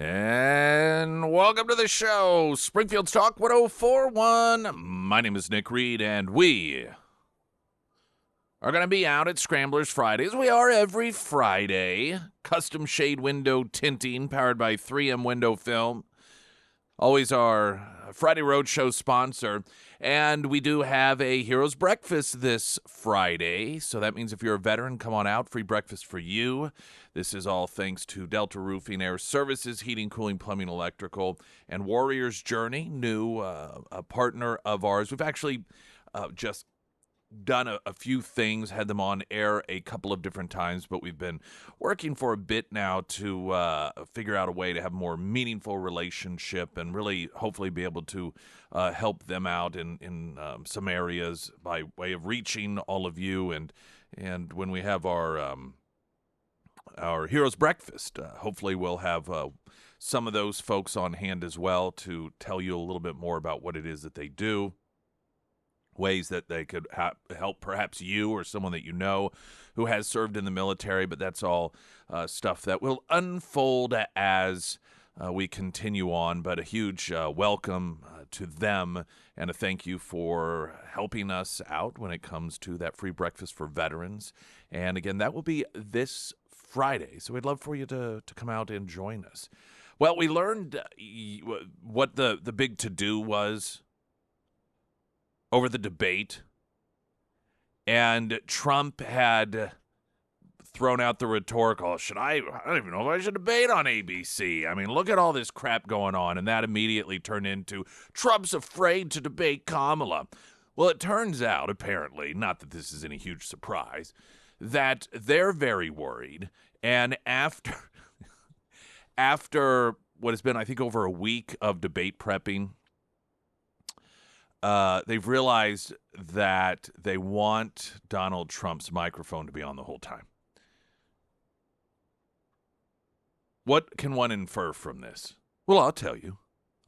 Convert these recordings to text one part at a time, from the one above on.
And welcome to the show, Springfield's Talk 1041. My name is Nick Reed, and we are going to be out at Scramblers Fridays. We are every Friday. Custom shade window tinting powered by 3M Window Film. Always our Friday Roadshow sponsor. And we do have a Heroes Breakfast this Friday. So that means if you're a veteran, come on out. Free breakfast for you. This is all thanks to Delta Roofing, Air Services, Heating, Cooling, Plumbing, Electrical, and Warrior's Journey, new a partner of ours. We've actually just done a few things, had them on air a couple of different times, but we've been working for a bit now to figure out a way to have a more meaningful relationship and really hopefully be able to help them out in some areas by way of reaching all of you. And when we have our Heroes Breakfast, hopefully we'll have some of those folks on hand as well to tell you a little bit more about what it is that they do. Ways that they could help perhaps you or someone that you know who has served in the military, but that's all stuff that will unfold as we continue on. But a huge welcome to them and a thank you for helping us out when it comes to that free breakfast for veterans. And again, that will be this Friday, so we'd love for you to come out and join us. Well, we learned what the big to-do was over the debate, and Trump had thrown out the rhetorical, I don't even know if I should debate on ABC. I mean, look at all this crap going on, and that immediately turned into Trump's afraid to debate Kamala. Well, it turns out, apparently, not that this is any huge surprise, that they're very worried, and after what has been, I think, over a week of debate prepping, they've realized that they want Donald Trump's microphone to be on the whole time. What can one infer from this? Well, I'll tell you.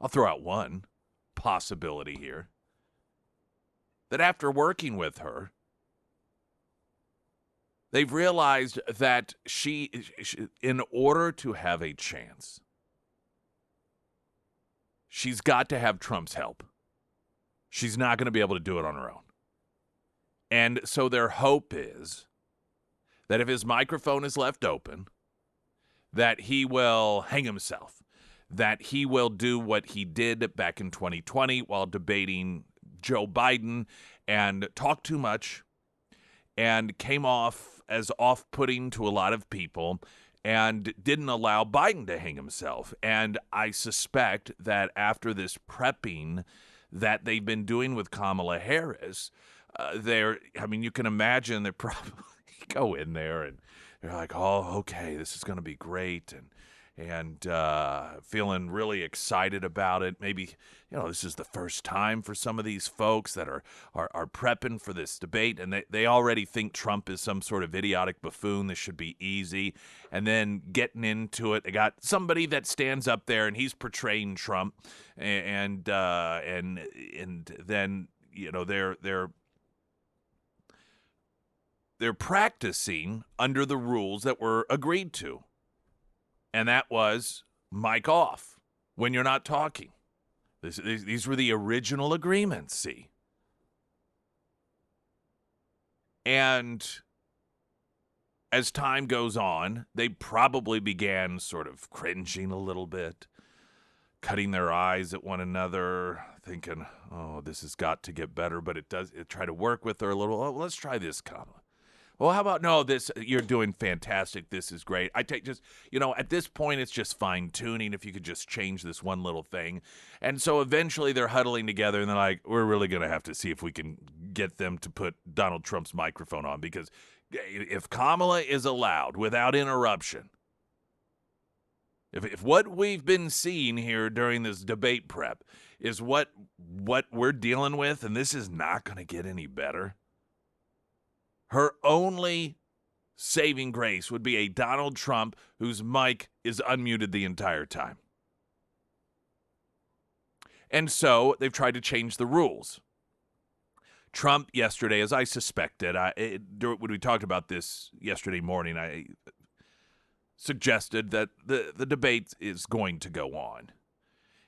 I'll throw out one possibility here. That after working with her, they've realized that she, in order to have a chance, she's got to have Trump's help. She's not going to be able to do it on her own. And so their hope is that if his microphone is left open, that he will hang himself, that he will do what he did back in 2020 while debating Joe Biden and talk too much and came off as off-putting to a lot of people and didn't allow Biden to hang himself. And I suspect that after this prepping that they've been doing with Kamala Harris, you can imagine they probably go in there and they're like, oh, okay, this is going to be great, and feeling really excited about it. Maybe, this is the first time for some of these folks that are prepping for this debate, and they already think Trump is some sort of idiotic buffoon. This should be easy. And then getting into it, they got somebody that stands up there, and he's portraying Trump, and then they're practicing under the rules that were agreed to. And that was mic off when you're not talking. These were the original agreements, see? And as time goes on, they probably began sort of cringing a little bit, cutting their eyes at one another, thinking, oh, this has got to get better. But it try to work with her a little. Oh, let's try this, Kamala. Well, how about, no, this, you're doing fantastic. This is great. I take just, at this point, it's just fine tuning if you could just change this one little thing. And so eventually they're huddling together and they're like, we're really going to have to see if we can get them to put Donald Trump's microphone on, because if Kamala is allowed without interruption, if what we've been seeing here during this debate prep is what we're dealing with, and this is not going to get any better, her only saving grace would be a Donald Trump whose mic is unmuted the entire time. And so they've tried to change the rules. Trump yesterday, as I suspected, when we talked about this yesterday morning, I suggested that the debate is going to go on.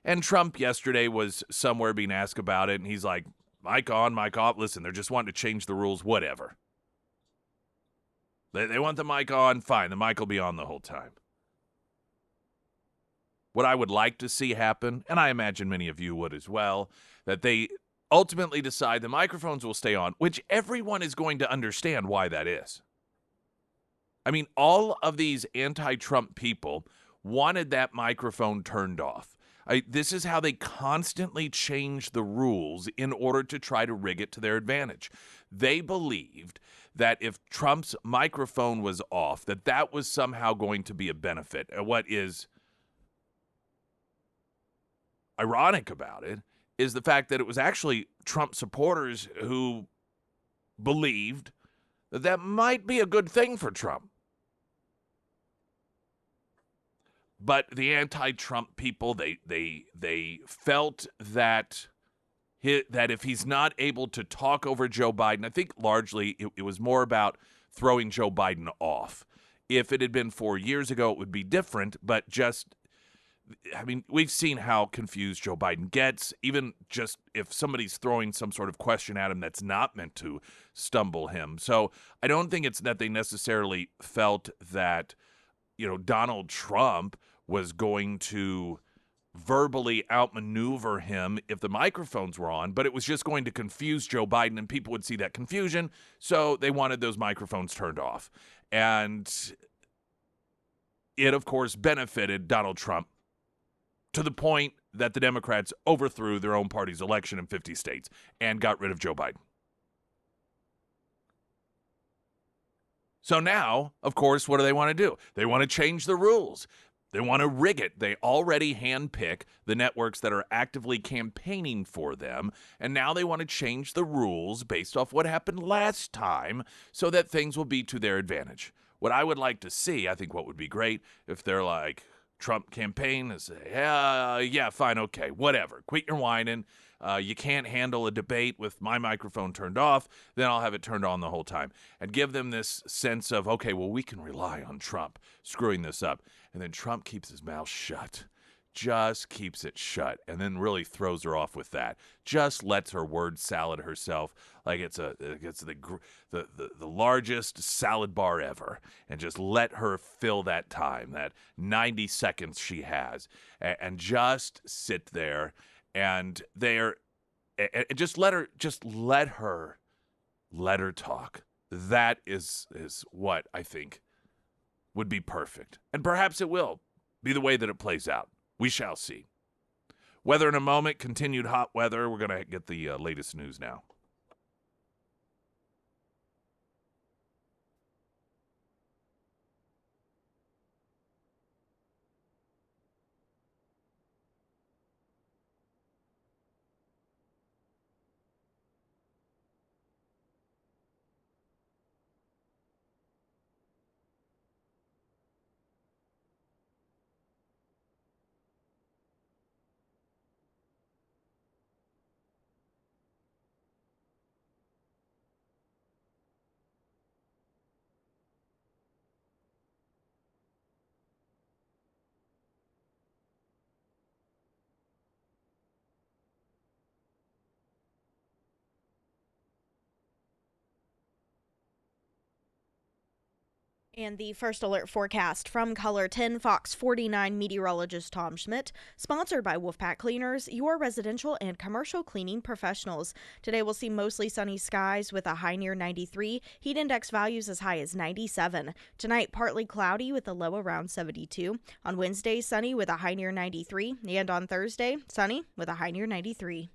And Trump yesterday was somewhere being asked about it, and he's like, mic on, mic off. Listen, they're just wanting to change the rules, whatever. They want the mic on, fine, the mic will be on the whole time. What I would like to see happen, and I imagine many of you would as well, that they ultimately decide the microphones will stay on, which everyone is going to understand why that is. I mean, all of these anti-Trump people wanted that microphone turned off. This is how they constantly change the rules in order to try to rig it to their advantage. They believed that if Trump's microphone was off, that was somehow going to be a benefit. What is ironic about it is the fact that it was actually Trump supporters who believed that might be a good thing for Trump. But the anti-Trump people, they felt that that if he's not able to talk over Joe Biden, I think largely it was more about throwing Joe Biden off. If it had been 4 years ago, it would be different, but we've seen how confused Joe Biden gets, even just if somebody's throwing some sort of question at him that's not meant to stumble him. So I don't think it's that they necessarily felt that, Donald Trump was going to verbally outmaneuver him if the microphones were on, but it was just going to confuse Joe Biden, and people would see that confusion, so they wanted those microphones turned off. And it, of course, benefited Donald Trump to the point that the Democrats overthrew their own party's election in 50 states and got rid of Joe Biden. So now, of course, what do they want to do? They want to change the rules. They want to rig it. They already handpick the networks that are actively campaigning for them, and now they want to change the rules based off what happened last time so that things will be to their advantage. What I would like to see, I think what would be great, if they're like Trump campaign and say, yeah, fine, okay, whatever. Quit your whining. You can't handle a debate with my microphone turned off, then I'll have it turned on the whole time. And give them this sense of, okay, well, we can rely on Trump screwing this up. And then Trump keeps his mouth shut. Just keeps it shut, and then really throws her off with that. Just lets her word salad herself like it's the largest salad bar ever, and just let her fill that time, that 90 seconds she has, and just sit there, and just let her talk. That is what I think would be perfect, and perhaps it will be the way that it plays out. We shall see. Weather in a moment, continued hot weather. We're going to get the latest news now. And the first alert forecast from Color 10 Fox 49 meteorologist Tom Schmidt, sponsored by Wolfpack Cleaners, your residential and commercial cleaning professionals. Today we'll see mostly sunny skies with a high near 93, heat index values as high as 97. Tonight partly cloudy with a low around 72. On Wednesday, sunny with a high near 93, and on Thursday, sunny with a high near 93.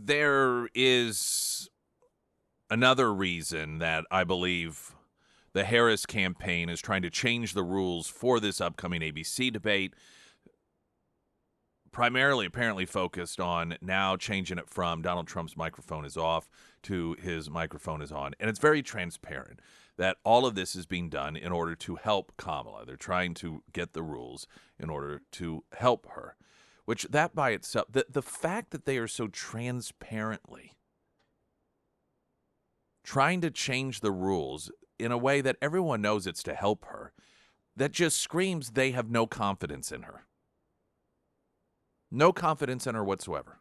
There is another reason that I believe the Harris campaign is trying to change the rules for this upcoming ABC debate, primarily apparently focused on now changing it from Donald Trump's microphone is off to his microphone is on. And it's very transparent that all of this is being done in order to help Kamala. They're trying to get the rules in order to help her, which that by itself, the fact that they are so transparently trying to change the rules in a way that everyone knows it's to help her, that just screams they have no confidence in her. No confidence in her whatsoever.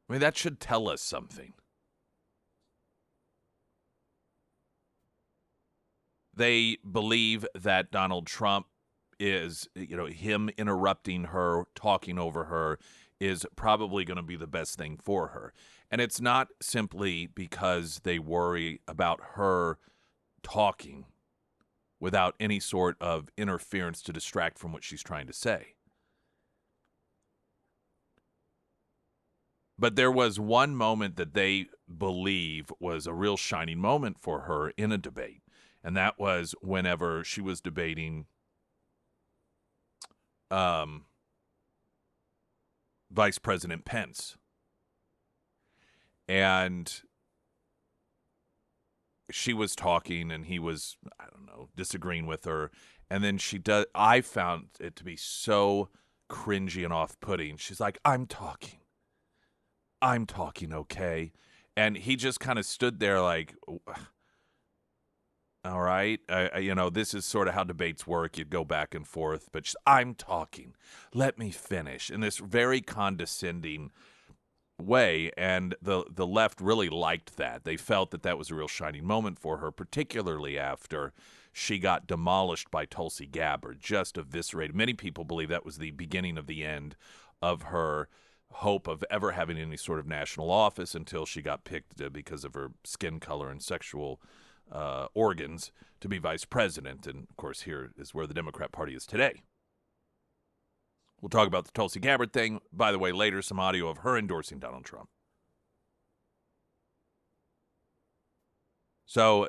I mean, that should tell us something. They believe that Donald Trump is, him interrupting her, talking over her, is probably going to be the best thing for her. And it's not simply because they worry about her talking without any sort of interference to distract from what she's trying to say. But there was one moment that they believe was a real shining moment for her in a debate, and that was whenever she was debating Vice President Pence. And she was talking and he was, disagreeing with her. And then I found it to be so cringy and off-putting. She's like, I'm talking, okay? And he just kind of stood there like, all right, this is sort of how debates work. You'd go back and forth, but I'm talking. Let me finish. In this very condescending way, and the left really liked that. They felt that was a real shining moment for her, particularly after she got demolished by Tulsi Gabbard, just eviscerated. Many people believe that was the beginning of the end of her hope of ever having any sort of national office until she got picked because of her skin color and sexual organs to be vice president. And, of course, here is where the Democrat Party is today. We'll talk about the Tulsi Gabbard thing. By the way, later, some audio of her endorsing Donald Trump. So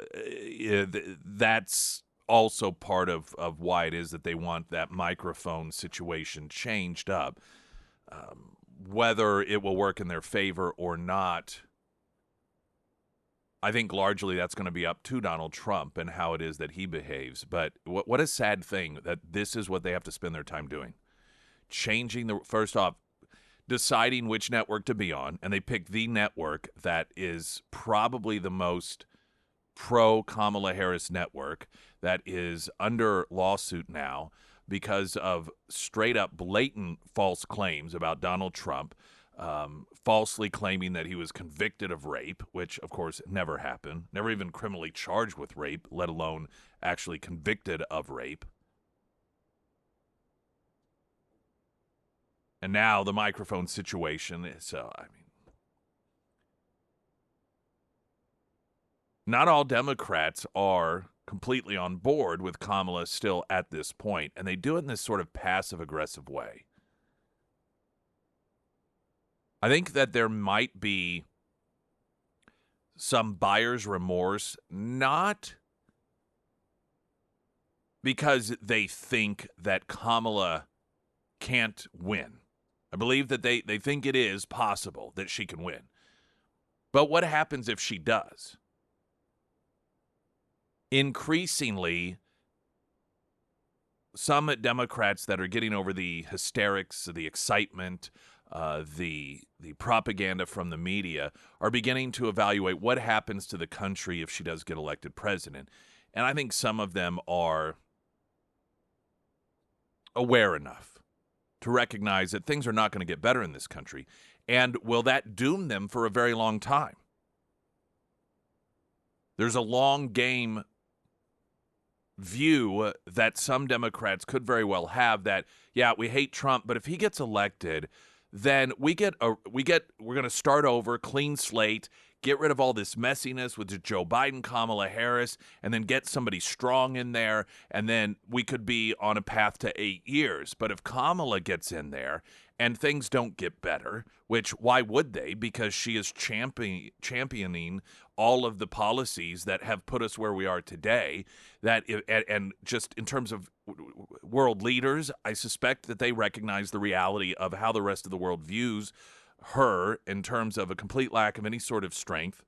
that's also part of why it is that they want that microphone situation changed up. Whether it will work in their favor or not, I think largely that's going to be up to Donald Trump and how it is that he behaves. But what a sad thing that this is what they have to spend their time doing. First off, deciding which network to be on, and they picked the network that is probably the most pro-Kamala Harris network that is under lawsuit now because of straight-up blatant false claims about Donald Trump, falsely claiming that he was convicted of rape, which, of course, never happened, never even criminally charged with rape, let alone actually convicted of rape. And now the microphone situation is, not all Democrats are completely on board with Kamala still at this point, and they do it in this sort of passive-aggressive way. I think that there might be some buyer's remorse, not because they think that Kamala can't win. I believe that they think it is possible that she can win. But what happens if she does? Increasingly, some Democrats that are getting over the hysterics, the excitement, the propaganda from the media are beginning to evaluate what happens to the country if she does get elected president. And I think some of them are aware enough to recognize that things are not going to get better in this country. And will that doom them for a very long time? There's a long game view that some Democrats could very well have that, yeah, we hate Trump, but if he gets elected, then we're going to start over, clean slate, get rid of all this messiness with Joe Biden, Kamala Harris, and then get somebody strong in there, and then we could be on a path to 8 years. But if Kamala gets in there and things don't get better, which why would they? Because she is championing all of the policies that have put us where we are today. And just in terms of world leaders, I suspect that they recognize the reality of how the rest of the world views her in terms of a complete lack of any sort of strength.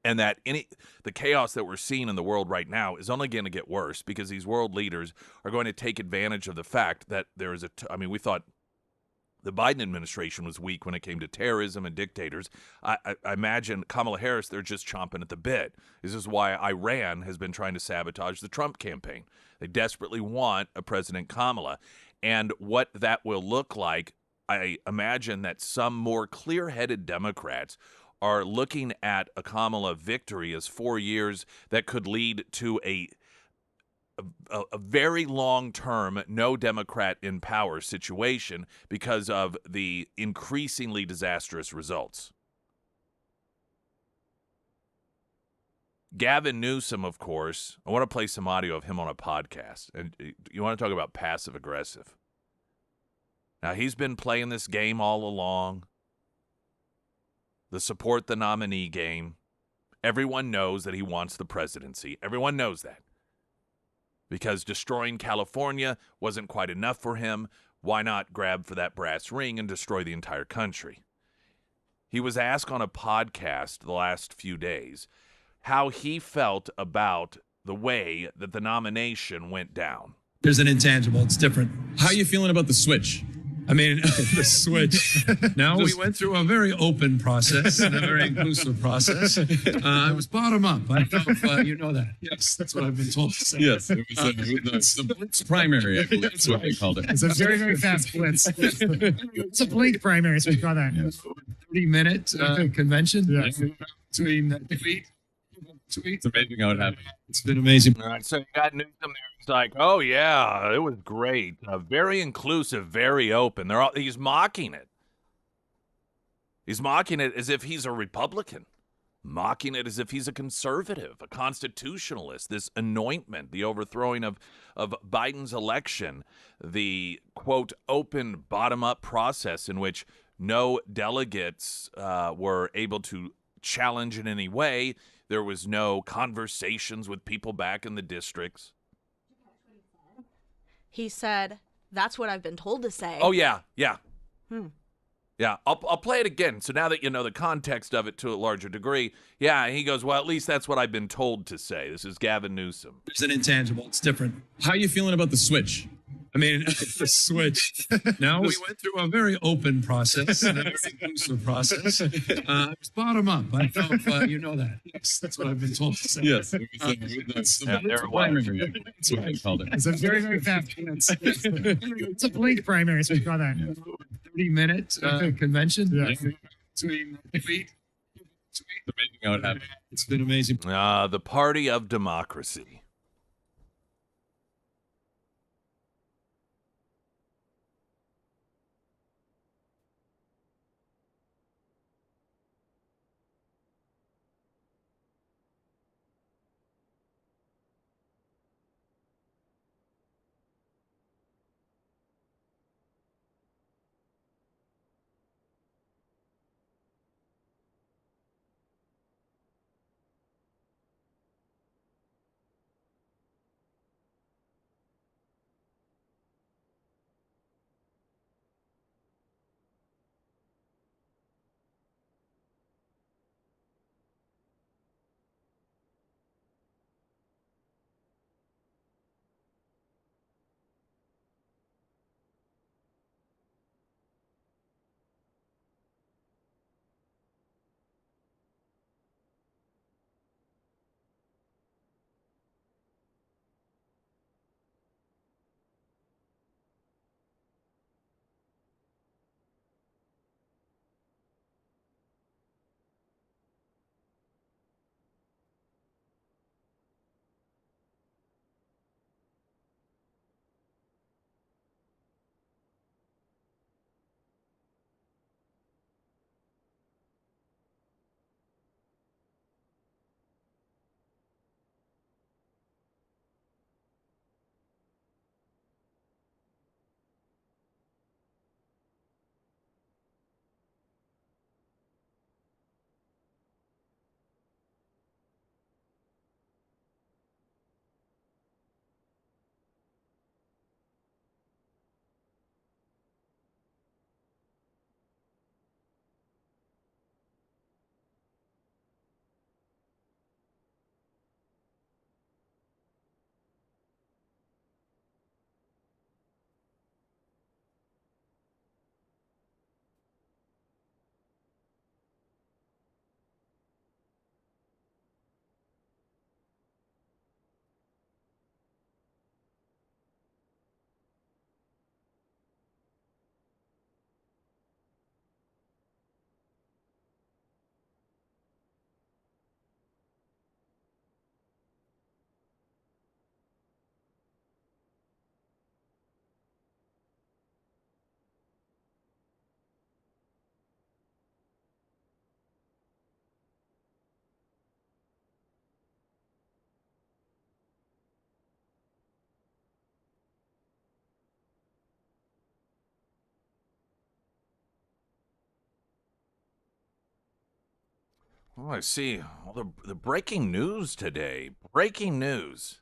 And that the chaos that we're seeing in the world right now is only going to get worse because these world leaders are going to take advantage of the fact that there is we thought the Biden administration was weak when it came to terrorism and dictators. I imagine Kamala Harris, they're just chomping at the bit. This is why Iran has been trying to sabotage the Trump campaign. They desperately want a President Kamala. And what that will look like, I imagine that some more clear-headed Democrats are looking at a Kamala victory as 4 years that could lead to a very long-term no Democrat in power situation because of the increasingly disastrous results. Gavin Newsom, of course, I want to play some audio of him on a podcast. And you want to talk about passive-aggressive. Now, he's been playing this game all along, the support the nominee game. Everyone knows that he wants the presidency. Everyone knows that. Because destroying California wasn't quite enough for him, why not grab for that brass ring and destroy the entire country? He was asked on a podcast the last few days how he felt about the way that the nomination went down. There's an intangible. It's different. How are you feeling about the switch? I mean, the switch. Now we went through a very open process and a very inclusive process. It was bottom up. I don't know if you know that. Yes, that's what I've been told to say. Yes, it was the Blitz primary, I believe that's what they called it. It's a very, very fast blitz. It's a blink primary, so we call that. 30-minute convention. Yes. Between tweet. It's amazing how it happened. It's been amazing. All right, so you got Newsom there. It's like, oh, yeah, it was great. Very inclusive, very open. He's mocking it. He's mocking it as if he's a Republican, mocking it as if he's a conservative, a constitutionalist, this anointment, the overthrowing of Biden's election, the, quote, open bottom-up process in which no delegates were able to challenge in any way. There was no conversations with people back in the districts. He said, that's what I've been told to say. Oh, yeah. Yeah, I'll play it again. So now that you know the context of it to a larger degree, yeah, he goes, well, at least that's what I've been told to say. This is Gavin Newsom. There's an intangible. It's different. How are you feeling about the switch? I mean, the switch. Now we went through a very open process and a very inclusive process. It was bottom up. I don't know if you know that. Yes, that's what I've been told to say. Yes, it was the Blitz primary, I believe that's what they called it. It's a very, very fast blitz. It's a blink primary, so we call that. 30-minute convention. Yes. Between tweet. It's amazing how it happened. It's been amazing. The party of democracy. Oh, I see. Well, the breaking news today. Breaking news.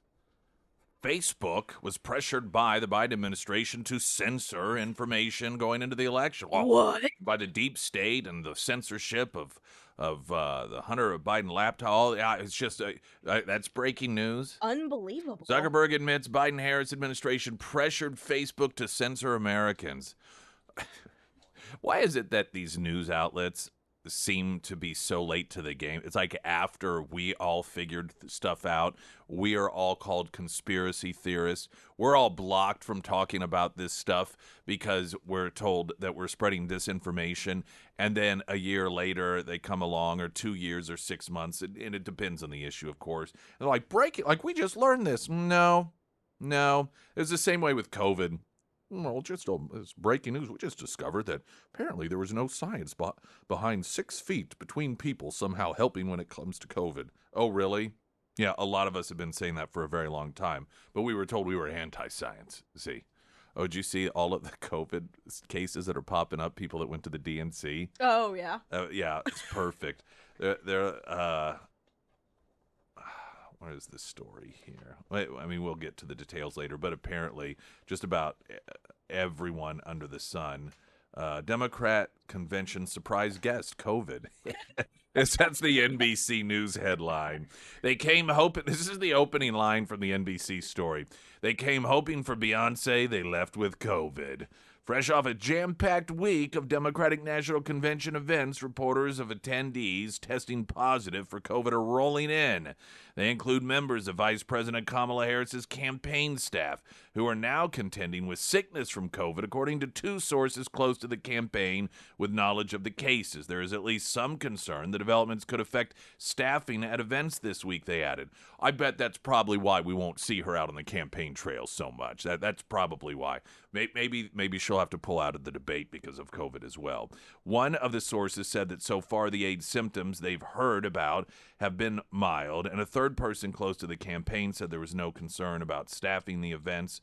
Facebook was pressured by the Biden administration to censor information going into the election. Well, What? by the deep state and the censorship of the Hunter Biden laptop. Yeah, it's just that's breaking news. Unbelievable. Zuckerberg admits Biden-Harris administration pressured Facebook to censor Americans. Why is it that these news outlets seem to be so late to the game? It's like after we all figured stuff out, we are all called conspiracy theorists. We're all blocked from talking about this stuff because we're told that we're spreading disinformation. And then a year later, they come along, or 2 years or 6 months, and it depends on the issue, of course. And they're like, break it. Like, we just learned this. No. It's the same way with COVID. Well, it's breaking news. We just discovered that apparently there was no science behind 6 feet between people somehow helping when it comes to COVID. Oh, really? Yeah, a lot of us have been saying that for a very long time, but we were told we were anti-science. See? Oh, did you see all of the COVID cases that are popping up? People that went to the DNC? Oh, yeah. Yeah, it's perfect. What is the story here? I mean, we'll get to the details later, but apparently just about everyone under the sun, Democrat convention surprise guest, COVID. That's the NBC News headline. They came hoping, this is the opening line from the NBC story. They came hoping for Beyonce, they left with COVID. Fresh off a jam-packed week of Democratic National Convention events, reporters of attendees testing positive for COVID are rolling in. They include members of Vice President Kamala Harris's campaign staff, who are now contending with sickness from COVID, according to 2 sources close to the campaign with knowledge of the cases. There is at least some concern the developments could affect staffing at events this week, they added. I bet that's probably why we won't see her out on the campaign trail so much. That's probably why. Maybe she'll have to pull out of the debate because of COVID as well. One of the sources said that so far the AIDS symptoms they've heard about have been mild, and a third person close to the campaign said there was no concern about staffing the events.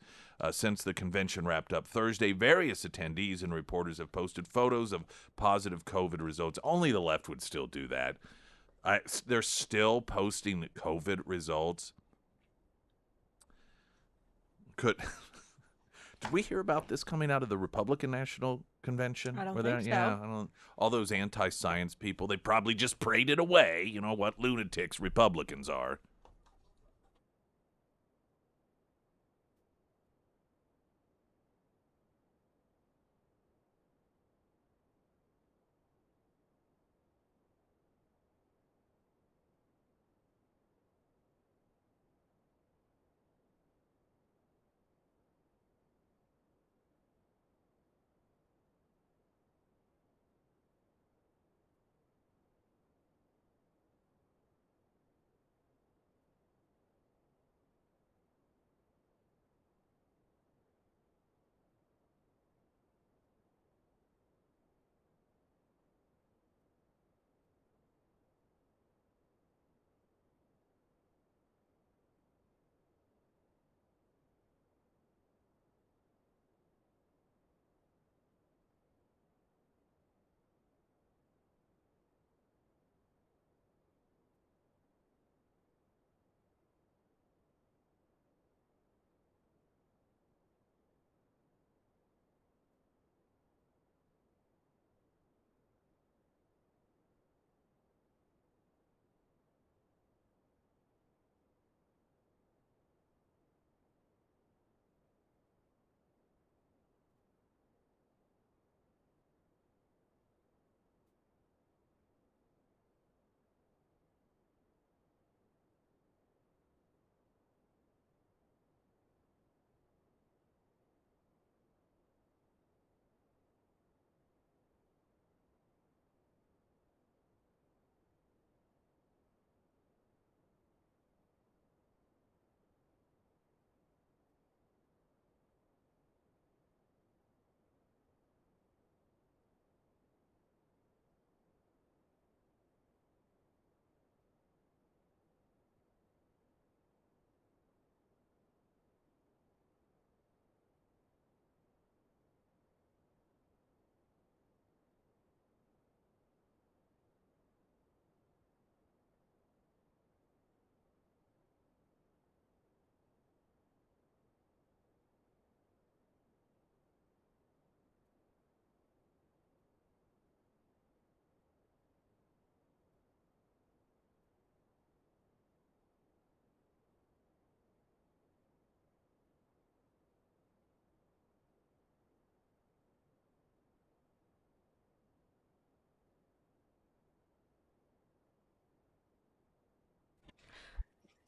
Since the convention wrapped up Thursday, various attendees and reporters have posted photos of positive COVID results. Only the left would still do that. They're still posting COVID results. Did we hear about this coming out of the Republican National Convention? I don't think so. Yeah, all those anti-science people, they probably just prayed it away. You know what lunatics Republicans are.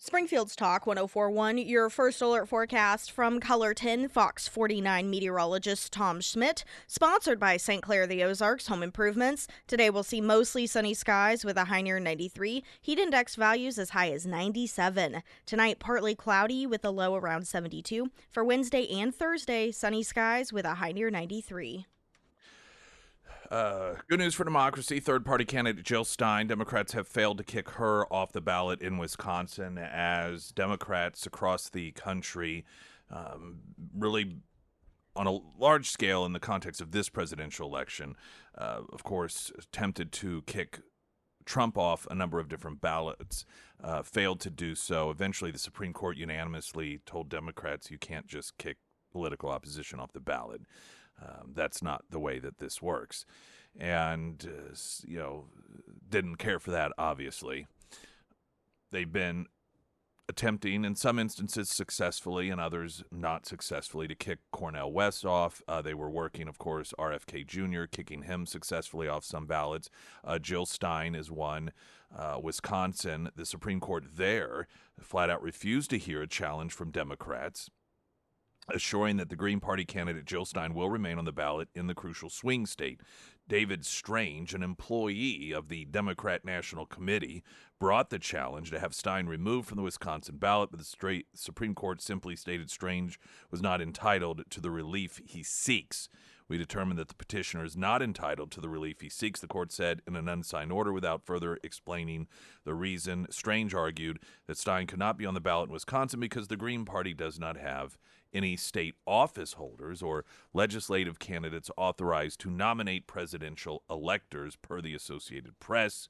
Springfield's Talk 1041, your first alert forecast from Color 10, Fox 49 meteorologist Tom Schmidt, sponsored by St. Clair the Ozarks Home Improvements. Today we'll see mostly sunny skies with a high near 93, heat index values as high as 97. Tonight, partly cloudy with a low around 72. For Wednesday and Thursday, sunny skies with a high near 93. Good news for democracy. Third-party candidate Jill Stein. Democrats have failed to kick her off the ballot in Wisconsin as Democrats across the country really on a large scale in the context of this presidential election, of course, attempted to kick Trump off a number of different ballots, failed to do so. Eventually, the Supreme Court unanimously told Democrats you can't just kick political opposition off the ballot. That's not the way that this works. And, didn't care for that, obviously. They've been attempting, in some instances successfully and others not successfully, to kick Cornel West off. They were working, of course, RFK Jr., kicking him successfully off some ballots. Jill Stein is one. Wisconsin, the Supreme Court there flat out refused to hear a challenge from Democrats, assuring that the Green Party candidate Jill Stein will remain on the ballot in the crucial swing state. David Strange, an employee of the Democrat National Committee, brought the challenge to have Stein removed from the Wisconsin ballot, but the Supreme Court simply stated Strange was not entitled to the relief he seeks. We determined that the petitioner is not entitled to the relief he seeks, the court said in an unsigned order without further explaining the reason. Strange argued that Stein could not be on the ballot in Wisconsin because the Green Party does not have any state office holders or legislative candidates authorized to nominate presidential electors per the Associated Press.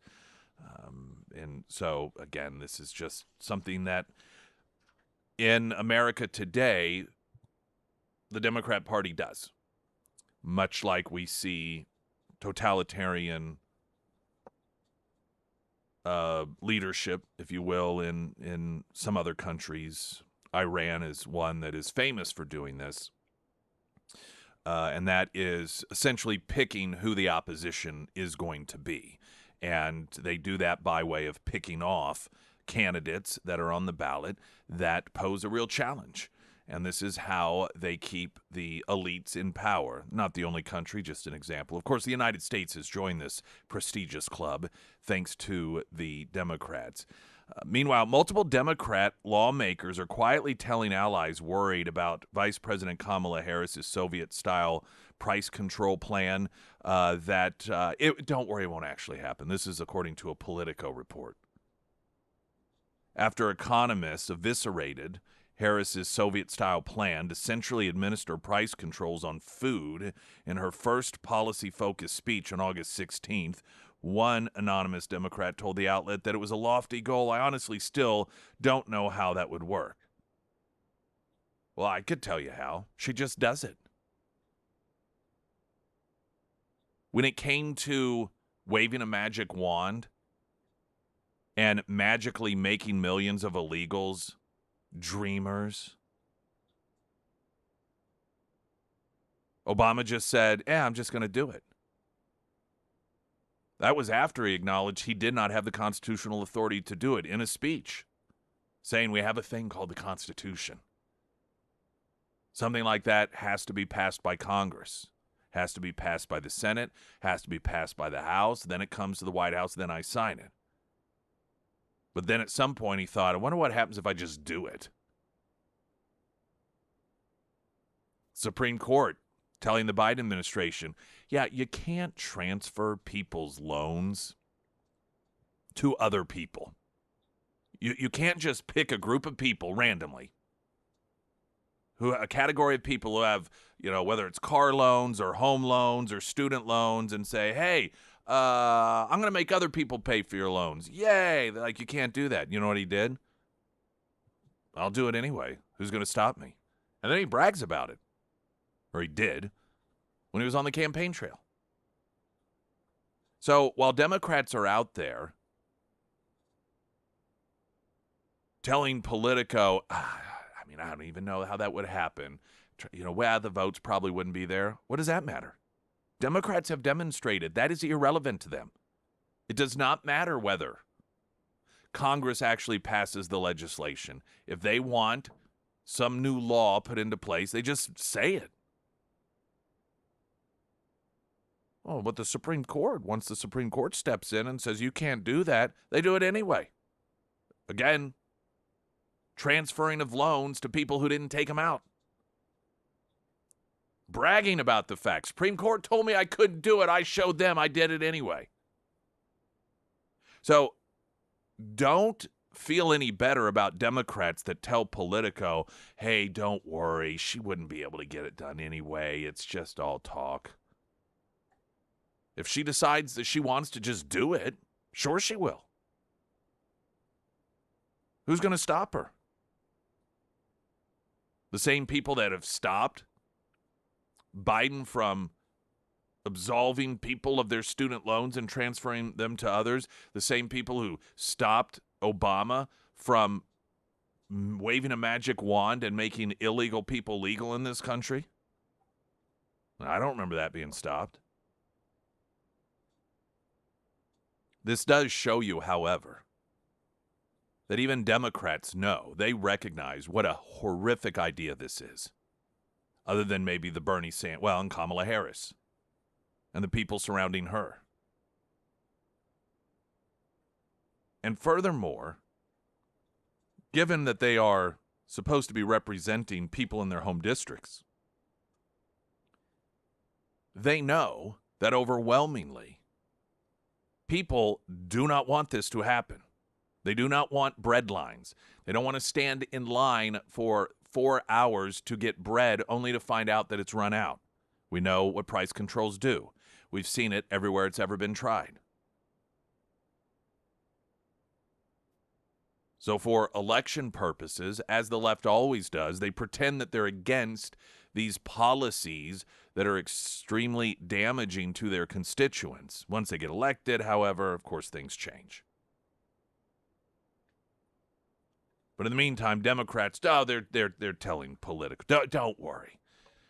And so, again, this is just something that in America today, the Democrat Party does. Much like we see totalitarian leadership, if you will, in some other countries. Iran is one that is famous for doing this, and that is essentially picking who the opposition is going to be. And they do that by way of picking off candidates that are on the ballot that pose a real challenge. And this is how they keep the elites in power. Not the only country, just an example. Of course, the United States has joined this prestigious club thanks to the Democrats. Meanwhile, multiple Democrat lawmakers are quietly telling allies worried about Vice President Kamala Harris's Soviet-style price control plan don't worry, it won't actually happen. This is according to a Politico report. After economists eviscerated Harris's Soviet-style plan to centrally administer price controls on food in her first policy-focused speech on August 16th, one anonymous Democrat told the outlet that it was a lofty goal. I honestly still don't know how that would work. Well, I could tell you how. She just does it. When it came to waving a magic wand and magically making millions of illegals dreamers, Obama just said, I'm just going to do it. That was after he acknowledged he did not have the constitutional authority to do it in a speech, saying we have a thing called the Constitution. Something like that has to be passed by Congress, has to be passed by the Senate, has to be passed by the House, then it comes to the White House, then I sign it. But then at some point he thought, I wonder what happens if I just do it. Supreme Court telling the Biden administration, you can't transfer people's loans to other people. You can't just pick a group of people randomly, a category of people who have, whether it's car loans or home loans or student loans, and say, hey, I'm going to make other people pay for your loans. Yay. They're like, you can't do that. You know what he did? I'll do it anyway. Who's going to stop me? And then he brags about it. Or he did when he was on the campaign trail. So while Democrats are out there telling Politico, I don't even know how that would happen. The votes probably wouldn't be there. What does that matter? Democrats have demonstrated that is irrelevant to them. It does not matter whether Congress actually passes the legislation. If they want some new law put into place, they just say it. Oh, but the Supreme Court, once the Supreme Court steps in and says you can't do that, they do it anyway. Again, transferring of loans to people who didn't take them out. Bragging about the fact. Supreme Court told me I couldn't do it. I showed them. I did it anyway. So don't feel any better about Democrats that tell Politico, hey, don't worry, she wouldn't be able to get it done anyway. It's just all talk. If she decides that she wants to just do it, sure she will. Who's going to stop her? The same people that have stopped Biden from absolving people of their student loans and transferring them to others, the same people who stopped Obama from waving a magic wand and making illegal people legal in this country. I don't remember that being stopped. This does show you, however, that even Democrats know, they recognize what a horrific idea this is, other than maybe the Bernie Sanders, well, and Kamala Harris and the people surrounding her. And furthermore, given that they are supposed to be representing people in their home districts, they know that overwhelmingly people do not want this to happen. They do not want bread lines. They don't want to stand in line for 4 hours to get bread only to find out that it's run out. We know what price controls do. We've seen it everywhere it's ever been tried. So for election purposes, as the left always does, they pretend that they're against these policies that are extremely damaging to their constituents. Once they get elected, however, of course, things change. But in the meantime, Democrats, they're telling Politico, don't worry.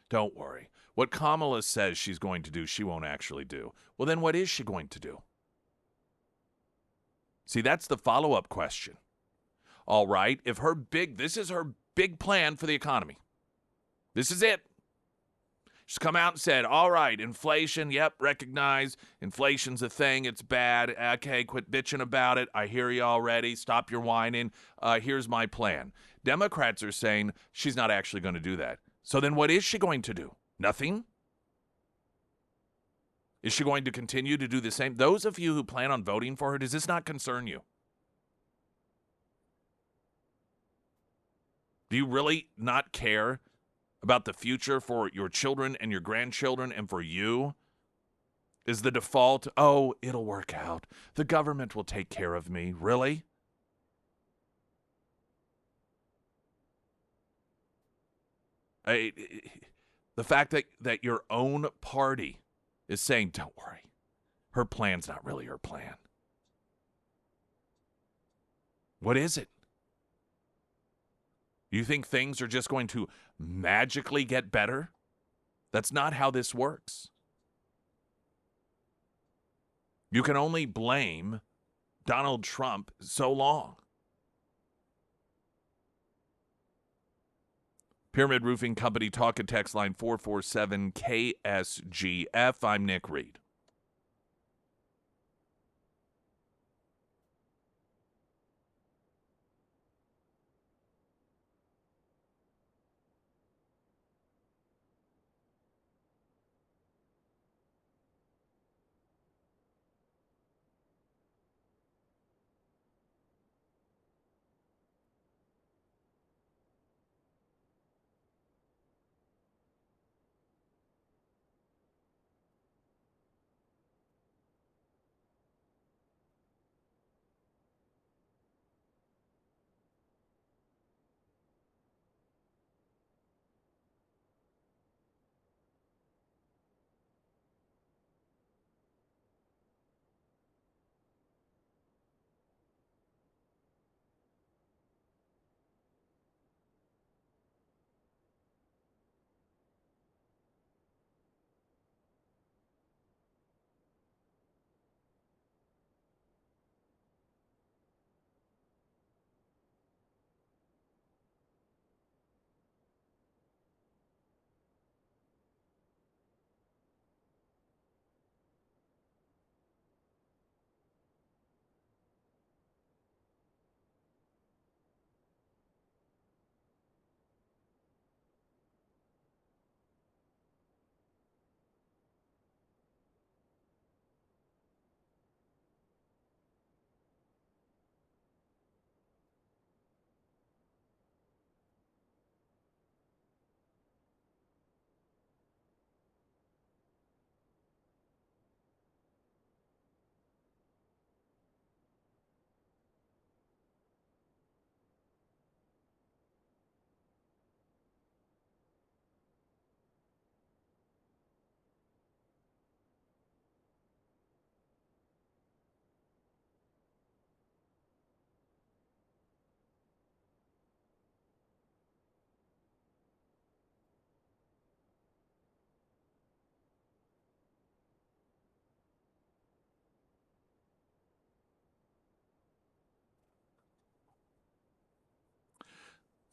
Don't worry. What Kamala says she's going to do, she won't actually do. Well, then what is she going to do? See, that's the follow-up question. All right, if this is her big plan for the economy. This is it. She's come out and said, all right, inflation, yep, recognize inflation's a thing, it's bad. Okay, quit bitching about it. I hear you already. Stop your whining. Here's my plan. Democrats are saying she's not actually going to do that. So then what is she going to do? Nothing? Is she going to continue to do the same? Those of you who plan on voting for her, does this not concern you? Do you really not care about the future for your children and your grandchildren and for you? Is the default, oh, it'll work out. The government will take care of me. Really? The fact that your own party is saying, don't worry, her plan's not really her plan. What is it? You think things are just going to magically get better? That's not how this works. You can only blame Donald Trump so long. Pyramid Roofing Company talk and text line 447 KSGF. I'm Nick Reed.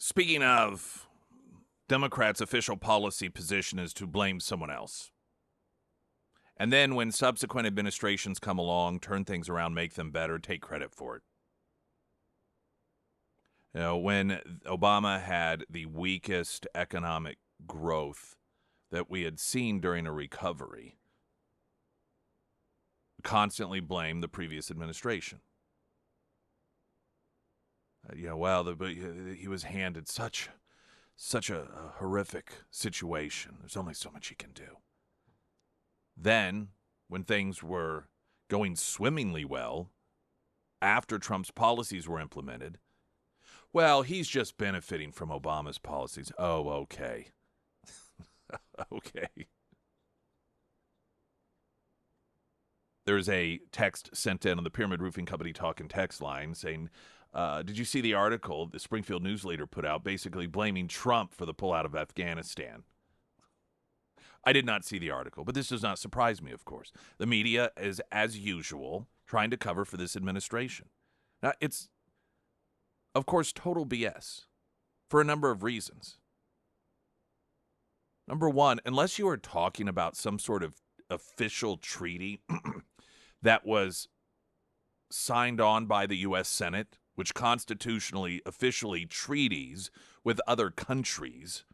Speaking of, Democrats' official policy position is to blame someone else. And then when subsequent administrations come along, turn things around, make them better, take credit for it. You know, when Obama had the weakest economic growth that we had seen during a recovery, constantly blamed the previous administration. He was handed such a horrific situation. There's only so much he can do. Then, when things were going swimmingly well, after Trump's policies were implemented, well, he's just benefiting from Obama's policies. Oh, okay. Okay. There's a text sent in on the Pyramid Roofing Company talk and text line saying, did you see the article the Springfield news leader put out basically blaming Trump for the pullout of Afghanistan? I did not see the article, but this does not surprise me, of course. The media is, as usual, trying to cover for this administration. Now, it's, of course, total BS for a number of reasons. Number one, unless you are talking about some sort of official treaty that was signed on by the U.S. Senate, which constitutionally, officially treaties with other countries.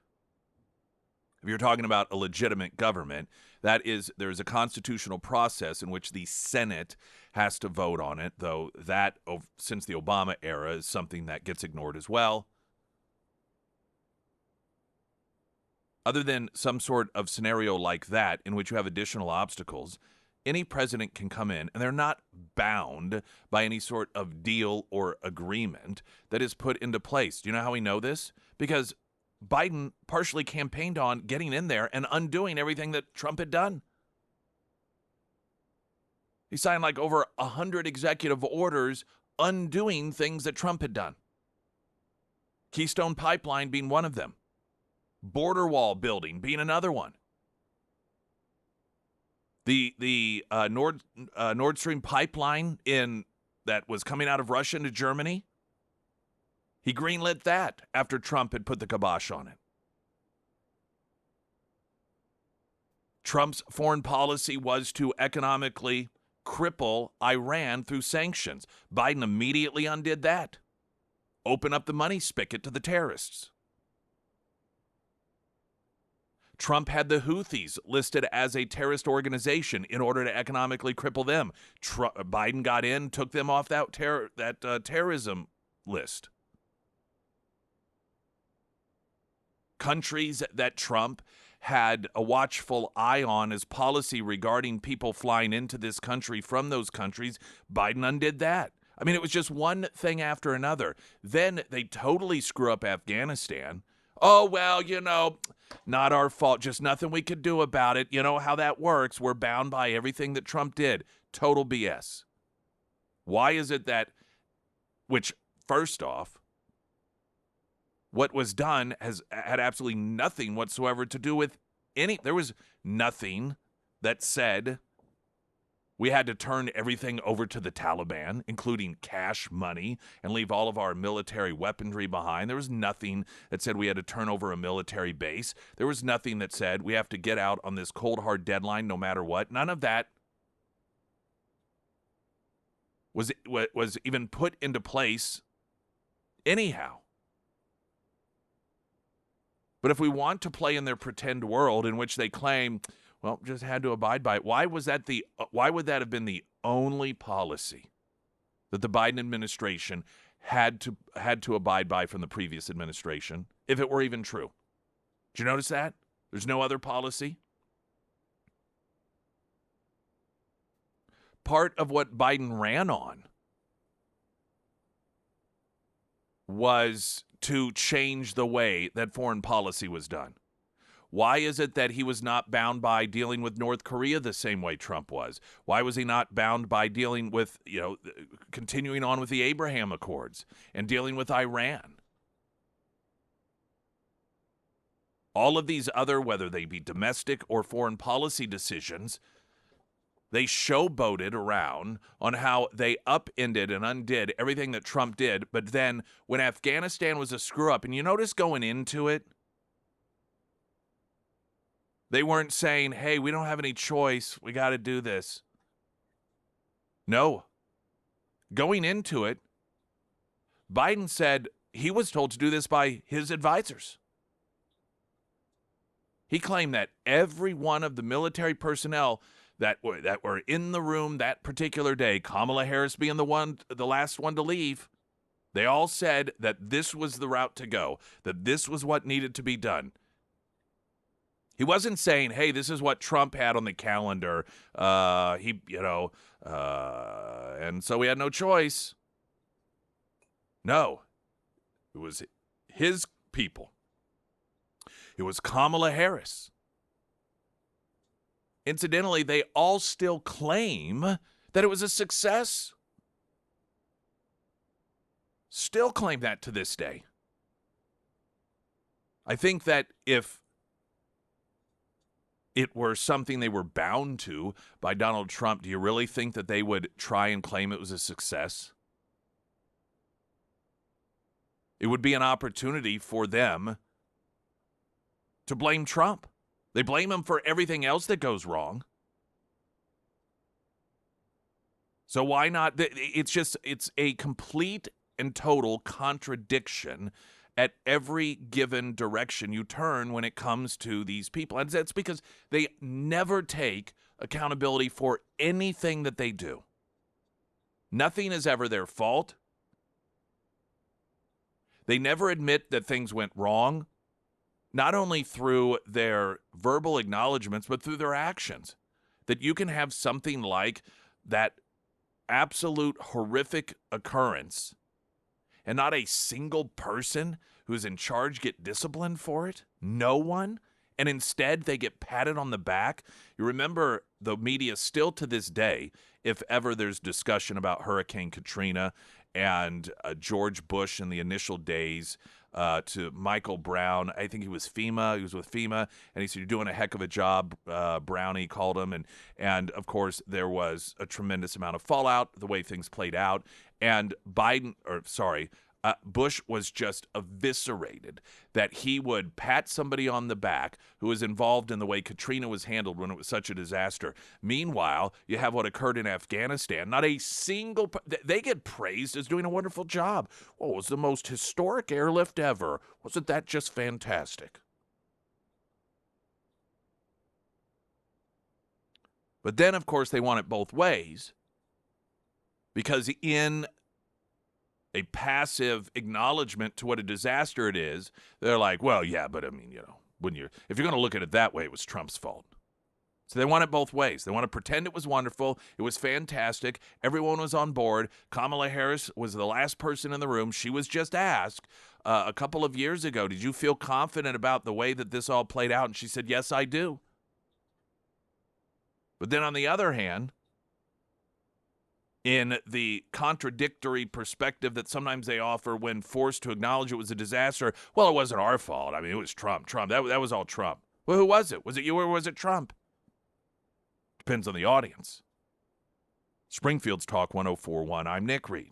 If you're talking about a legitimate government, there's a constitutional process in which the Senate has to vote on it, though that, since the Obama era, is something that gets ignored as well. Other than some sort of scenario like that in which you have additional obstacles, any president can come in and they're not bound by any sort of deal or agreement that is put into place. Do you know how we know this? Because Biden partially campaigned on getting in there and undoing everything that Trump had done. He signed like over 100 executive orders undoing things that Trump had done. Keystone Pipeline being one of them. Border wall building being another one. The Nord Stream pipeline that was coming out of Russia into Germany, he greenlit that after Trump had put the kibosh on it. Trump's foreign policy was to economically cripple Iran through sanctions. Biden immediately undid that. Open up the money spigot to the terrorists. Trump had the Houthis listed as a terrorist organization in order to economically cripple them. Biden got in, took them off that terrorism list. Countries that Trump had a watchful eye on as policy regarding people flying into this country from those countries, Biden undid that. I mean, it was just one thing after another. Then they totally screw up Afghanistan. Oh, well, not our fault. Just nothing we could do about it. You know how that works. We're bound by everything that Trump did. Total BS. Why is it that, which, first off, what was done had absolutely nothing whatsoever to do with there was nothing that said we had to turn everything over to the Taliban, including cash money, and leave all of our military weaponry behind. There was nothing that said we had to turn over a military base. There was nothing that said we have to get out on this cold, hard deadline no matter what. None of that was even put into place anyhow. But if we want to play in their pretend world in which they claim, well, just had to abide by it, why would that have been the only policy that the Biden administration had to abide by from the previous administration, if it were even true? Did you notice that? There's no other policy? Part of what Biden ran on was to change the way that foreign policy was done. Why is it that he was not bound by dealing with North Korea the same way Trump was? Why was he not bound by dealing with, continuing on with the Abraham Accords and dealing with Iran? All of these other, whether they be domestic or foreign policy decisions, They showboated around on how they upended and undid everything that Trump did. But then when Afghanistan was a screw up, and you notice going into it, they weren't saying, hey, we don't have any choice. We got to do this. No. Going into it, Biden said he was told to do this by his advisors. He claimed that every one of the military personnel that were in the room that particular day, Kamala Harris being the last one to leave, they all said that this was the route to go, that this was what needed to be done. He wasn't saying, hey, this is what Trump had on the calendar. And so we had no choice. No, it was his people. It was Kamala Harris. Incidentally, they all still claim that it was a success. Still claim that to this day. I think that if it were something they were bound to by Donald Trump, do you really think that they would try and claim it was a success? It would be an opportunity for them to blame Trump. They blame him for everything else that goes wrong. So why not? It's a complete and total contradiction at every given direction you turn when it comes to these people. And that's because they never take accountability for anything that they do. Nothing is ever their fault. They never admit that things went wrong, not only through their verbal acknowledgments, but through their actions. That you can have something like that absolute horrific occurrence and not a single person who's in charge get disciplined for it? No one? And instead, they get patted on the back? You remember the media still to this day, if ever there's discussion about Hurricane Katrina and George Bush in the initial days, to Michael Brown. I think he was FEMA. He was with FEMA, and he said, "You're doing a heck of a job," Brownie called him. And of course, there was a tremendous amount of fallout, the way things played out. And Bush was just eviscerated that he would pat somebody on the back who was involved in the way Katrina was handled when it was such a disaster. Meanwhile, you have what occurred in Afghanistan. Not a single they get praised as doing a wonderful job. Well, it was the most historic airlift ever. Wasn't that just fantastic? But then, of course, they want it both ways, because in a passive acknowledgement to what a disaster it is, they're like, well, yeah, but I mean, if you're going to look at it that way, it was Trump's fault. So they want it both ways. They want to pretend it was wonderful. It was fantastic. Everyone was on board. Kamala Harris was the last person in the room. She was just asked a couple of years ago, did you feel confident about the way that this all played out? And she said, yes, I do. But then on the other hand, in the contradictory perspective that sometimes they offer when forced to acknowledge it was a disaster, well, it wasn't our fault. I mean, it was Trump. That was all Trump. Well, who was it? Was it you or was it Trump? Depends on the audience. Springfield's Talk 104.1. I'm Nick Reed.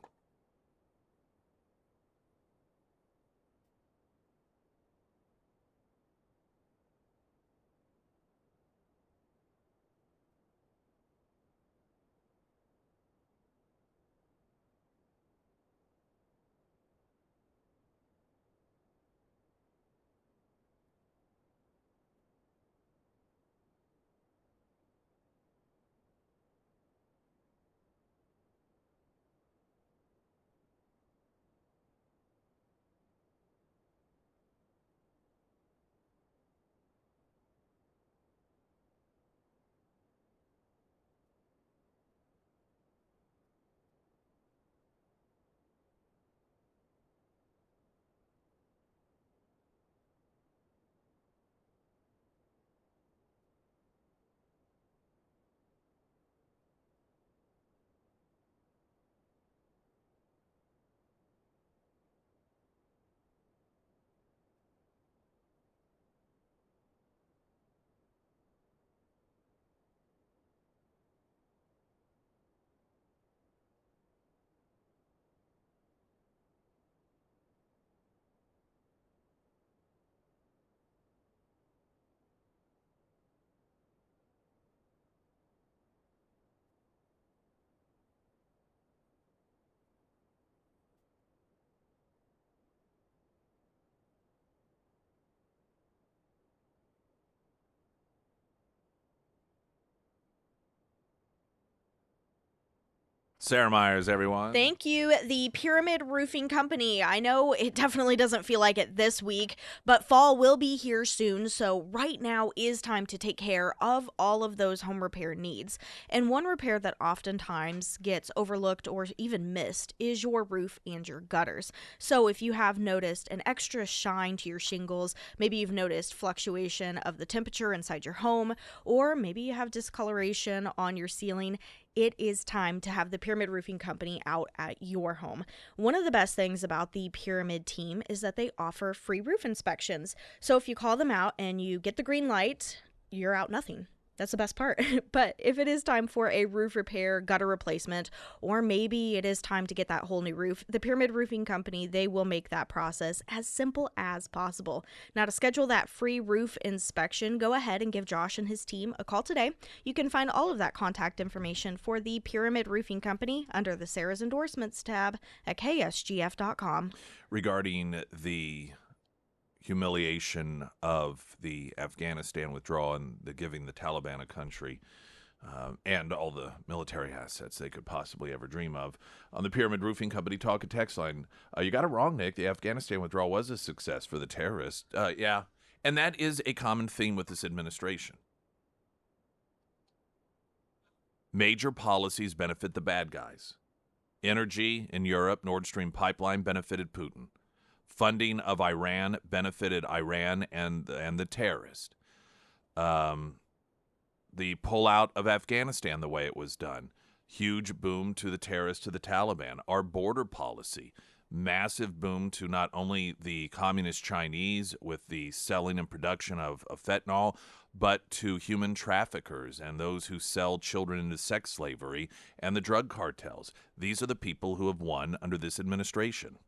Sarah Myers, everyone. Thank you, the Pyramid Roofing Company. I know it definitely doesn't feel like it this week, but fall will be here soon, so right now is time to take care of all of those home repair needs. And one repair that oftentimes gets overlooked or even missed is your roof and your gutters. So if you have noticed an extra shine to your shingles, maybe you've noticed fluctuation of the temperature inside your home, or maybe you have discoloration on your ceiling, it is time to have the Pyramid Roofing Company out at your home. One of the best things about the Pyramid team is that they offer free roof inspections. So if you call them out and you get the green light, you're out nothing. That's the best part. But if it is time for a roof repair, gutter replacement, or maybe it is time to get that whole new roof, the Pyramid Roofing Company, they will make that process as simple as possible. Now, to schedule that free roof inspection, go ahead and give Josh and his team a call today. You can find all of that contact information for the Pyramid Roofing Company under the Sarah's Endorsements tab at ksgf.com. Regarding the humiliation of the Afghanistan withdrawal and the giving the Taliban a country and all the military assets they could possibly ever dream of. On the Pyramid Roofing Company talk and text line, you got it wrong, Nick. The Afghanistan withdrawal was a success for the terrorists. Yeah, and that is a common theme with this administration. Major policies benefit the bad guys. Energy in Europe, Nord Stream pipeline benefited Putin. Funding of Iran benefited Iran and the terrorist. The pullout of Afghanistan, the way it was done, huge boom to the terrorists, to the Taliban. Our border policy, massive boom to not only the communist Chinese with the selling and production of fentanyl, but to human traffickers and those who sell children into sex slavery and the drug cartels. These are the people who have won under this administration.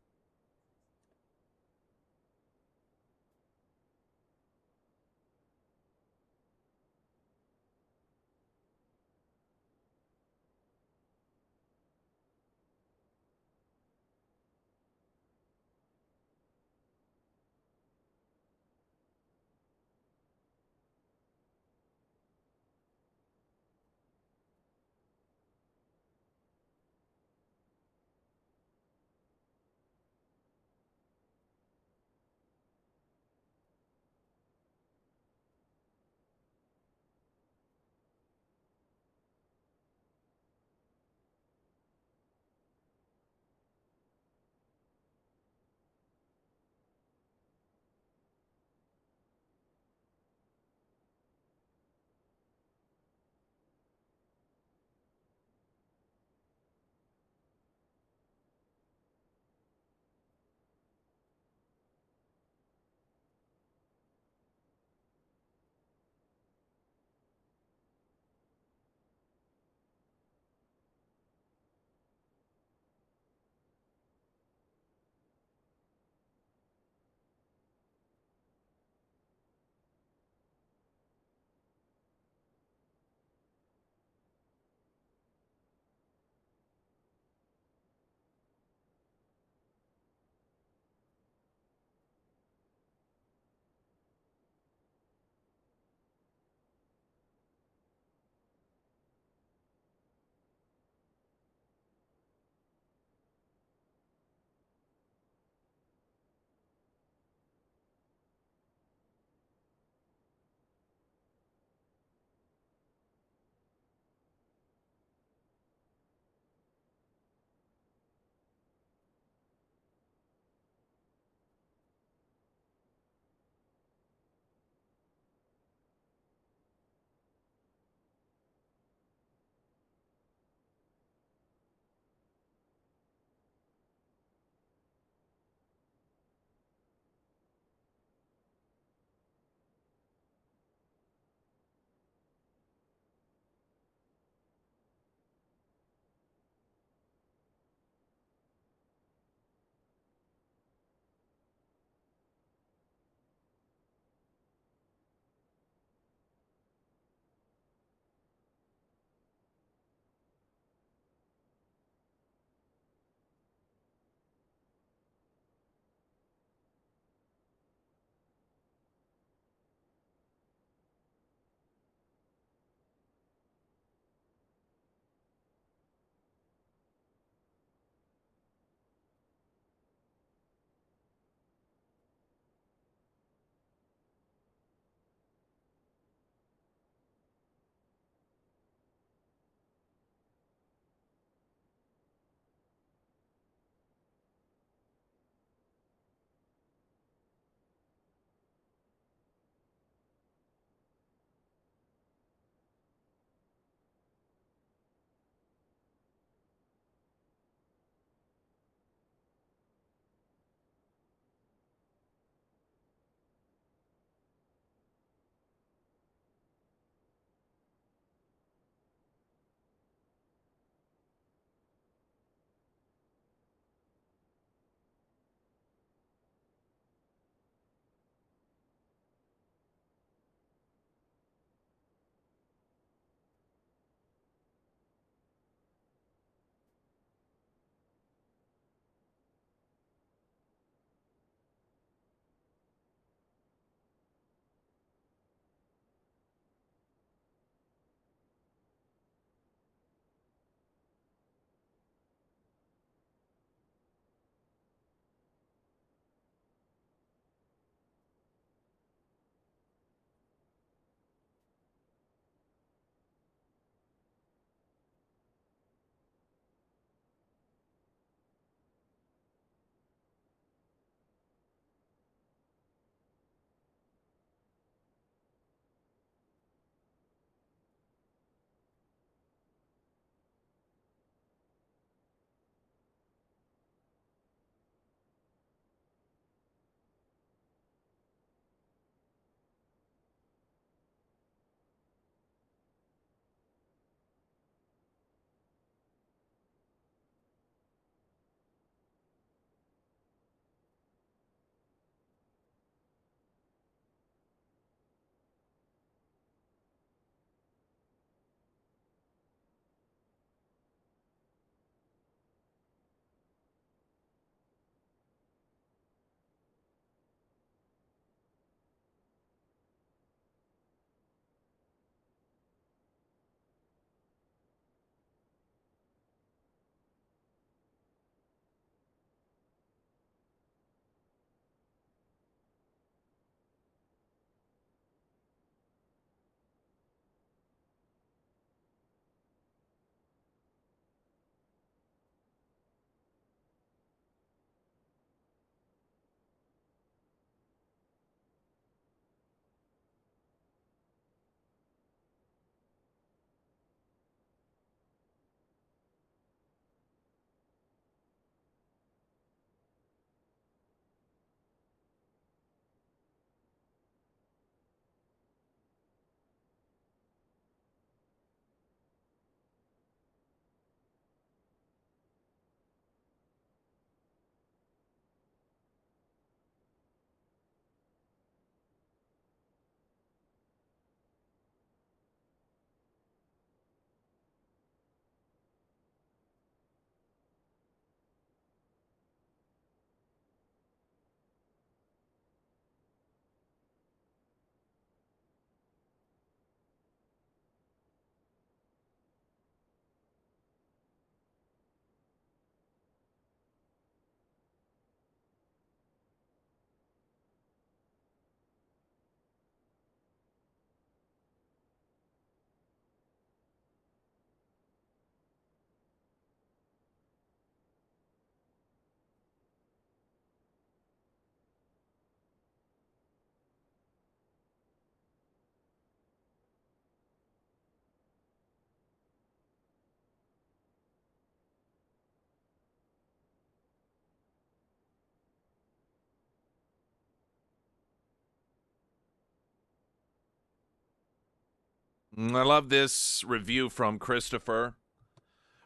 I love this review from Christopher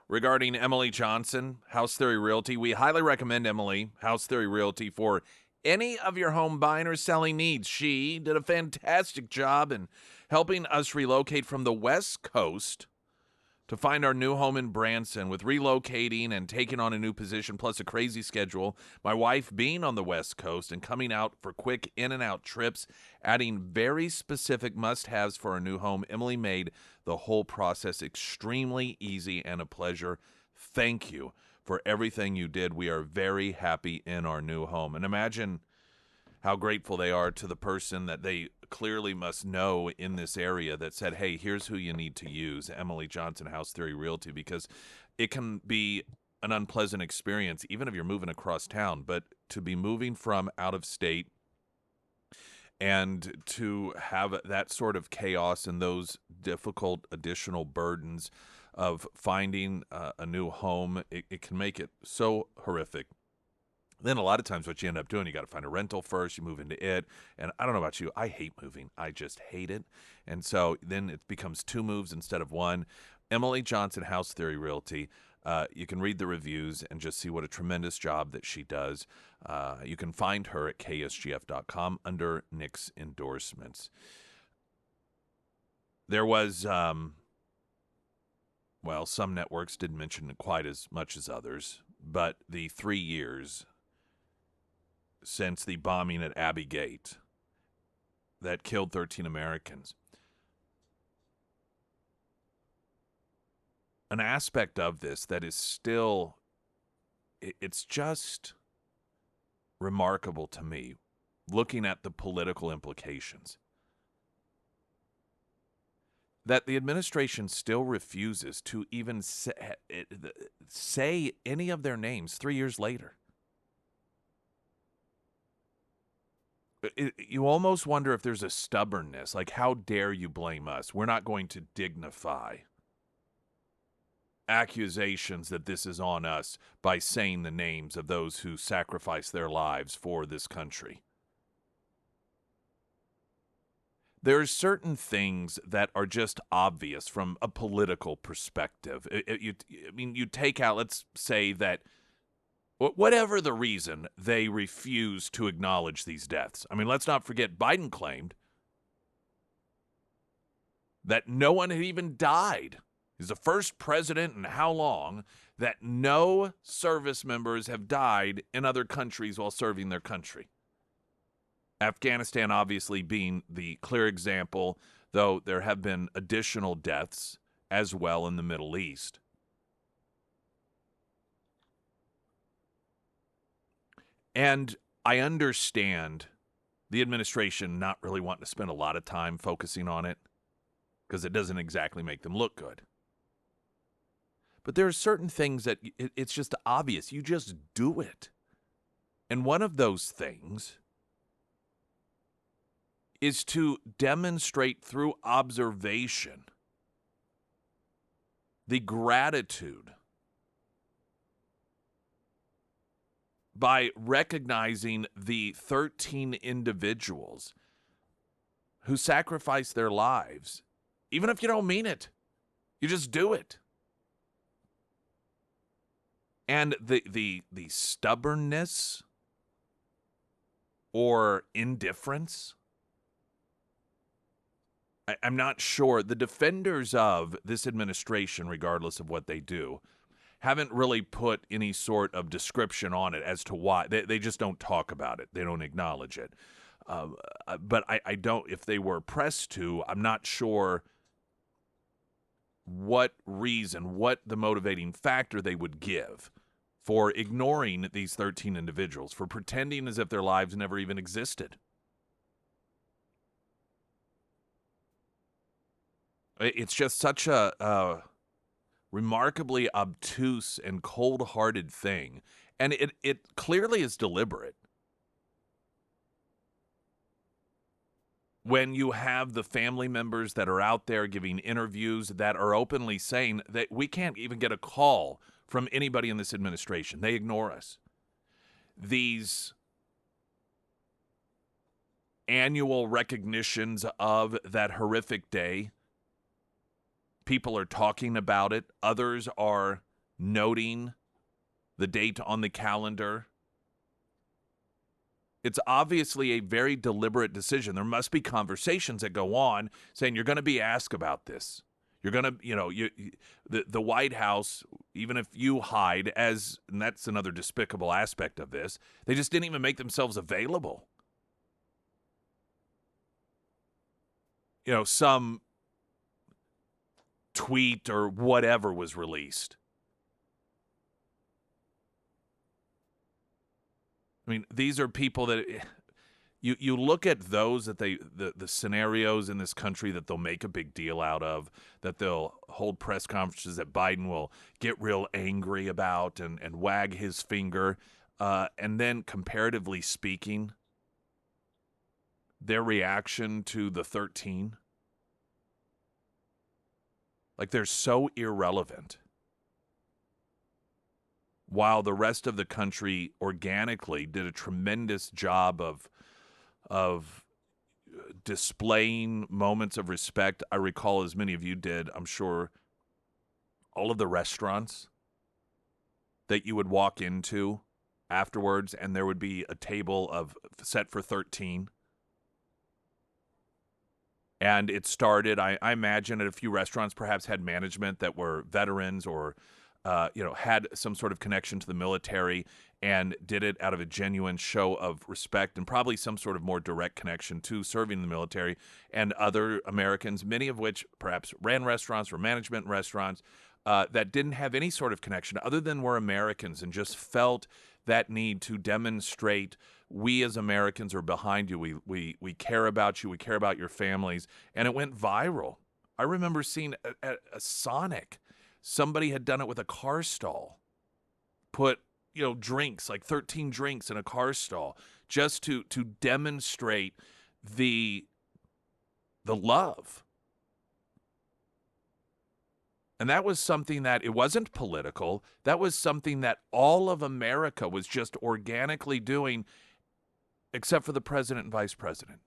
regarding Emily Johnson, House Theory Realty. We highly recommend Emily, House Theory Realty, for any of your home buying or selling needs. She did a fantastic job in helping us relocate from the West Coast to find our new home in Branson. With relocating and taking on a new position, plus a crazy schedule, my wife being on the West Coast and coming out for quick in and out trips, adding very specific must-haves for our new home, Emily made the whole process extremely easy and a pleasure. Thank you for everything you did. We are very happy in our new home. And imagine how grateful they are to the person that they clearly must know in this area that said, hey, here's who you need to use, Emily Johnson, House Theory Realty, because it can be an unpleasant experience, even if you're moving across town. But to be moving from out of state and to have that sort of chaos and those difficult additional burdens of finding a new home, it can make it so horrific. Then a lot of times what you end up doing, you got to find a rental first, you move into it. And I don't know about you, I hate moving. I just hate it. And so then it becomes 2 moves instead of 1. Emily Johnson, House Theory Realty. You can read the reviews and just see what a tremendous job that she does. You can find her at ksgf.com under Nick's endorsements. There was, some networks didn't mention it quite as much as others, but the 3 years since the bombing at Abbey Gate that killed 13 Americans. An aspect of this that is still, it's just remarkable to me, looking at the political implications, that the administration still refuses to even say any of their names 3 years later. You almost wonder if there's a stubbornness, like, how dare you blame us? We're not going to dignify accusations that this is on us by saying the names of those who sacrificed their lives for this country. There's certain things that are just obvious from a political perspective. You take out, let's say that whatever the reason, they refuse to acknowledge these deaths. I mean, let's not forget Biden claimed that no one had even died. He's the first president in how long that no service members have died in other countries while serving their country. Afghanistan obviously being the clear example, though there have been additional deaths as well in the Middle East. And I understand the administration not really wanting to spend a lot of time focusing on it because it doesn't exactly make them look good. But there are certain things that it's just obvious. You just do it. And one of those things is to demonstrate through observation the gratitude by recognizing the 13 individuals who sacrificed their lives. Even if you don't mean it, you just do it. And the stubbornness or indifference, I'm not sure. The defenders of this administration, regardless of what they do, haven't really put any sort of description on it as to why. They just don't talk about it. They don't acknowledge it. But I don't, if they were pressed to, I'm not sure what reason, what the motivating factor they would give for ignoring these 13 individuals, for pretending as if their lives never even existed. It's just such a remarkably obtuse and cold-hearted thing, and it clearly is deliberate. When you have the family members that are out there giving interviews that are openly saying that we can't even get a call from anybody in this administration. They ignore us. These annual recognitions of that horrific day People are talking about it. Others are noting the date on the calendar. It's obviously a very deliberate decision. There must be conversations that go on saying you're going to be asked about this. You're going to, the White House, even if you hide, and that's another despicable aspect of this, they just didn't even make themselves available. Some tweet or whatever was released. I mean, these are people that you look at those that the scenarios in this country that they'll make a big deal out of, that they'll hold press conferences that Biden will get real angry about and wag his finger. And then comparatively speaking, their reaction to the 13, like they're so irrelevant. While the rest of the country organically did a tremendous job of displaying moments of respect. I recall, as many of you did, I'm sure, all of the restaurants that you would walk into afterwards, and there would be a table set for 13. And it started, I imagine, at a few restaurants, perhaps had management that were veterans or had some sort of connection to the military and did it out of a genuine show of respect and probably some sort of more direct connection to serving the military and other Americans, many of which perhaps ran restaurants or management restaurants that didn't have any sort of connection other than we're Americans and just felt that need to demonstrate we as Americans are behind you. We care about you. We care about your families. And it went viral. I remember seeing a Sonic. Somebody had done it with a car stall, put, drinks, like 13 drinks in a car stall, just to demonstrate the love. And that was something that, it wasn't political. That was something that all of America was just organically doing, except for the president and vice president,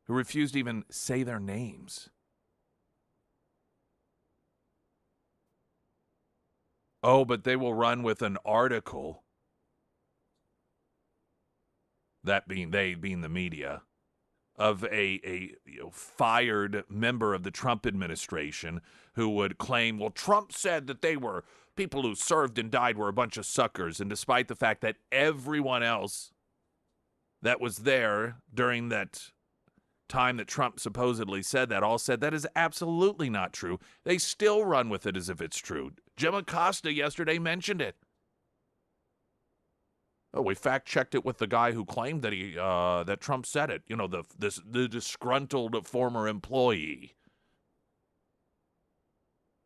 who refused to even say their names. Oh, but they will run with an article, that being the media, of a fired member of the Trump administration who would claim, well, Trump said that they were people who served and died were a bunch of suckers. And despite the fact that everyone else that was there during that time that Trump supposedly said that all said that is absolutely not true, they still run with it as if it's true. Jim Acosta yesterday mentioned it. Oh, we fact-checked it with the guy who claimed that that Trump said it. The disgruntled former employee.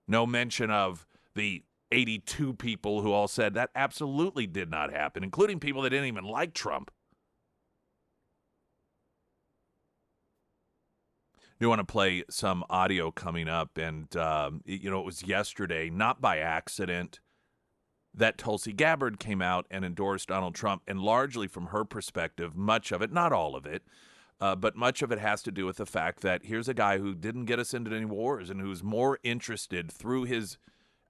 No mention of the 82 people who all said that absolutely did not happen, including people that didn't even like Trump. You want to play some audio coming up, and it was yesterday, not by accident, that Tulsi Gabbard came out and endorsed Donald Trump, and largely from her perspective, much of it, not all of it, but much of it has to do with the fact that here's a guy who didn't get us into any wars and who's more interested through his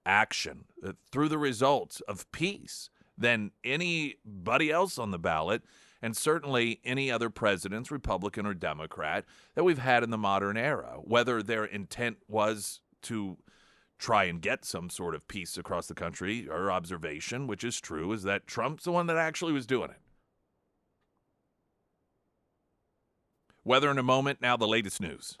action, through the results of peace than anybody else on the ballot, and certainly any other presidents, Republican or Democrat, that we've had in the modern era, whether their intent was to try and get some sort of peace across the country. Our observation, which is true, is that Trump's the one that actually was doing it. Weather in a moment, now the latest news.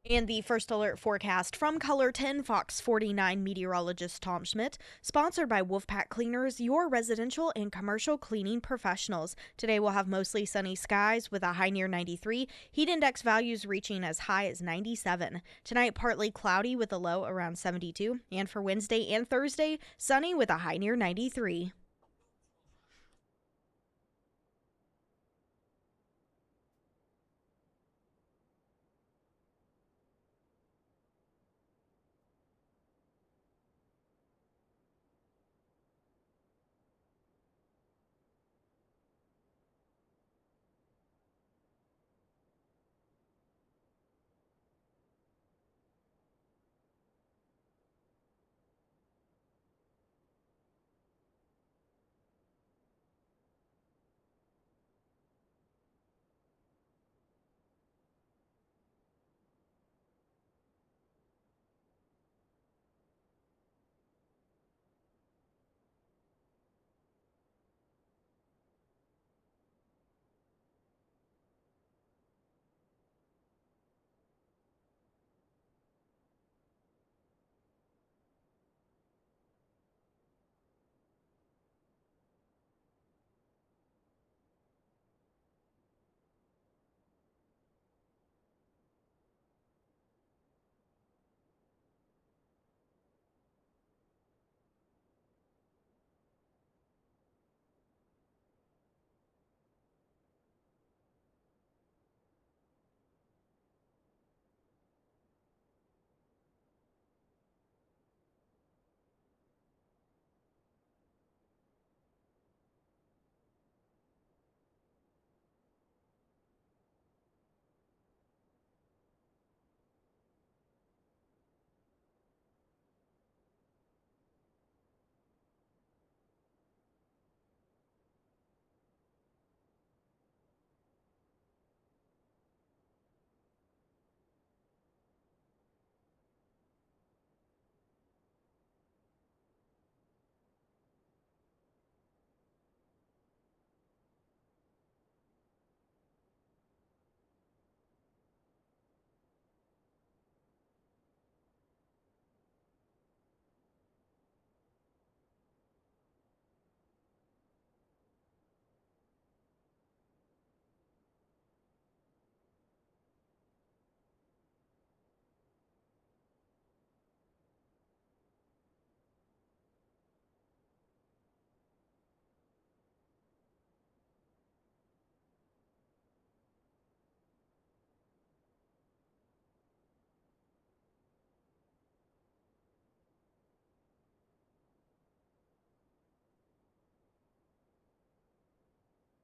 And the first alert forecast from Color 10 Fox 49 meteorologist Tom Schmidt, sponsored by Wolfpack Cleaners, your residential and commercial cleaning professionals. Today we'll have mostly sunny skies with a high near 93, heat index values reaching as high as 97. Tonight partly cloudy with a low around 72, and for Wednesday and Thursday, sunny with a high near 93.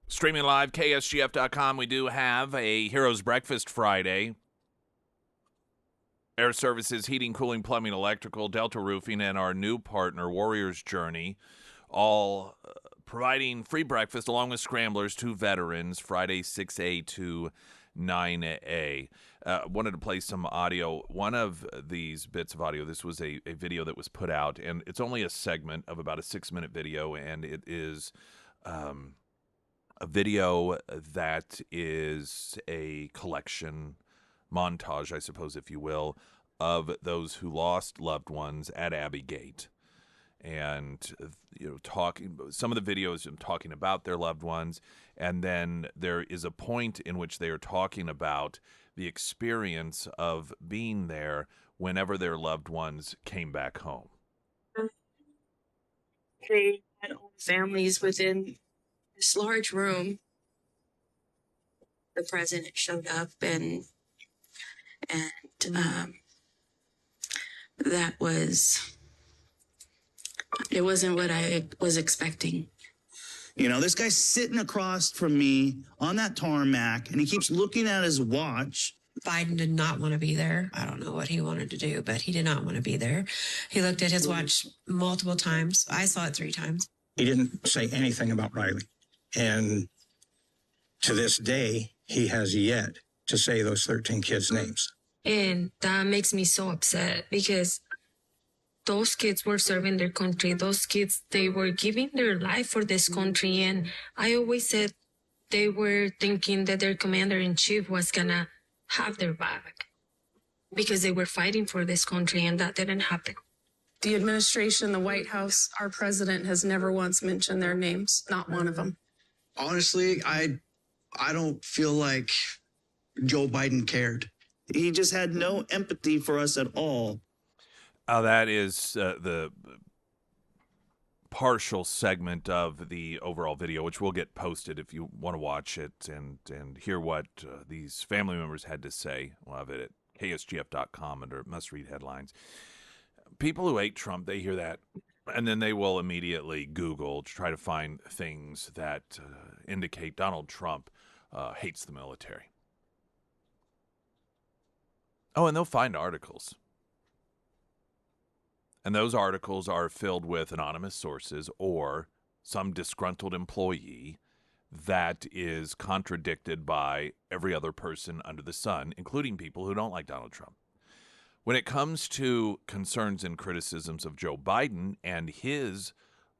Streaming live, KSGF.com. We do have a Heroes Breakfast Friday. Air Services, Heating, Cooling, Plumbing, Electrical, Delta Roofing, and our new partner, Warrior's Journey, all providing free breakfast along with scramblers to veterans, Friday 6A to 9A. Wanted to play some audio. One of these bits of audio, this was a video that was put out, and it's only a segment of about a 6-minute video, and it is a video that is a collection montage, I suppose, if you will, of those who lost loved ones at Abbey Gate. And, talking, some of the videos talking about their loved ones. And then there is a point in which they are talking about the experience of being there whenever their loved ones came back home. They had all the families within this large room. The president showed up, and that was, it wasn't what I was expecting. You know, this guy's sitting across from me on that tarmac, and he keeps looking at his watch. Biden did not want to be there. I don't know what he wanted to do, but he did not want to be there. He looked at his watch multiple times. I saw it 3 times. He didn't say anything about Riley. And to this day, he has yet to say those 13 kids' names. And that makes me so upset because those kids were serving their country. Those kids, they were giving their life for this country. And I always said they were thinking that their commander-in-chief was going to have their back. because they were fighting for this country, and that didn't happen. The administration, the White House, our president has never once mentioned their names, not one of them. Honestly, I don't feel like Joe Biden cared. He just had no empathy for us at all. That is the partial segment of the overall video, which will get posted if you want to watch it and hear what these family members had to say. We'll have it at KSGF.com under must-read headlines. People who hate Trump, they hear that, and then they will immediately Google to try to find things that indicate Donald Trump hates the military. Oh, and they'll find articles. And those articles are filled with anonymous sources or some disgruntled employee that is contradicted by every other person under the sun, including people who don't like Donald Trump. When it comes to concerns and criticisms of Joe Biden and his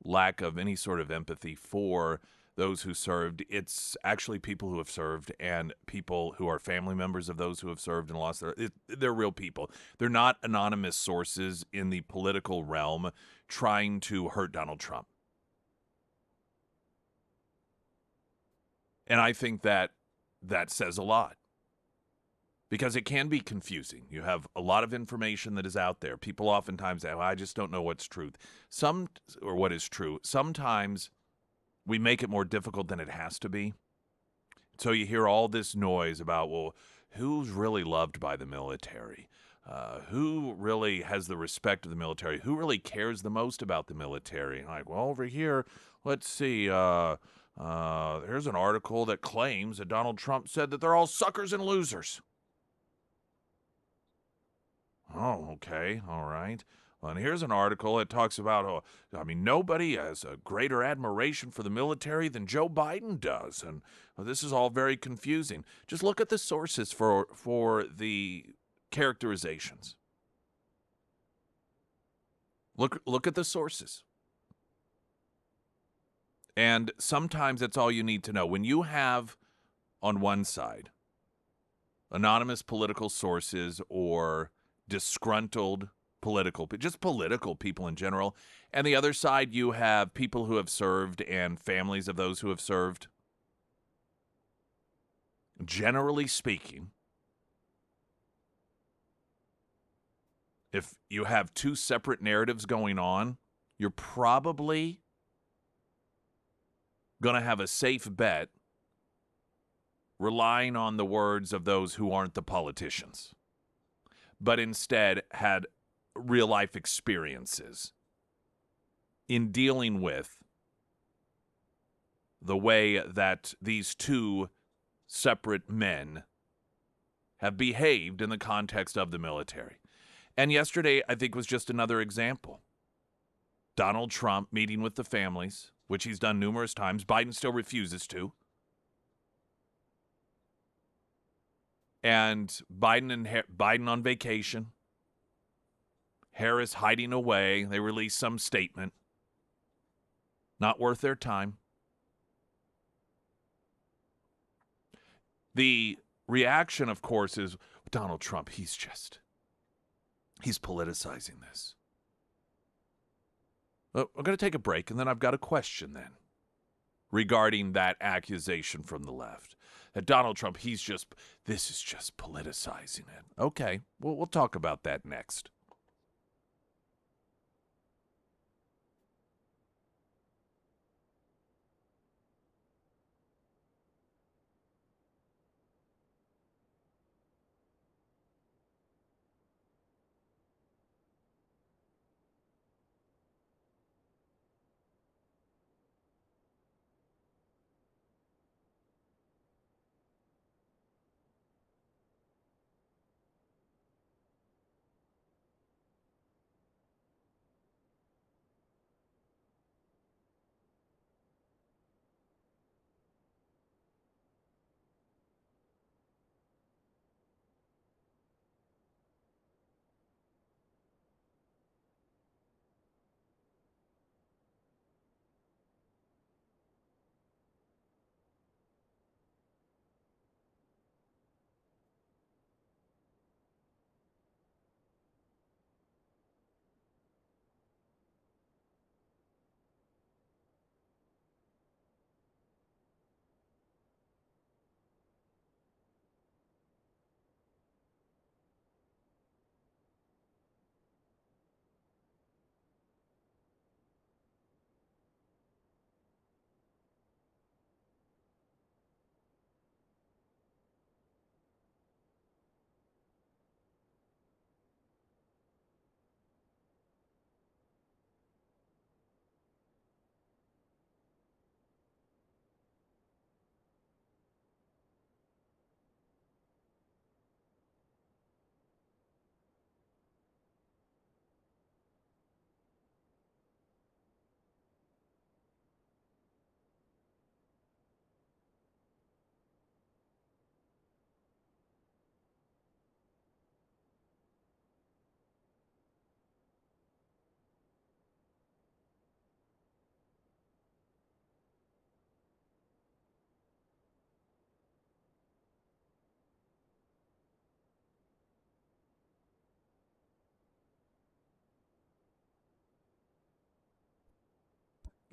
lack of any sort of empathy for those who served, it's actually people who have served and people who are family members of those who have served and lost they're real people. They're not anonymous sources in the political realm trying to hurt Donald Trump. And I think that says a lot. Because it can be confusing. You have a lot of information that is out there. People oftentimes say, oh, I just don't know what's truth. Or what is true. Sometimes we make it more difficult than it has to be. So you hear all this noise about, well, who's really loved by the military? Who really has the respect of the military? Who really cares the most about the military? And like, well, over here, let's see. There's an article that claims that Donald Trump said that they're all suckers and losers. Oh, okay. All right. Well, and here's an article that talks about, nobody has a greater admiration for the military than Joe Biden does. And this is all very confusing. Just look at the sources for the characterizations. Look at the sources. And sometimes that's all you need to know. When you have, on one side, anonymous political sources or disgruntled political people in general, and the other side you have people who have served and families of those who have served. Generally speaking, if you have two separate narratives going on, you're probably going to have a safe bet relying on the words of those who aren't the politicians, but instead had real-life experiences in dealing with the way that these two separate men have behaved in the context of the military. And yesterday, I think, was just another example. Donald Trump meeting with the families, which he's done numerous times. Biden still refuses to. And Biden on vacation. Harris hiding away. They released some statement. Not worth their time. The reaction, of course, is Donald Trump, he's politicizing this. Well, we're going to take a break, and then I've got a question then regarding that accusation from the left. That Donald Trump, this is just politicizing it. Okay, well, we'll talk about that next.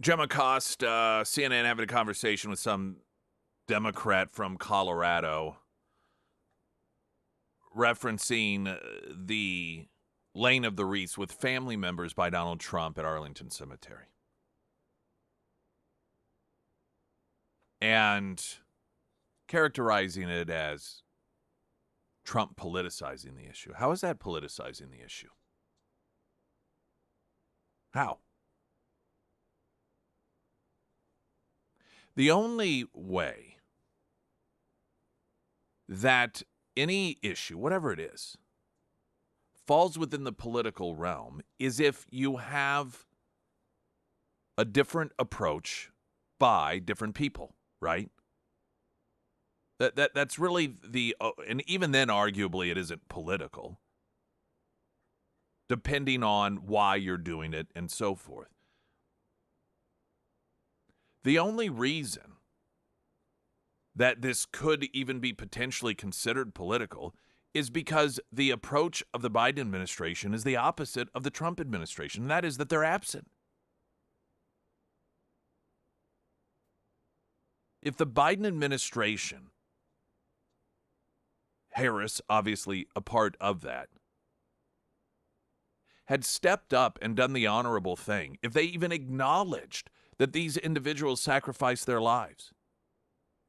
Gemma Cost, CNN having a conversation with some Democrat from Colorado referencing the laying of the wreaths with family members by Donald Trump at Arlington Cemetery. And characterizing it as Trump politicizing the issue. How is that politicizing the issue? How? The only way that any issue, whatever it is, falls within the political realm is if you have a different approach by different people, right? That's really and even then, arguably, it isn't political, depending on why you're doing it and so forth. The only reason that this could even be potentially considered political is because the approach of the Biden administration is the opposite of the Trump administration, and that is that they're absent. If the Biden administration, Harris obviously a part of that, had stepped up and done the honorable thing, if they even acknowledged that these individuals sacrificed their lives,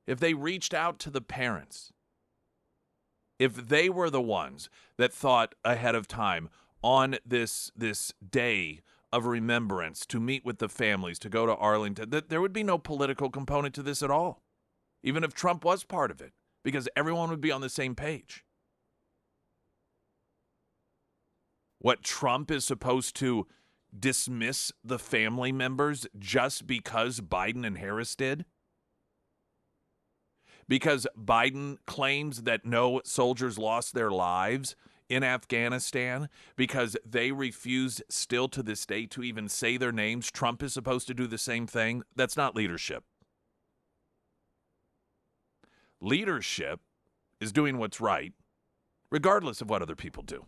if they reached out to the parents, if they were the ones that thought ahead of time on this day of remembrance to meet with the families, to go to Arlington, that there would be no political component to this at all, even if Trump was part of it, because everyone would be on the same page. What, Trump is supposed to dismiss the family members just because Biden and Harris did? Because Biden claims that no soldiers lost their lives in Afghanistan, because they refuse still to this day to even say their names, Trump is supposed to do the same thing? That's not leadership. Leadership is doing what's right, regardless of what other people do.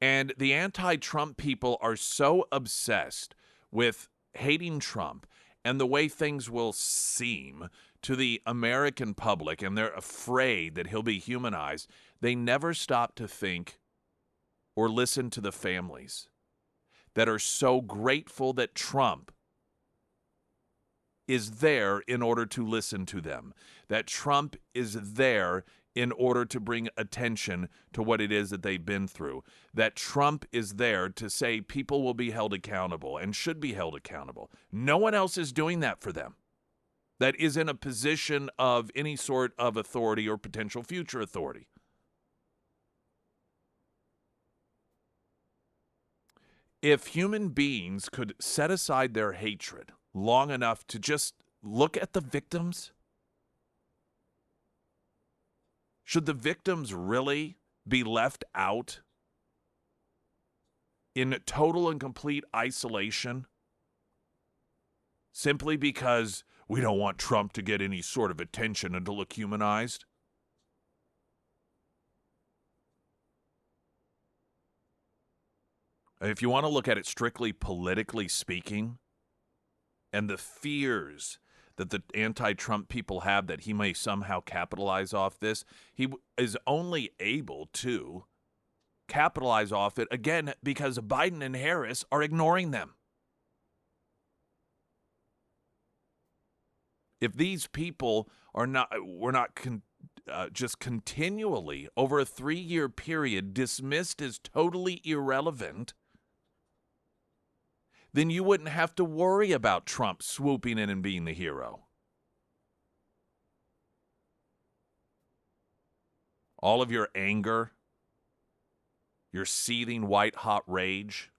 And the anti-Trump people are so obsessed with hating Trump and the way things will seem to the American public, and they're afraid that he'll be humanized, they never stop to think or listen to the families that are so grateful that Trump is there in order to listen to them, that Trump is there in order to bring attention to what it is that they've been through, that Trump is there to say people will be held accountable and should be held accountable. No one else is doing that for them that is in a position of any sort of authority or potential future authority. If human beings could set aside their hatred long enough to just look at the victims, should the victims really be left out in total and complete isolation simply because we don't want Trump to get any sort of attention and to look humanized? If you want to look at it strictly politically speaking, and the fears that the anti-Trump people have that he may somehow capitalize off this, he is only able to capitalize off it, again, because Biden and Harris are ignoring them. If these people were not just continually, over a 3-year period, dismissed as totally irrelevant, then you wouldn't have to worry about Trump swooping in and being the hero. All of your anger, your seething white-hot rage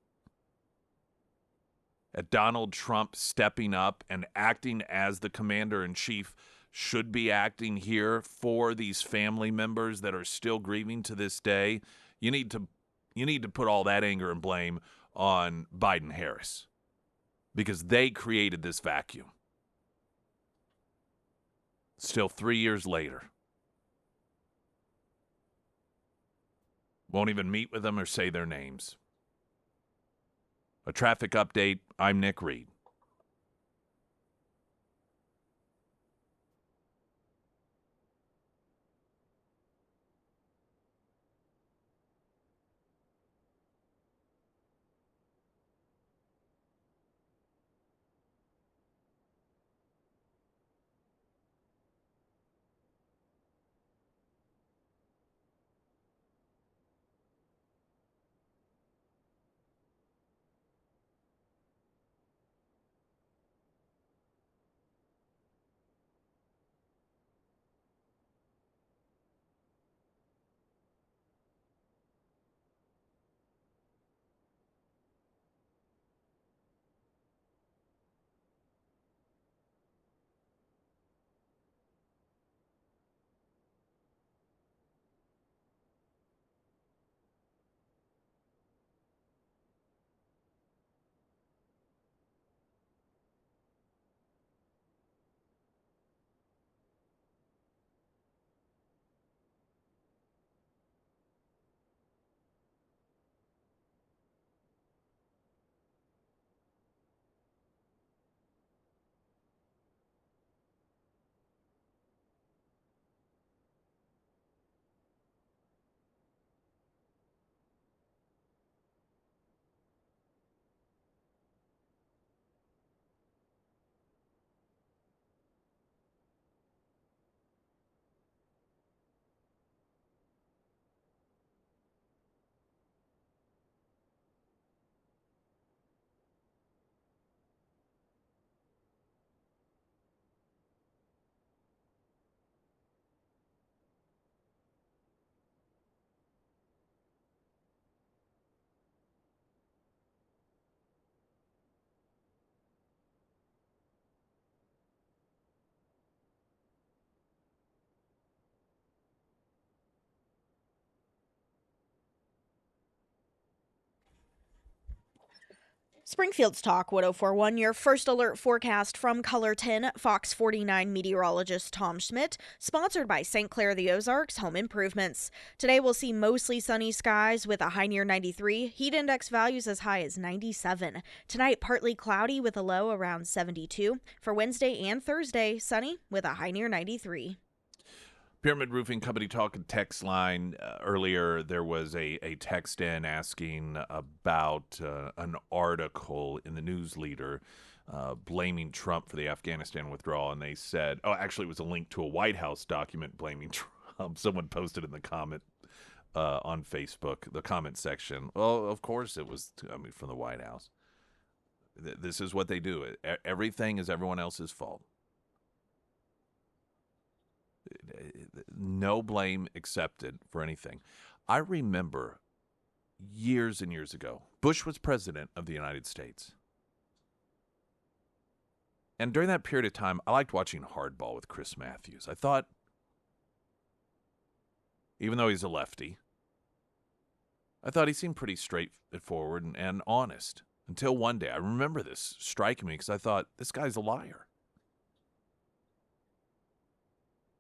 at Donald Trump stepping up and acting as the commander-in-chief should be acting here for these family members that are still grieving to this day, you need to put all that anger and blame on Biden-Harris, because they created this vacuum. Still 3 years later. Won't even meet with them or say their names. A traffic update. I'm Nick Reed. Springfield's Talk 1041, your first alert forecast from Color 10, Fox 49 meteorologist Tom Schmidt, sponsored by St. Clair the Ozarks Home Improvements. Today we'll see mostly sunny skies with a high near 93, heat index values as high as 97. Tonight, partly cloudy with a low around 72. For Wednesday and Thursday, sunny with a high near 93. Pyramid Roofing Company talk and text line. Earlier, there was a text in asking about an article in the news leader blaming Trump for the Afghanistan withdrawal. And they said, actually, it was a link to a White House document blaming Trump. Someone posted in the comment on Facebook, the comment section. Well, of course it was from the White House. This is what they do. Everything is everyone else's fault. No blame accepted for anything. I remember years and years ago, Bush was president of the United States. And during that period of time, I liked watching Hardball with Chris Matthews. I thought, even though he's a lefty, I thought he seemed pretty straightforward and honest. Until one day, I remember this striking me because I thought, this guy's a liar.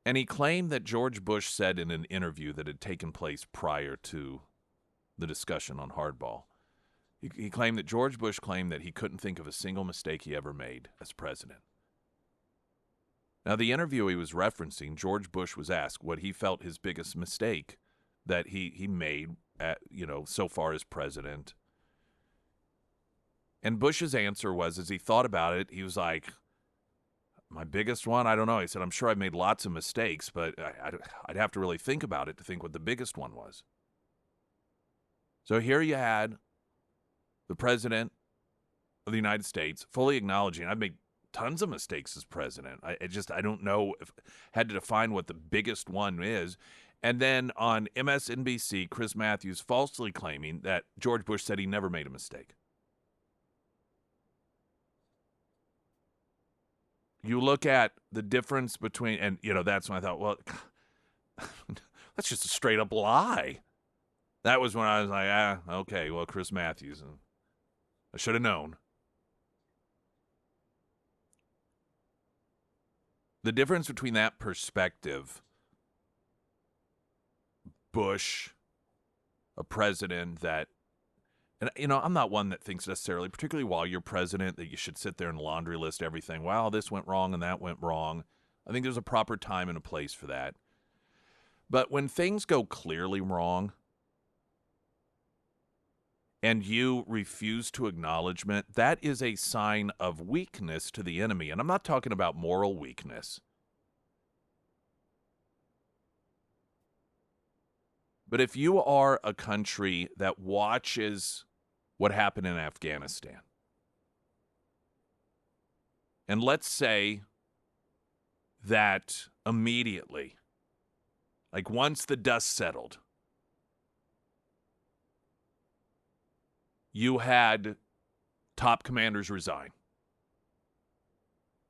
And he claimed that George Bush said in an interview that had taken place prior to the discussion on Hardball, he claimed that George Bush claimed that he couldn't think of a single mistake he ever made as president. Now, the interview he was referencing, George Bush was asked what he felt his biggest mistake that he made so far as president. And Bush's answer was, as he thought about it, he was like, my biggest one? I don't know. He said, I'm sure I've made lots of mistakes, but I'd have to really think about it to think what the biggest one was. So here you had the president of the United States fully acknowledging, I've made tons of mistakes as president. I don't know if had to define what the biggest one is. And then on MSNBC, Chris Matthews falsely claiming that George Bush said he never made a mistake. You look at the difference between, and, that's when I thought, well, that's just a straight up lie. That was when I was like, okay, well, Chris Matthews. I should have known. The difference between that perspective, Bush, a president that And, I'm not one that thinks necessarily, particularly while you're president, that you should sit there and laundry list everything. Wow, this went wrong and that went wrong. I think there's a proper time and a place for that. But when things go clearly wrong and you refuse to acknowledgement, that is a sign of weakness to the enemy. And I'm not talking about moral weakness. But if you are a country that watches what happened in Afghanistan, and let's say that immediately, like once the dust settled, you had top commanders resign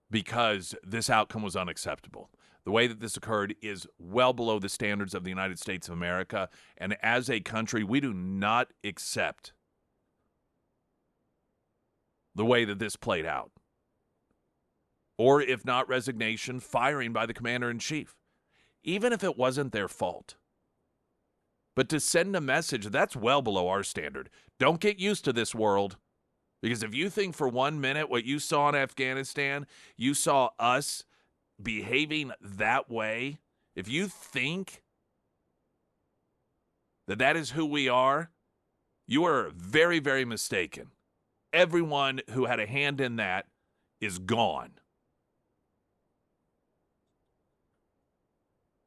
because this outcome was unacceptable. The way that this occurred is well below the standards of the United States of America, and as a country, we do not accept the way that this played out. Or if not resignation, firing by the commander-in-chief, even if it wasn't their fault. But to send a message, that's well below our standard. Don't get used to this world. Because if you think for 1 minute what you saw in Afghanistan, you saw us behaving that way, if you think that that is who we are, you are very, very mistaken. Everyone who had a hand in that is gone.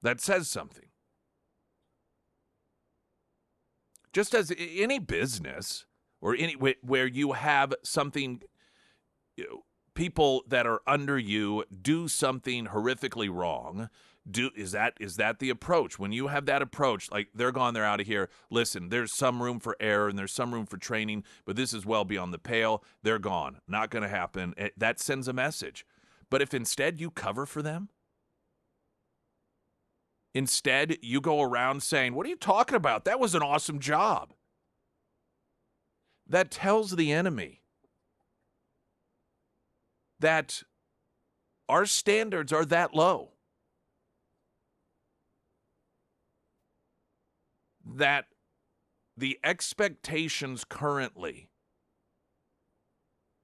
That says something. Just as any business or any where you have something, people that are under you do something horrifically wrong. Is that the approach? When you have that approach, like they're gone, they're out of here. Listen, there's some room for error and there's some room for training, but this is well beyond the pale. They're gone. Not going to happen. That sends a message. But if instead you cover for them, instead you go around saying, "What are you talking about? That was an awesome job." That tells the enemy that our standards are that low. That the expectations currently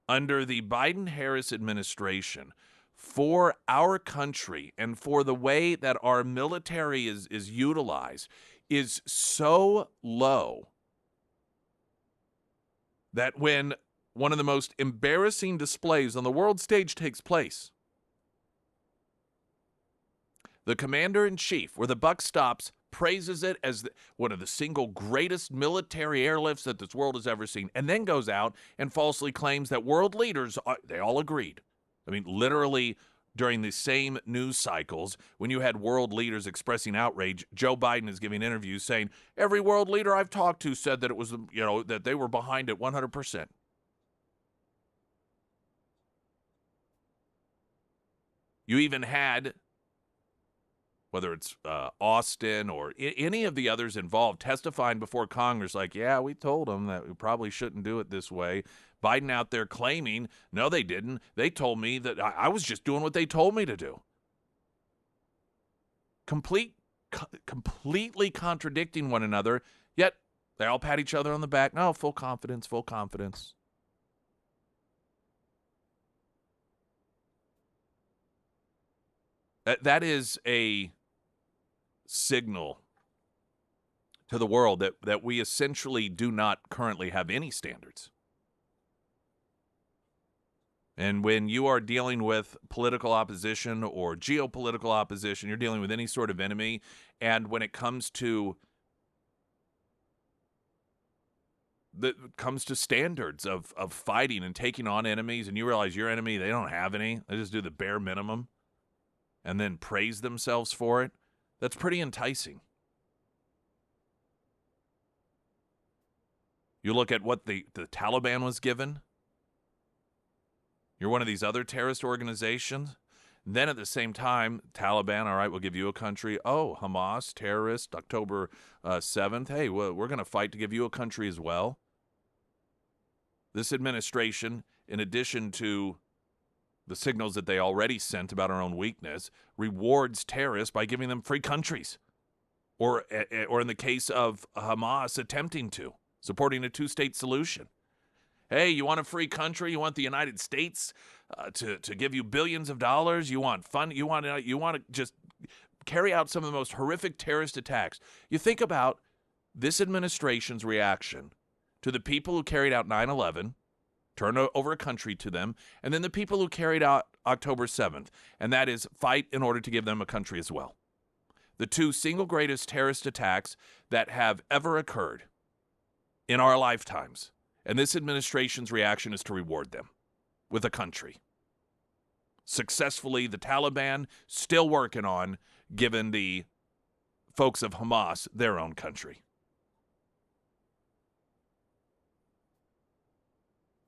under the Biden-Harris administration for our country and for the way that our military is utilized is so low that when one of the most embarrassing displays on the world stage takes place, the commander-in-chief, where the buck stops, praises it as one of the single greatest military airlifts that this world has ever seen, and then goes out and falsely claims that world leaders, they all agreed. I mean, literally during the same news cycles, when you had world leaders expressing outrage, Joe Biden is giving interviews saying, every world leader I've talked to said that it was, that they were behind it 100%. You even had, whether it's Austin or any of the others involved, testifying before Congress like, yeah, we told them that we probably shouldn't do it this way. Biden out there claiming, no, they didn't. They told me that I was just doing what they told me to do. Completely contradicting one another, yet they all pat each other on the back. No, full confidence, full confidence. That is a signal to the world that we essentially do not currently have any standards. And when you are dealing with political opposition or geopolitical opposition, you're dealing with any sort of enemy. And when it comes to standards of fighting and taking on enemies, and you realize your enemy, they don't have any. They just do the bare minimum and then praise themselves for it. That's pretty enticing. You look at what the Taliban was given. You're one of these other terrorist organizations. Then at the same time, Taliban, all right, we'll give you a country. Oh, Hamas, terrorist, October 7th. Hey, we're going to fight to give you a country as well. This administration, in addition to the signals that they already sent about our own weakness, rewards terrorists by giving them free countries. Or in the case of Hamas, attempting to. supporting a two-state solution. Hey, you want a free country? You want the United States to give you billions of dollars? You want fun? You want to just carry out some of the most horrific terrorist attacks? You think about this administration's reaction to the people who carried out 9/11, turned over a country to them, and then the people who carried out October 7th, and that is fight in order to give them a country as well. The two single greatest terrorist attacks that have ever occurred in our lifetimes. And this administration's reaction is to reward them with a country. Successfully, the Taliban still working on giving the folks of Hamas their own country.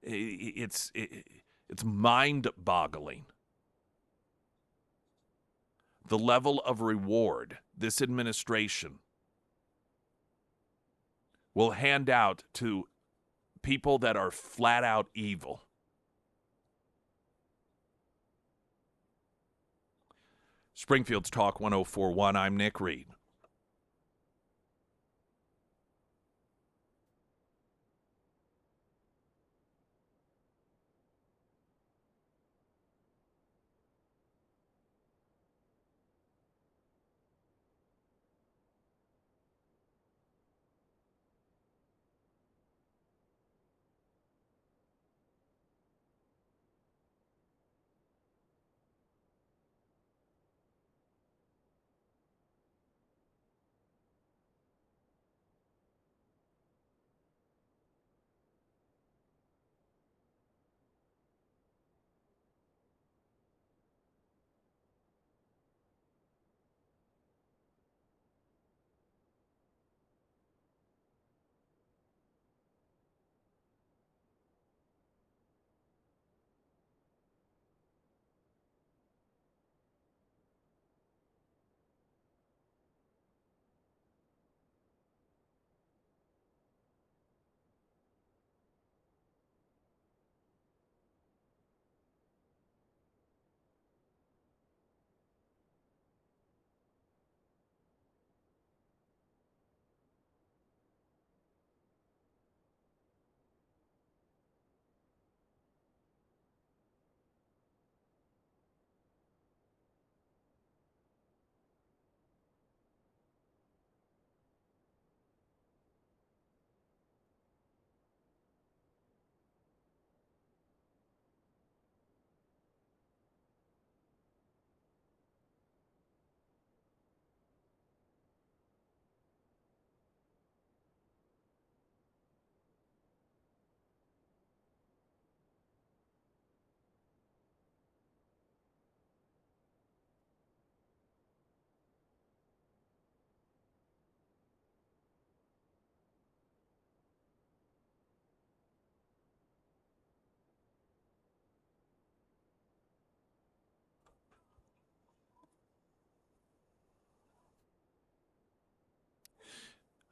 It's mind-boggling. The level of reward this administration will hand out to people that are flat out evil. Springfield's Talk 1041. I'm Nick Reed.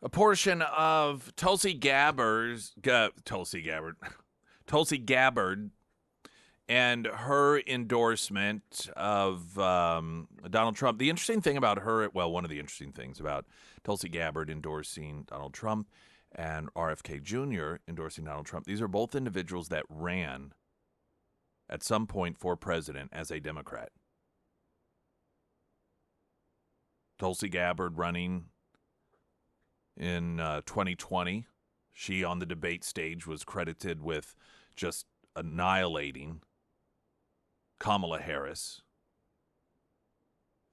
A portion of Tulsi Gabbard and her endorsement of Donald Trump. The interesting thing about her, well, one of the interesting things about Tulsi Gabbard endorsing Donald Trump and RFK Jr. endorsing Donald Trump, these are both individuals that ran at some point for president as a Democrat. Tulsi Gabbard running in 2020. She, on the debate stage, was credited with just annihilating Kamala Harris.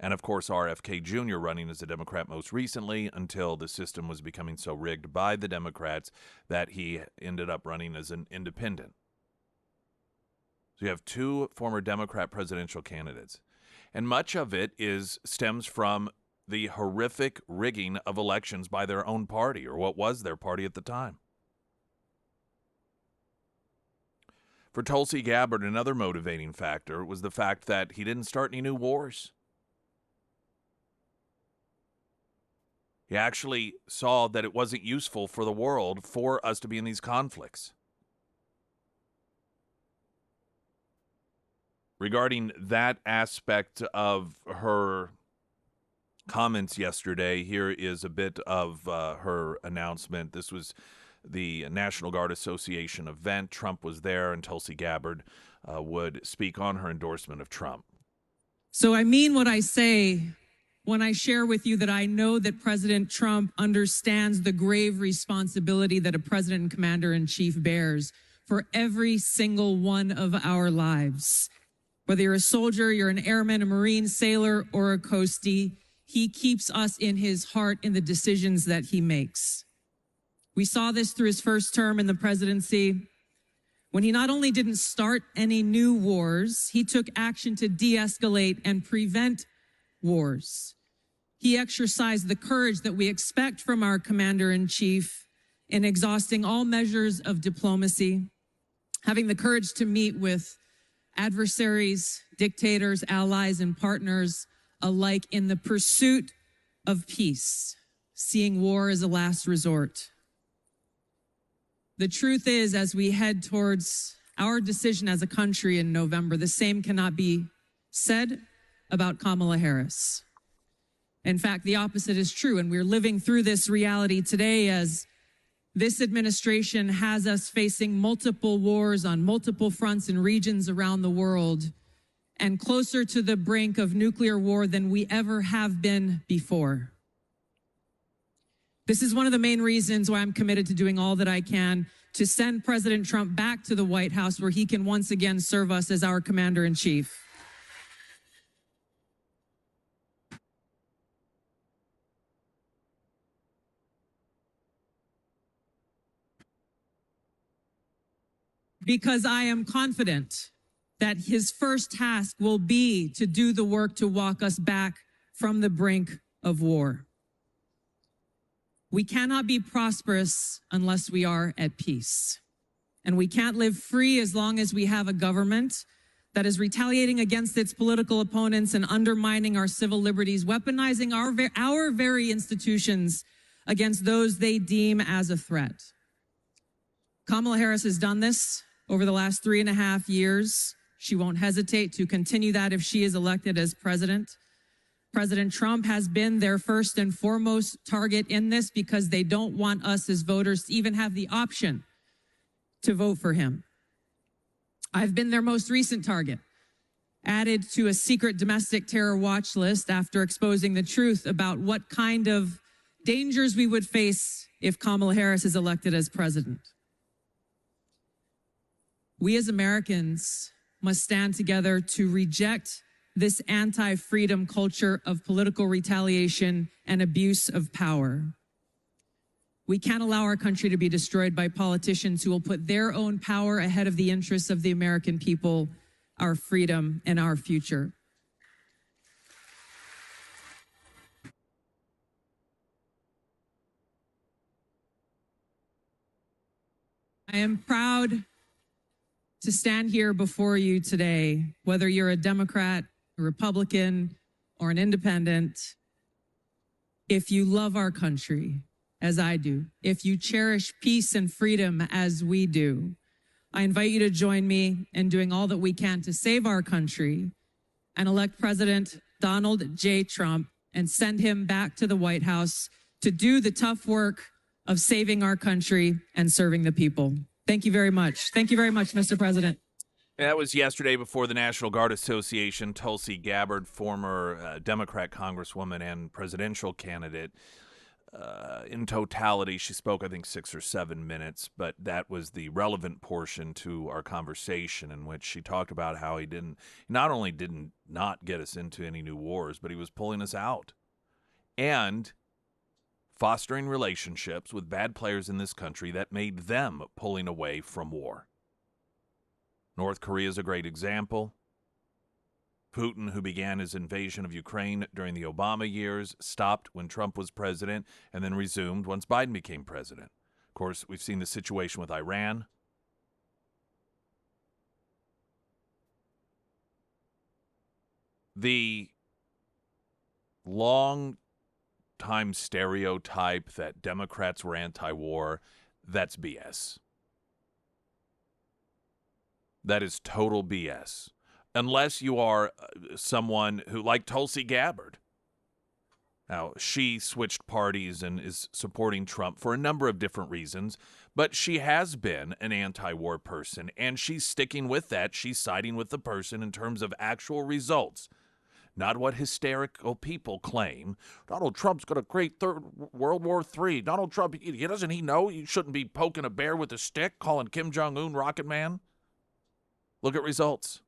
And, of course, RFK Jr. running as a Democrat most recently until the system was becoming so rigged by the Democrats that he ended up running as an independent. So you have two former Democrat presidential candidates. And much of it stems from the horrific rigging of elections by their own party, or what was their party at the time. For Tulsi Gabbard, another motivating factor was the fact that he didn't start any new wars. He actually saw that it wasn't useful for the world for us to be in these conflicts. Regarding that aspect of her comments yesterday, here is a bit of her announcement. This was the National Guard Association event. Trump was there, and Tulsi Gabbard would speak on her endorsement of Trump. So I mean what I say when I share with you that I know that President Trump understands the grave responsibility that a president and commander-in-chief bears for every single one of our lives. Whether you're a soldier, you're an airman, a Marine, sailor, or a coastie, he keeps us in his heart in the decisions that he makes. We saw this through his first term in the presidency, when he not only didn't start any new wars, he took action to de-escalate and prevent wars. He exercised the courage that we expect from our commander-in-chief in exhausting all measures of diplomacy, having the courage to meet with adversaries, dictators, allies, and partners alike in the pursuit of peace, seeing war as a last resort. The truth is, as we head towards our decision as a country in November, the same cannot be said about Kamala Harris. In fact, the opposite is true, and we're living through this reality today as this administration has us facing multiple wars on multiple fronts and regions around the world, and closer to the brink of nuclear war than we ever have been before. This is one of the main reasons why I'm committed to doing all that I can to send President Trump back to the White House, where he can once again serve us as our commander-in-chief. Because I am confident that his first task will be to do the work to walk us back from the brink of war. We cannot be prosperous unless we are at peace. And we can't live free as long as we have a government that is retaliating against its political opponents and undermining our civil liberties, weaponizing our very institutions against those they deem as a threat. Kamala Harris has done this over the last 3.5 years. She won't hesitate to continue that if she is elected as president. President Trump has been their first and foremost target in this because they don't want us as voters to even have the option to vote for him. I've been their most recent target, added to a secret domestic terror watch list after exposing the truth about what kind of dangers we would face if Kamala Harris is elected as president. We as Americans must stand together to reject this anti-freedom culture of political retaliation and abuse of power. We can't allow our country to be destroyed by politicians who will put their own power ahead of the interests of the American people, our freedom, and our future. I am proud to stand here before you today, whether you're a Democrat, a Republican, or an independent. If you love our country, as I do, if you cherish peace and freedom as we do, I invite you to join me in doing all that we can to save our country and elect President Donald J. Trump and send him back to the White House to do the tough work of saving our country and serving the people. Thank you very much. Thank you very much, Mr. President. That was yesterday before the National Guard Association. Tulsi Gabbard, former Democrat congresswoman and presidential candidate. In totality, she spoke, I think, 6 or 7 minutes, but that was the relevant portion to our conversation in which she talked about how he not only didn't not get us into any new wars, but he was pulling us out and fostering relationships with bad players in this country that made them pulling away from war. North Korea is a great example. Putin, who began his invasion of Ukraine during the Obama years, stopped when Trump was president and then resumed once Biden became president. Of course, we've seen the situation with Iran. The long-time stereotype that Democrats were anti-war, that's BS. That is total BS. Unless you are someone who, like Tulsi Gabbard. Now, she switched parties and is supporting Trump for a number of different reasons, But she has been an anti-war person, and she's sticking with that. She's siding with the person in terms of actual results, not what hysterical people claim. Donald Trump's going to create World War III. Donald Trump, doesn't he know you shouldn't be poking a bear with a stick, calling Kim Jong-un Rocket Man? Look at results.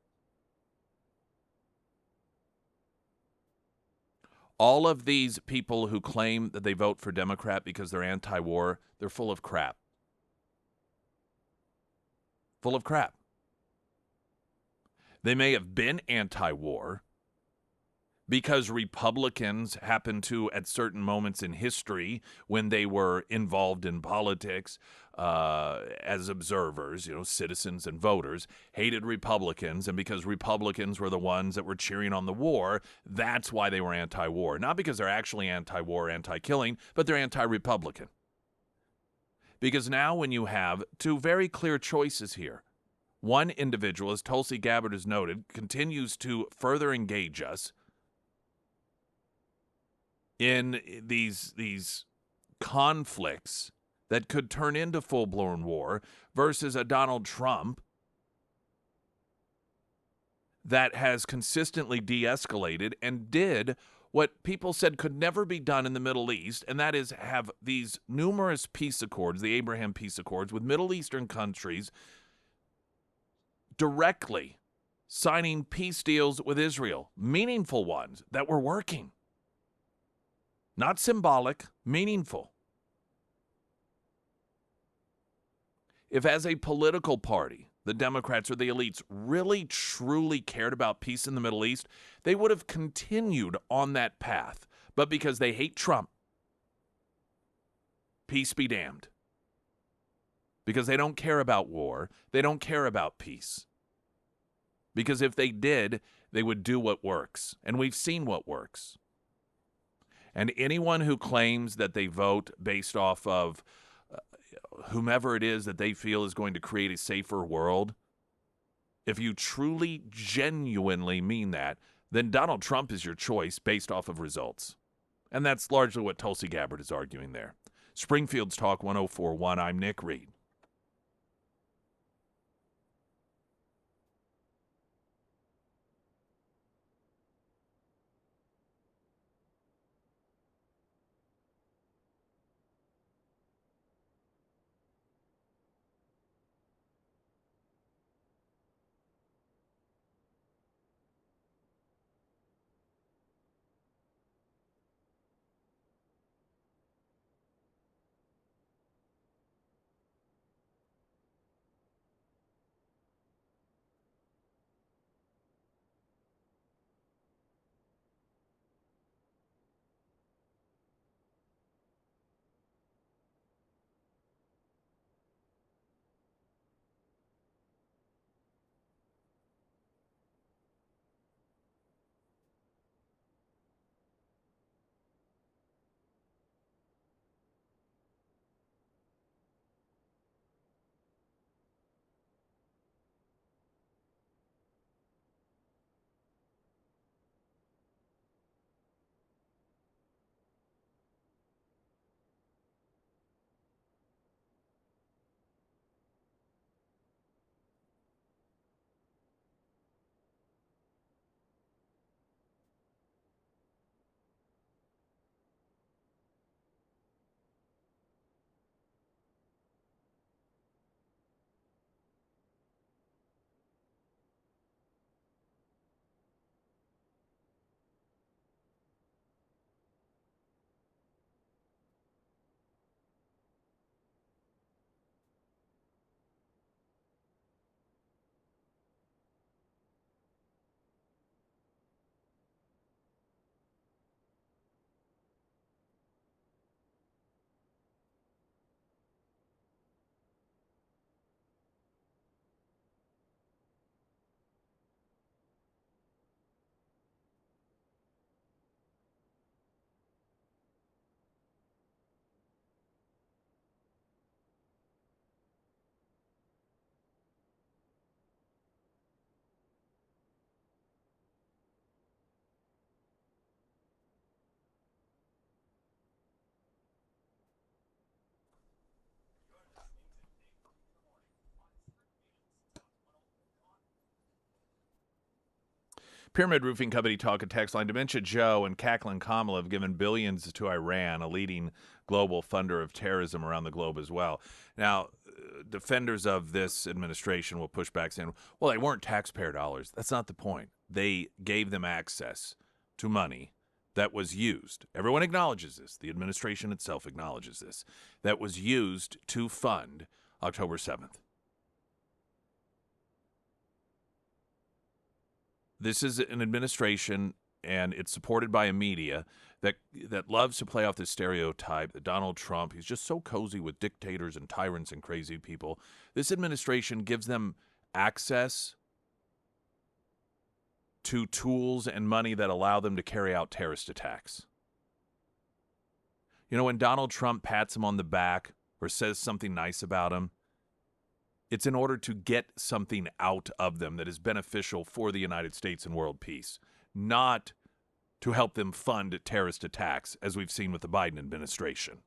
All of these people who claim that they vote for Democrat because they're anti-war, they're full of crap. Full of crap. They may have been anti-war because Republicans happen to, at certain moments in history, when they were involved in politics as observers, citizens and voters, hated Republicans. And because Republicans were the ones that were cheering on the war, that's why they were anti-war. Not because they're actually anti-war, anti-killing, but they're anti-Republican. Because now when you have two very clear choices here, one individual, as Tulsi Gabbard has noted, continues to further engage us in these conflicts that could turn into full-blown war, versus a Donald Trump that has consistently de-escalated and did what people said could never be done in the Middle East, and that is have these numerous peace accords, the Abraham Peace Accords, with Middle Eastern countries directly signing peace deals with Israel, meaningful ones that were working. Not symbolic, meaningful. If as a political party, the Democrats or the elites really truly cared about peace in the Middle East, they would have continued on that path. But because they hate Trump, peace be damned. Because they don't care about war, they don't care about peace. Because if they did, they would do what works. And we've seen what works. And anyone who claims that they vote based off of whomever it is that they feel is going to create a safer world, if you truly, genuinely mean that, then Donald Trump is your choice based off of results. And that's largely what Tulsi Gabbard is arguing there. Springfield's Talk 104.1, I'm Nick Reed. Pyramid Roofing Company talk and text line. Dementia Joe and Cackling Kamala have given billions to Iran, a leading global funder of terrorism around the globe as well. Now, defenders of this administration will push back saying, well, they weren't taxpayer dollars. That's not the point. They gave them access to money that was used. Everyone acknowledges this. The administration itself acknowledges this. That was used to fund October 7th. This is an administration, and it's supported by a media that loves to play off this stereotype that Donald Trump, he's just so cozy with dictators and tyrants and crazy people. This administration gives them access to tools and money that allow them to carry out terrorist attacks. You know, when Donald Trump pats him on the back or says something nice about him, it's in order to get something out of them that is beneficial for the United States and world peace, not to help them fund terrorist attacks, as we've seen with the Biden administration.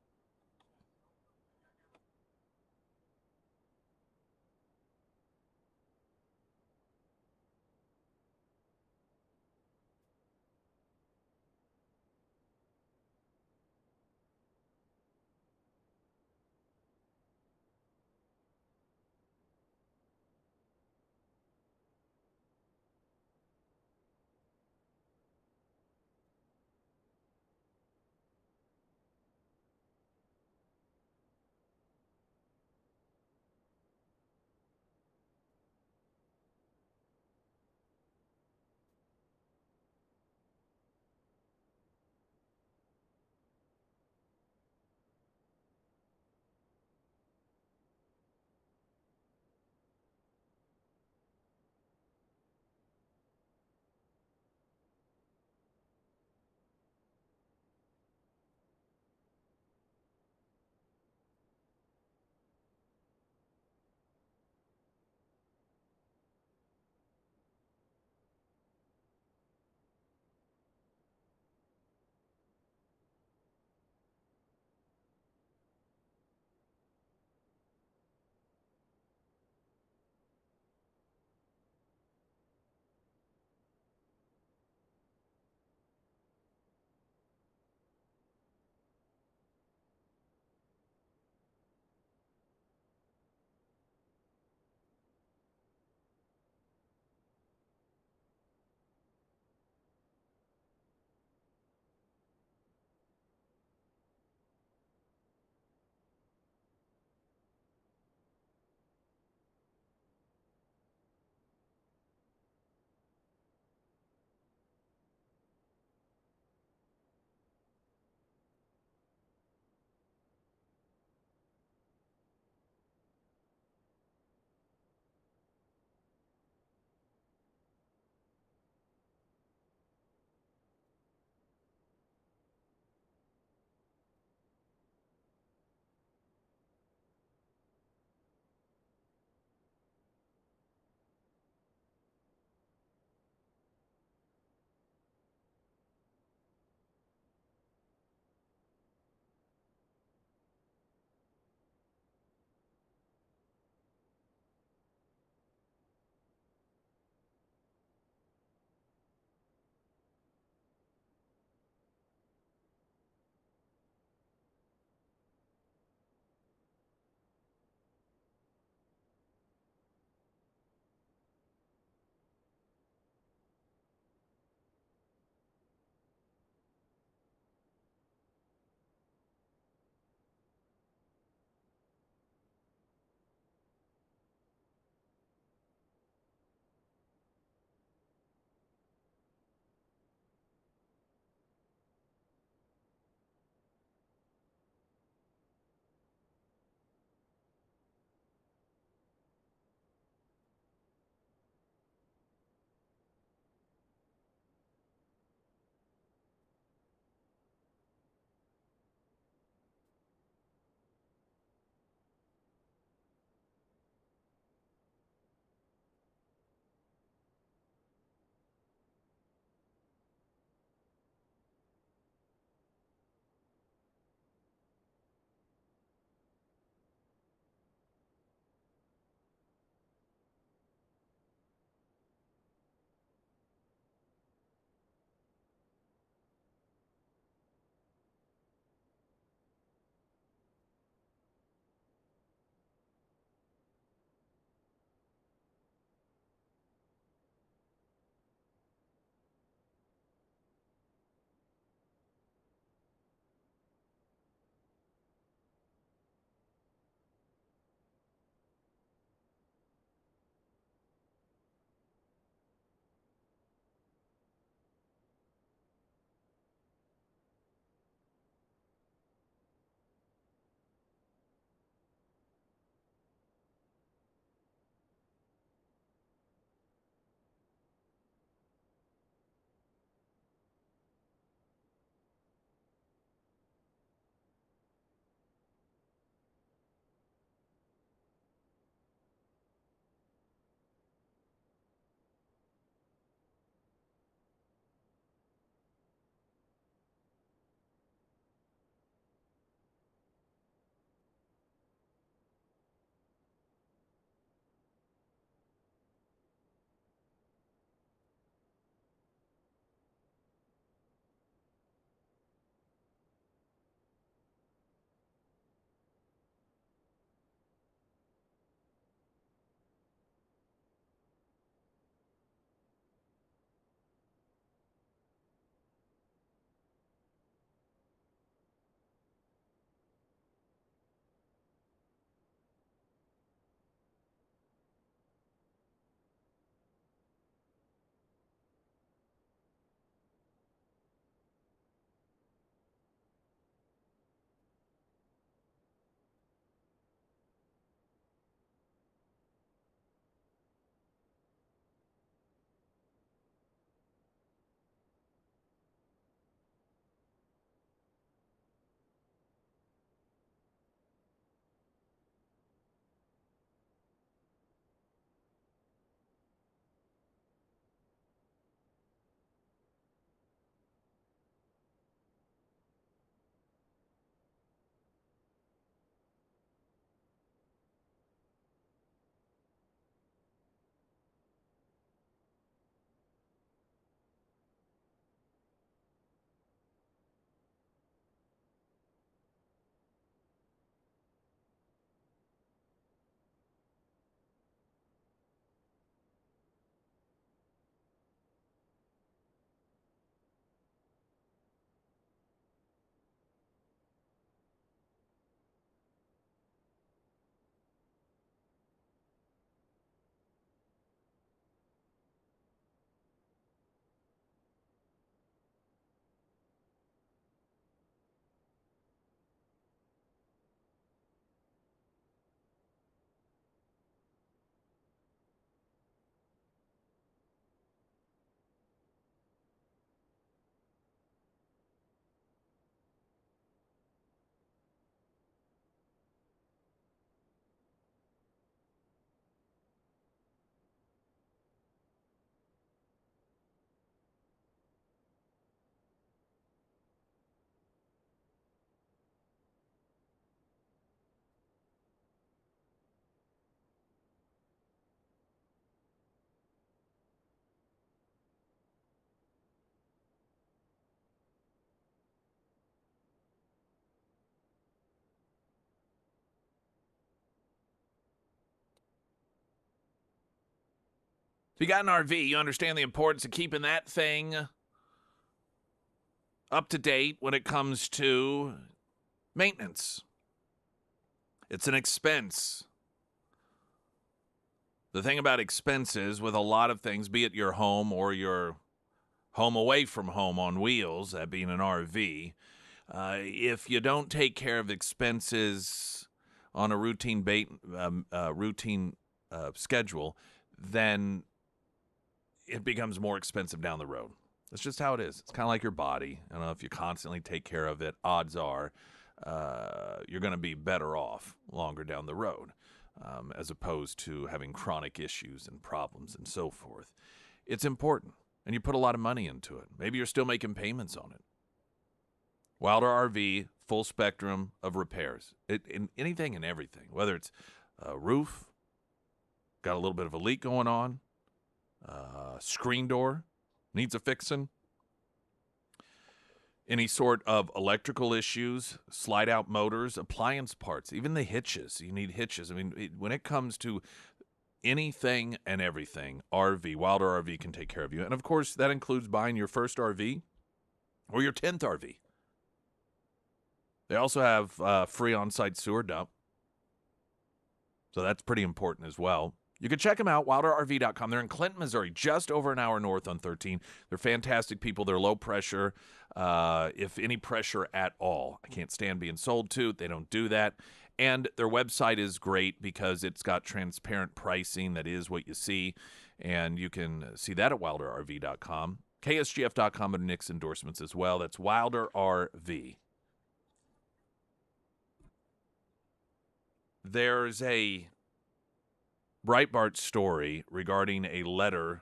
If you got an RV, you understand the importance of keeping that thing up to date when it comes to maintenance. It's an expense. The thing about expenses with a lot of things, be it your home or your home away from home on wheels, that being an RV, if you don't take care of expenses on a routine schedule, then it becomes more expensive down the road. That's just how it is. It's kind of like your body. I don't know, if you constantly take care of it, odds are you're going to be better off longer down the road, as opposed to having chronic issues and problems and so forth. It's important, and you put a lot of money into it. Maybe you're still making payments on it. Wilder RV, full spectrum of repairs. In anything and everything, whether it's a roof, got a little bit of a leak going on, screen door needs a fixing, any sort of electrical issues, slide-out motors, appliance parts, even the hitches. You need hitches. I mean, when it comes to anything and everything, Wilder RV can take care of you. And, of course, that includes buying your first RV or your 10th RV. They also have free on-site sewer dump. So that's pretty important as well. You can check them out, wilderrv.com. They're in Clinton, Missouri, just over an hour north on 13. They're fantastic people. They're low pressure, if any pressure at all. I can't stand being sold to. They don't do that. And their website is great because it's got transparent pricing. That is what you see. And you can see that at wilderrv.com. KSGF.com under Nick's endorsements as well. That's Wilder RV. There's a Breitbart story regarding a letter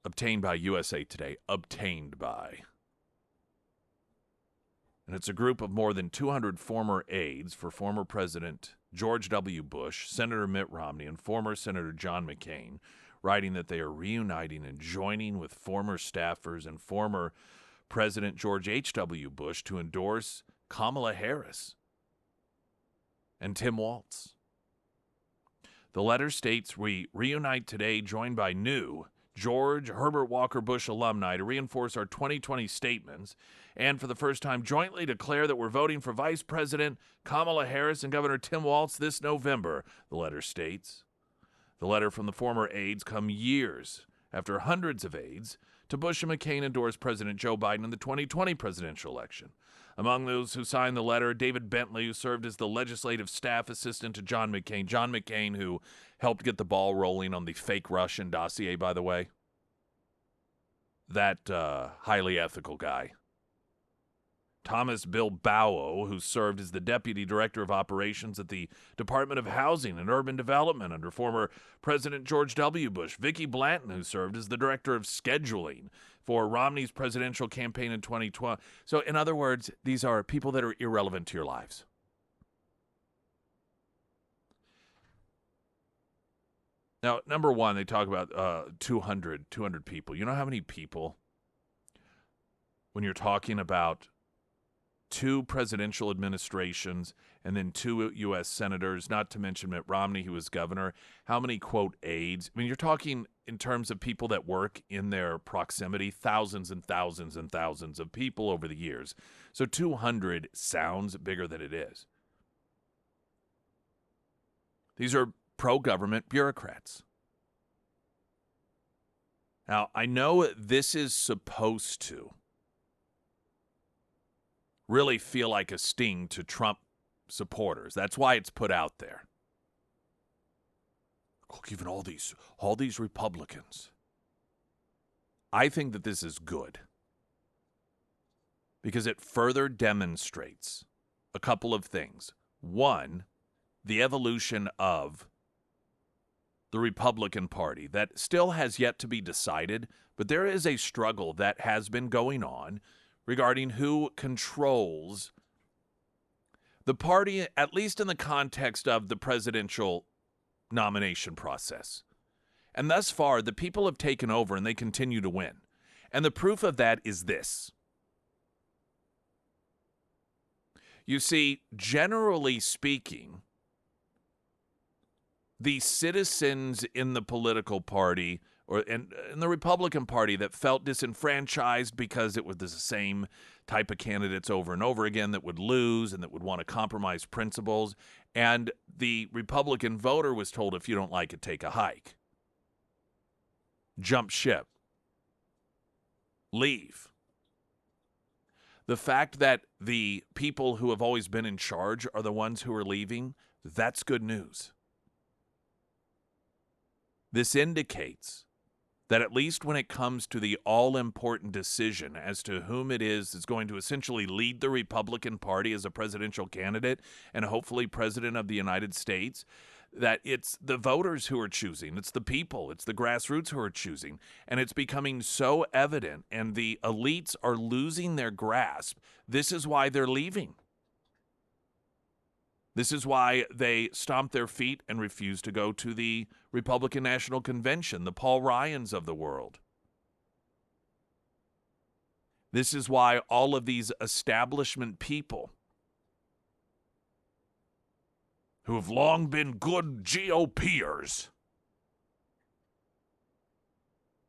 obtained by USA Today. Obtained by. And it's a group of more than 200 former aides for former President George W. Bush, Senator Mitt Romney, and former Senator John McCain, writing that they are reuniting and joining with former staffers and former President George H.W. Bush to endorse Kamala Harris and Tim Walz. The letter states, we reunite today, joined by new George Herbert Walker Bush alumni to reinforce our 2020 statements and for the first time jointly declare that we're voting for Vice President Kamala Harris and Governor Tim Walz this November, the letter states. The letter from the former aides come years after hundreds of aides to Bush and McCain endorsed President Joe Biden in the 2020 presidential election. Among those who signed the letter, David Bentley, who served as the legislative staff assistant to John McCain. John McCain, who helped get the ball rolling on the fake Russian dossier, by the way. That highly ethical guy. Thomas Bilbao, who served as the deputy director of operations at the Department of Housing and Urban Development under former President George W. Bush. Vicki Blanton, who served as the director of scheduling for Romney's presidential campaign in 2012. So, in other words, these are people that are irrelevant to your lives. Now, number one, they talk about 200 people. You know how many people, when you're talking about 2 presidential administrations and then 2 U.S. senators, not to mention Mitt Romney, who was governor, how many, quote, aides? I mean, you're talking in terms of people that work in their proximity, thousands and thousands and thousands of people over the years. So 200 sounds bigger than it is. These are pro-government bureaucrats. Now, I know this is supposed to really feel like a sting to Trump supporters. That's why it's put out there. Even all these Republicans. I think that this is good because it further demonstrates a couple of things. One, the evolution of the Republican Party that still has yet to be decided, but there is a struggle that has been going on regarding who controls the party, at least in the context of the presidential nomination process. And thus far, the people have taken over and they continue to win. And the proof of that is this. You see, generally speaking, the citizens in the political party or in the Republican Party that felt disenfranchised because it was the same type of candidates over and over again that would lose and that would want to compromise principles. And the Republican voter was told, if you don't like it, take a hike. Jump ship. Leave. The fact that the people who have always been in charge are the ones who are leaving, that's good news. This indicates that at least when it comes to the all-important decision as to whom it is that's going to essentially lead the Republican Party as a presidential candidate and hopefully president of the United States, that it's the voters who are choosing. It's the people. It's the grassroots who are choosing. And it's becoming so evident, and the elites are losing their grasp. This is why they're leaving. This is why they stomp their feet and refuse to go to the Republican National Convention, the Paul Ryans of the world. This is why all of these establishment people who have long been good GOPers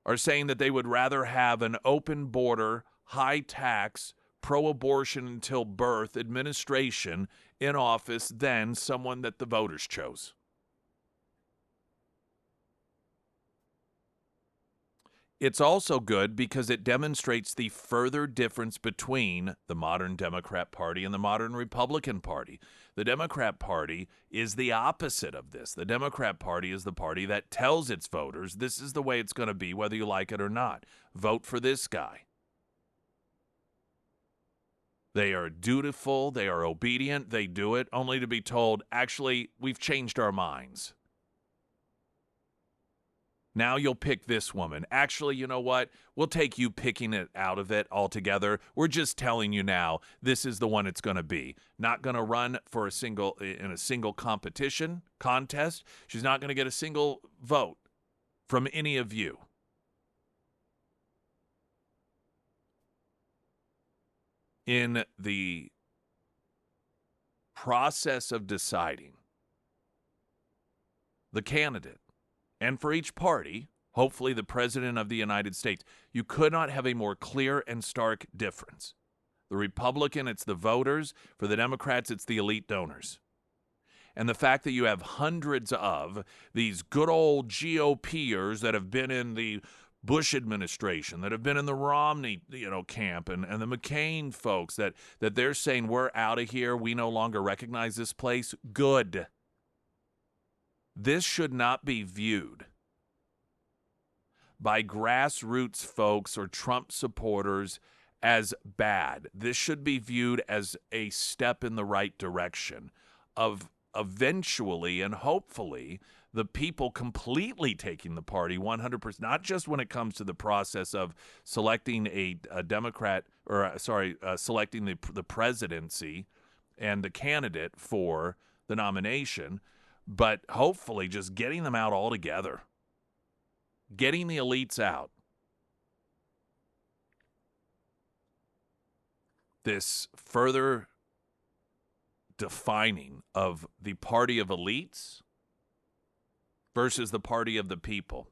are saying that they would rather have an open border, high tax, pro-abortion until birth administration in office than someone that the voters chose. It's also good because it demonstrates the further difference between the modern Democrat Party and the modern Republican Party. The Democrat Party is the opposite of this. The Democrat Party is the party that tells its voters this is the way it's going to be, whether you like it or not. Vote for this guy. They are dutiful, they are obedient, they do it, only to be told, actually, we've changed our minds. Now you'll pick this woman. Actually, you know what? We'll take you picking it out of it altogether. We're just telling you now, this is the one it's going to be. Not going to run for a single contest. She's not going to get a single vote from any of you. In the process of deciding the candidate, and for each party, hopefully the President of the United States, you could not have a more clear and stark difference. The Republican, it's the voters. For the Democrats, it's the elite donors. And the fact that you have hundreds of these good old GOPers that have been in the Bush administration, that have been in the Romney, camp, and the McCain folks, that they're saying, we're out of here, we no longer recognize this place. Good. This should not be viewed by grassroots folks or Trump supporters as bad. This should be viewed as a step in the right direction of eventually and hopefully the people completely taking the party 100%, not just when it comes to the process of selecting a Democrat, selecting the presidency and the candidate for the nomination, but hopefully just getting them out altogether, getting the elites out. This further defining of the party of elites versus the party of the people.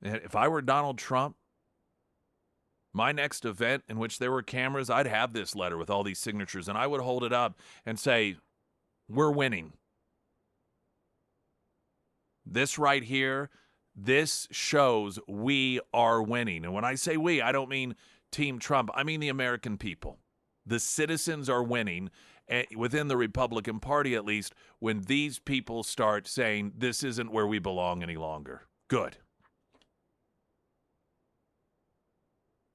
If I were Donald Trump, my next event in which there were cameras, I'd have this letter with all these signatures, and I would hold it up and say, we're winning. This right here, this shows we are winning. And when I say we, I don't mean Team Trump. I mean the American people. The citizens are winning, within the Republican Party at least, when these people start saying this isn't where we belong any longer. Good.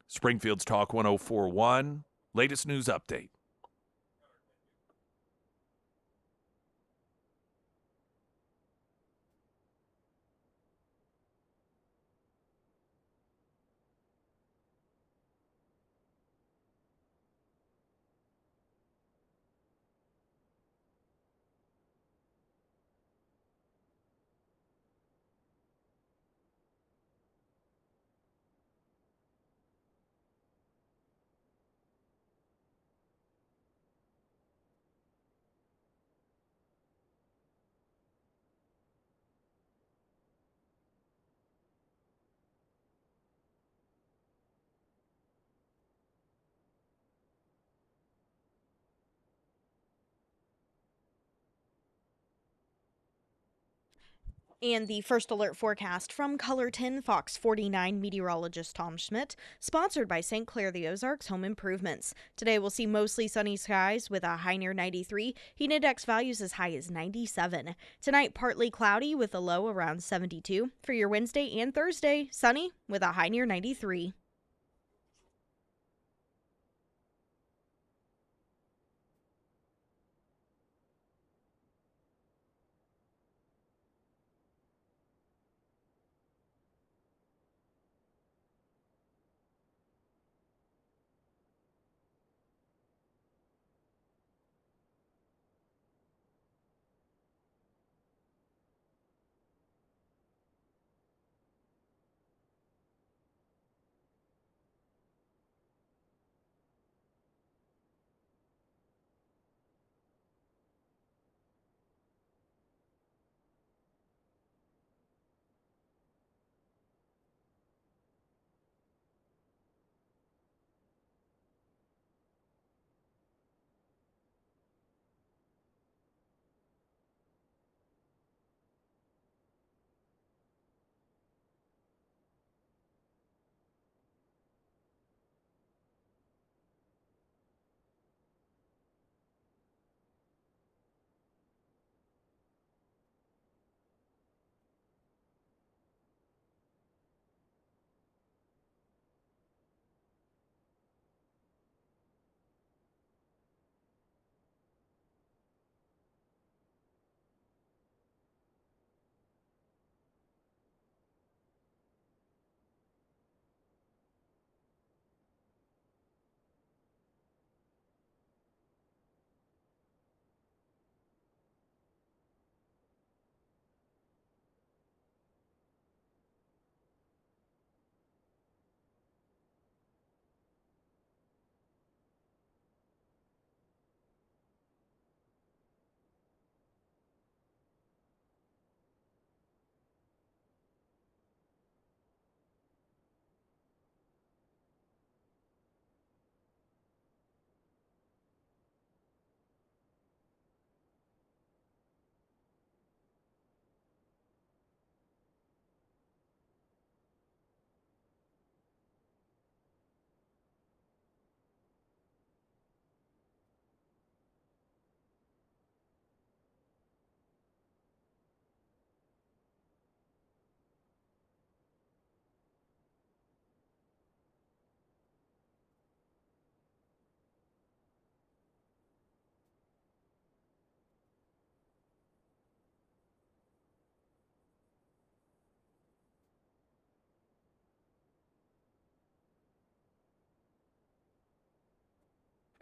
Springfield's Talk 1041, latest news update. And the first alert forecast from Color 10 Fox 49 meteorologist Tom Schmidt, sponsored by St. Clair the Ozarks Home Improvements. Today we'll see mostly sunny skies with a high near 93, heat index values as high as 97. Tonight partly cloudy with a low around 72. For your Wednesday and Thursday, sunny with a high near 93.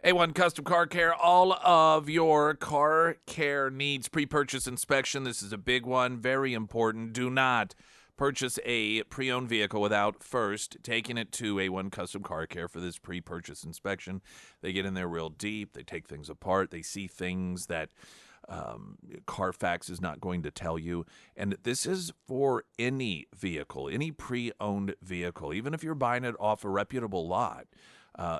A1 Custom Car Care, all of your car care needs pre-purchase inspection. This is a big one, very important. Do not purchase a pre-owned vehicle without first taking it to A1 Custom Car Care for this pre-purchase inspection. They get in there real deep. They take things apart. They see things that Carfax is not going to tell you. And this is for any vehicle, any pre-owned vehicle, even if you're buying it off a reputable lot.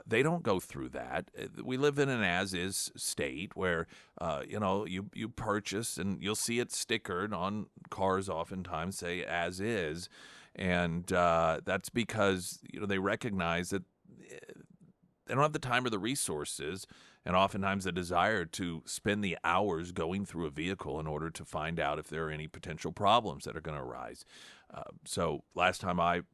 They don't go through that. We live in an as-is state where, you purchase and you'll see it stickered on cars oftentimes, say as-is. And that's because, they recognize that they don't have the time or the resources and oftentimes the desire to spend the hours going through a vehicle in order to find out if there are any potential problems that are going to arise. So last time I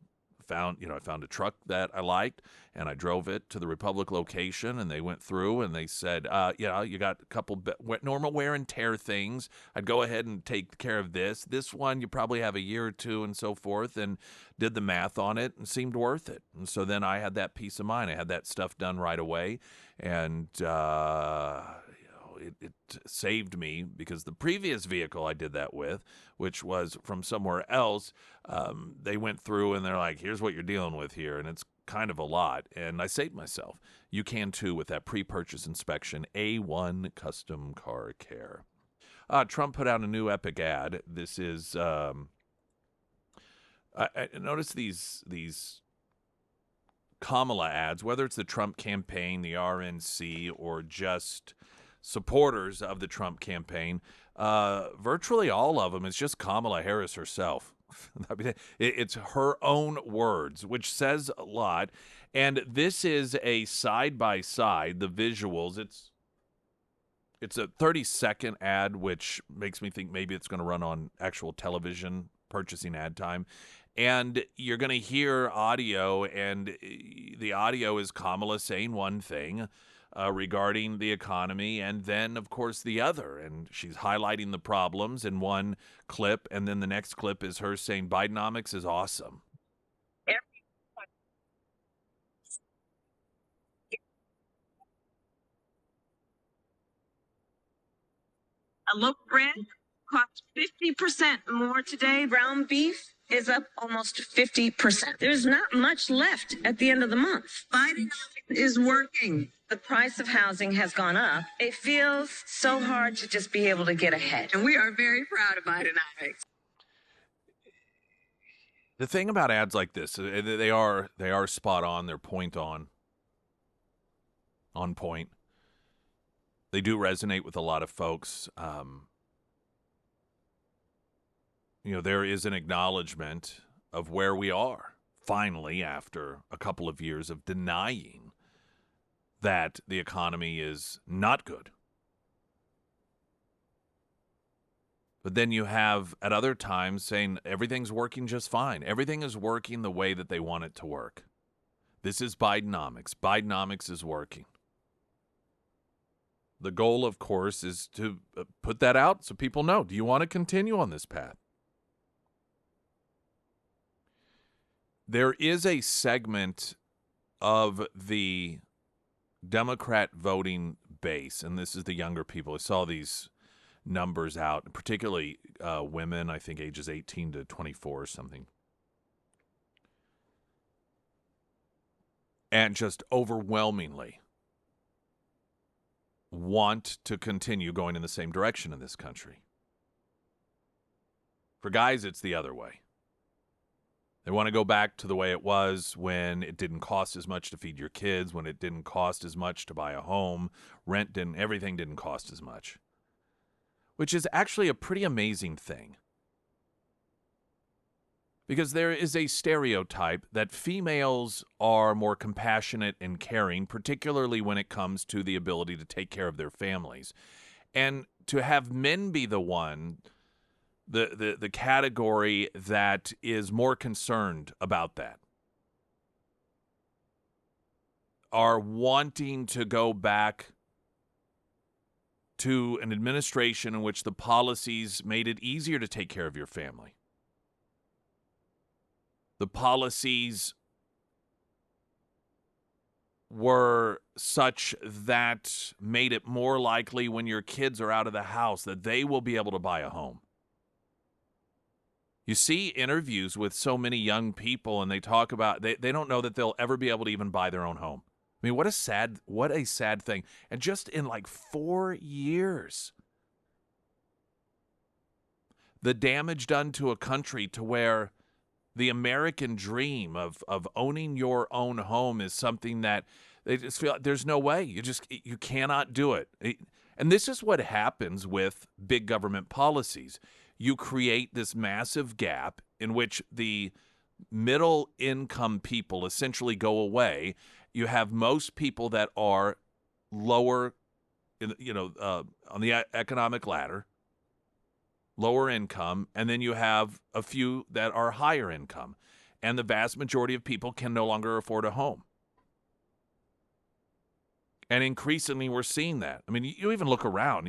found a truck that I liked, and I drove it to the Republic location, and they went through and they said, you got a couple normal wear and tear things. I'd go ahead and take care of this. This one, you probably have a year or two and so forth, and did the math on it and seemed worth it. And so then I had that peace of mind. I had that stuff done right away, and it saved me because the previous vehicle I did that with, which was from somewhere else, they went through and they're like, here's what you're dealing with here. And it's kind of a lot. And I saved myself. You can too with that pre-purchase inspection, A1 Custom Car Care. Trump put out a new epic ad. This is, I noticed these Kamala ads, whether it's the Trump campaign, the RNC, or just supporters of the Trump campaign, virtually all of them, it's just Kamala Harris herself. I mean, it's her own words, which says a lot. And this is a side-by-side, the visuals. It's a 30-second ad, which makes me think maybe it's going to run on actual television purchasing ad time. And you're going to hear audio, and the audio is Kamala saying one thing regarding the economy, and then, of course, the other. And she's highlighting the problems in one clip, and then the next clip is her saying Bidenomics is awesome. A loaf of bread costs 50% more today. Ground beef is up almost 50%. There's not much left at the end of the month. Biden is working. The price of housing has gone up. It feels so hard to just be able to get ahead. And we are very proud of Bidenomics. The thing about ads like this, they are spot on. They're on point. They do resonate with a lot of folks. There is an acknowledgement of where we are, finally, after a couple of years of denying that the economy is not good. But then you have, at other times, saying everything's working just fine. Everything is working the way that they want it to work. This is Bidenomics. Bidenomics is working. The goal, of course, is to put that out so people know. Do you want to continue on this path? There is a segment of the Democrat voting base, and this is the younger people. I saw these numbers out, particularly women, I think ages 18 to 24 or something. And just overwhelmingly want to continue going in the same direction in this country. For guys, it's the other way. They want to go back to the way it was when it didn't cost as much to feed your kids, when it didn't cost as much to buy a home, everything didn't cost as much. Which is actually a pretty amazing thing. Because there is a stereotype that females are more compassionate and caring, particularly when it comes to the ability to take care of their families. And to have men be the one, the category that is more concerned about that, are wanting to go back to an administration in which the policies made it easier to take care of your family. The policies were such that made it more likely when your kids are out of the house that they will be able to buy a home. You see interviews with so many young people, and they talk about they don't know that they'll ever be able to even buy their own home. I mean, what a sad thing. And just in like 4 years, the damage done to a country to where the American dream of owning your own home is something that they just feel like there's no way. You cannot do it. And this is what happens with big government policies. You create this massive gap in which the middle income people essentially go away. You have most people that are lower, on the economic ladder, lower income, and then you have a few that are higher income. And the vast majority of people can no longer afford a home. And increasingly, we're seeing that. I mean, you even look around.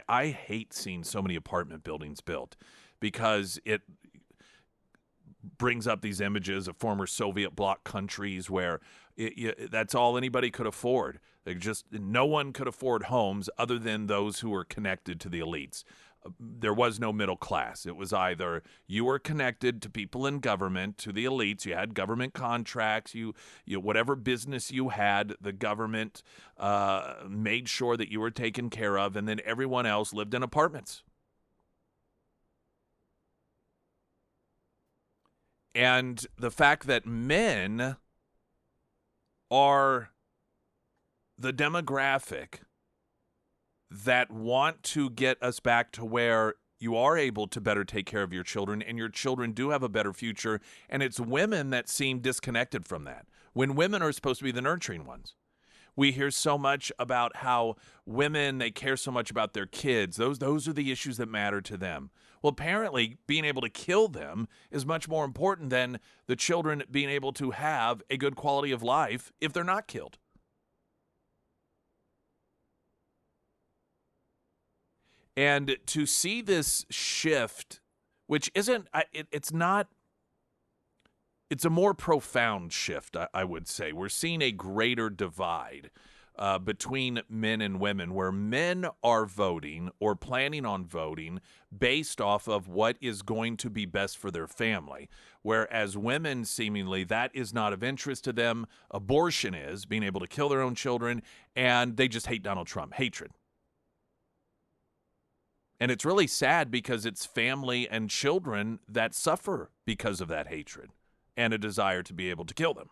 I hate seeing so many apartment buildings built because it brings up these images of former Soviet bloc countries where that's all anybody could afford. No one could afford homes other than those who were connected to the elites. There was no middle class. It was either you were connected to people in government, to the elites. You had government contracts. You whatever business you had, the government made sure that you were taken care of, and then everyone else lived in apartments. And the fact that men are the demographic that want to get us back to where you are able to better take care of your children and your children do have a better future. And it's women that seem disconnected from that, when women are supposed to be the nurturing ones. We hear so much about how women, they care so much about their kids. Those are the issues that matter to them. Well, apparently, being able to kill them is much more important than the children being able to have a good quality of life if they're not killed. And to see this shift, which isn't, it's not, it's a more profound shift, I would say. We're seeing a greater divide between men and women, where men are voting or planning on voting based off of what is going to be best for their family, whereas women, seemingly, that is not of interest to them. Abortion is, being able to kill their own children, and they just hate Donald Trump. Hatred. And it's really sad because it's family and children that suffer because of that hatred and a desire to be able to kill them.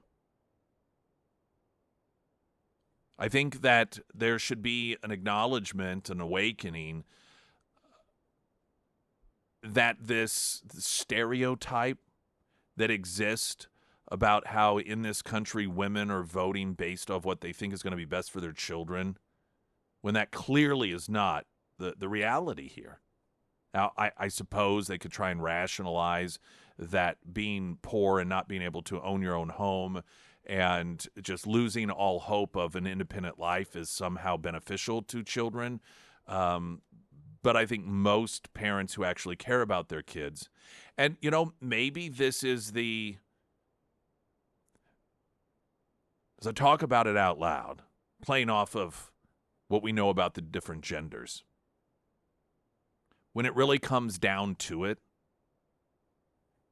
I think that there should be an acknowledgement, an awakening, that this stereotype that exists about how in this country women are voting based off what they think is going to be best for their children, when that clearly is not the reality here. Now, I suppose they could try and rationalize that being poor and not being able to own your own home and just losing all hope of an independent life is somehow beneficial to children. But I think most parents who actually care about their kids, and, you know, maybe this is as I talk about it out loud, playing off of what we know about the different genders. When it really comes down to it,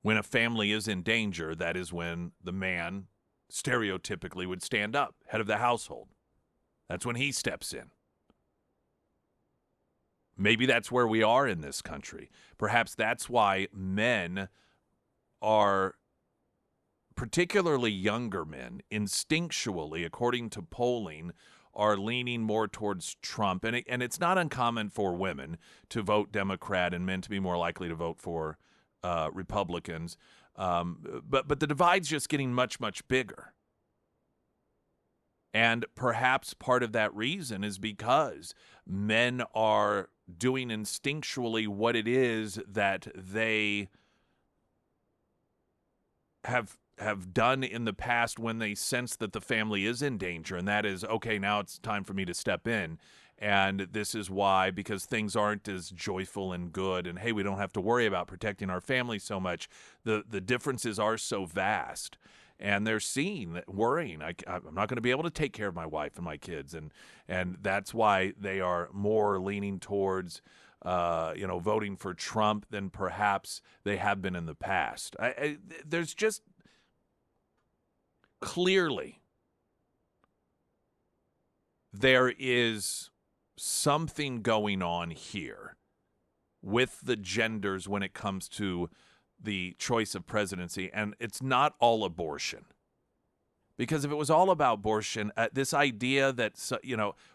when a family is in danger, that is when the man stereotypically would stand up, head of the household. That's when he steps in. Maybe that's where we are in this country. Perhaps that's why men are, particularly younger men, instinctually, according to polling, are leaning more towards Trump. And it's not uncommon for women to vote Democrat and men to be more likely to vote for Republicans. But the divide's just getting much, much bigger. And perhaps part of that reason is because men are doing instinctually what it is that they have done in the past when they sense that the family is in danger, and that is, okay, now it's time for me to step in. And this is why, because things aren't as joyful and good, and hey, we don't have to worry about protecting our family so much. The differences are so vast, and they're seeing that, worrying, I'm not going to be able to take care of my wife and my kids, and that's why they are more leaning towards voting for Trump than perhaps they have been in the past. There's just clearly there is something going on here with the genders when it comes to the choice of presidency, and it's not all abortion. Because if it was all about abortion, this idea that,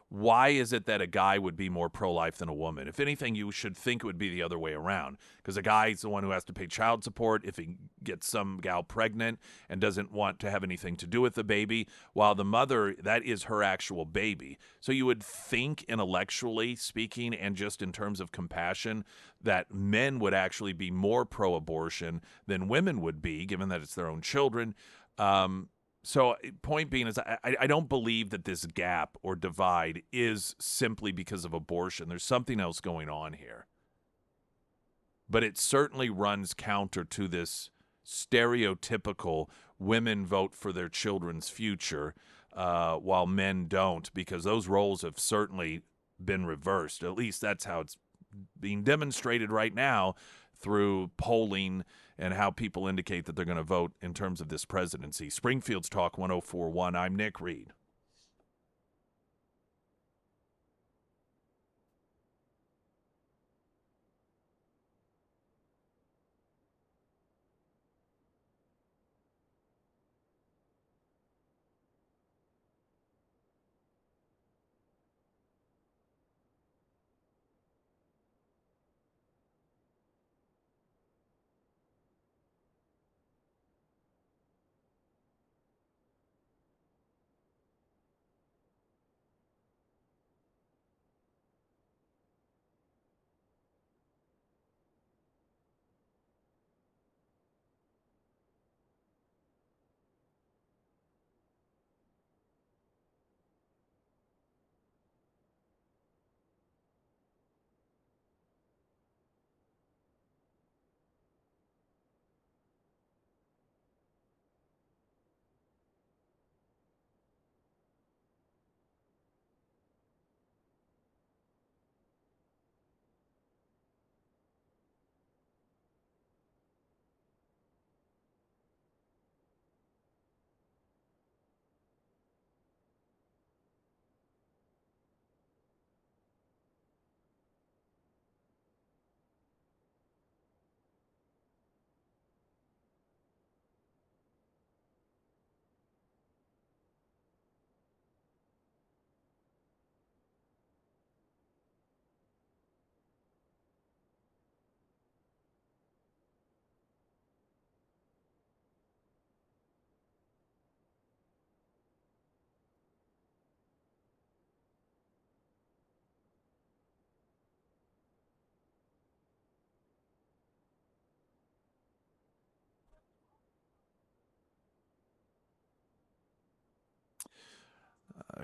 why is it that a guy would be more pro-life than a woman? If anything, you should think it would be the other way around, because a guy is the one who has to pay child support if he gets some gal pregnant and doesn't want to have anything to do with the baby, while the mother, that is her actual baby. So you would think, intellectually speaking and just in terms of compassion, that men would actually be more pro-abortion than women would be, given that it's their own children. So point being is I don't believe that this gap or divide is simply because of abortion. There's something else going on here. But it certainly runs counter to this stereotypical women vote for their children's future while men don't, because those roles have certainly been reversed. At least that's how it's being demonstrated right now through polling and how people indicate that they're going to vote in terms of this presidency. Springfield's Talk 104.1. I'm Nick Reed.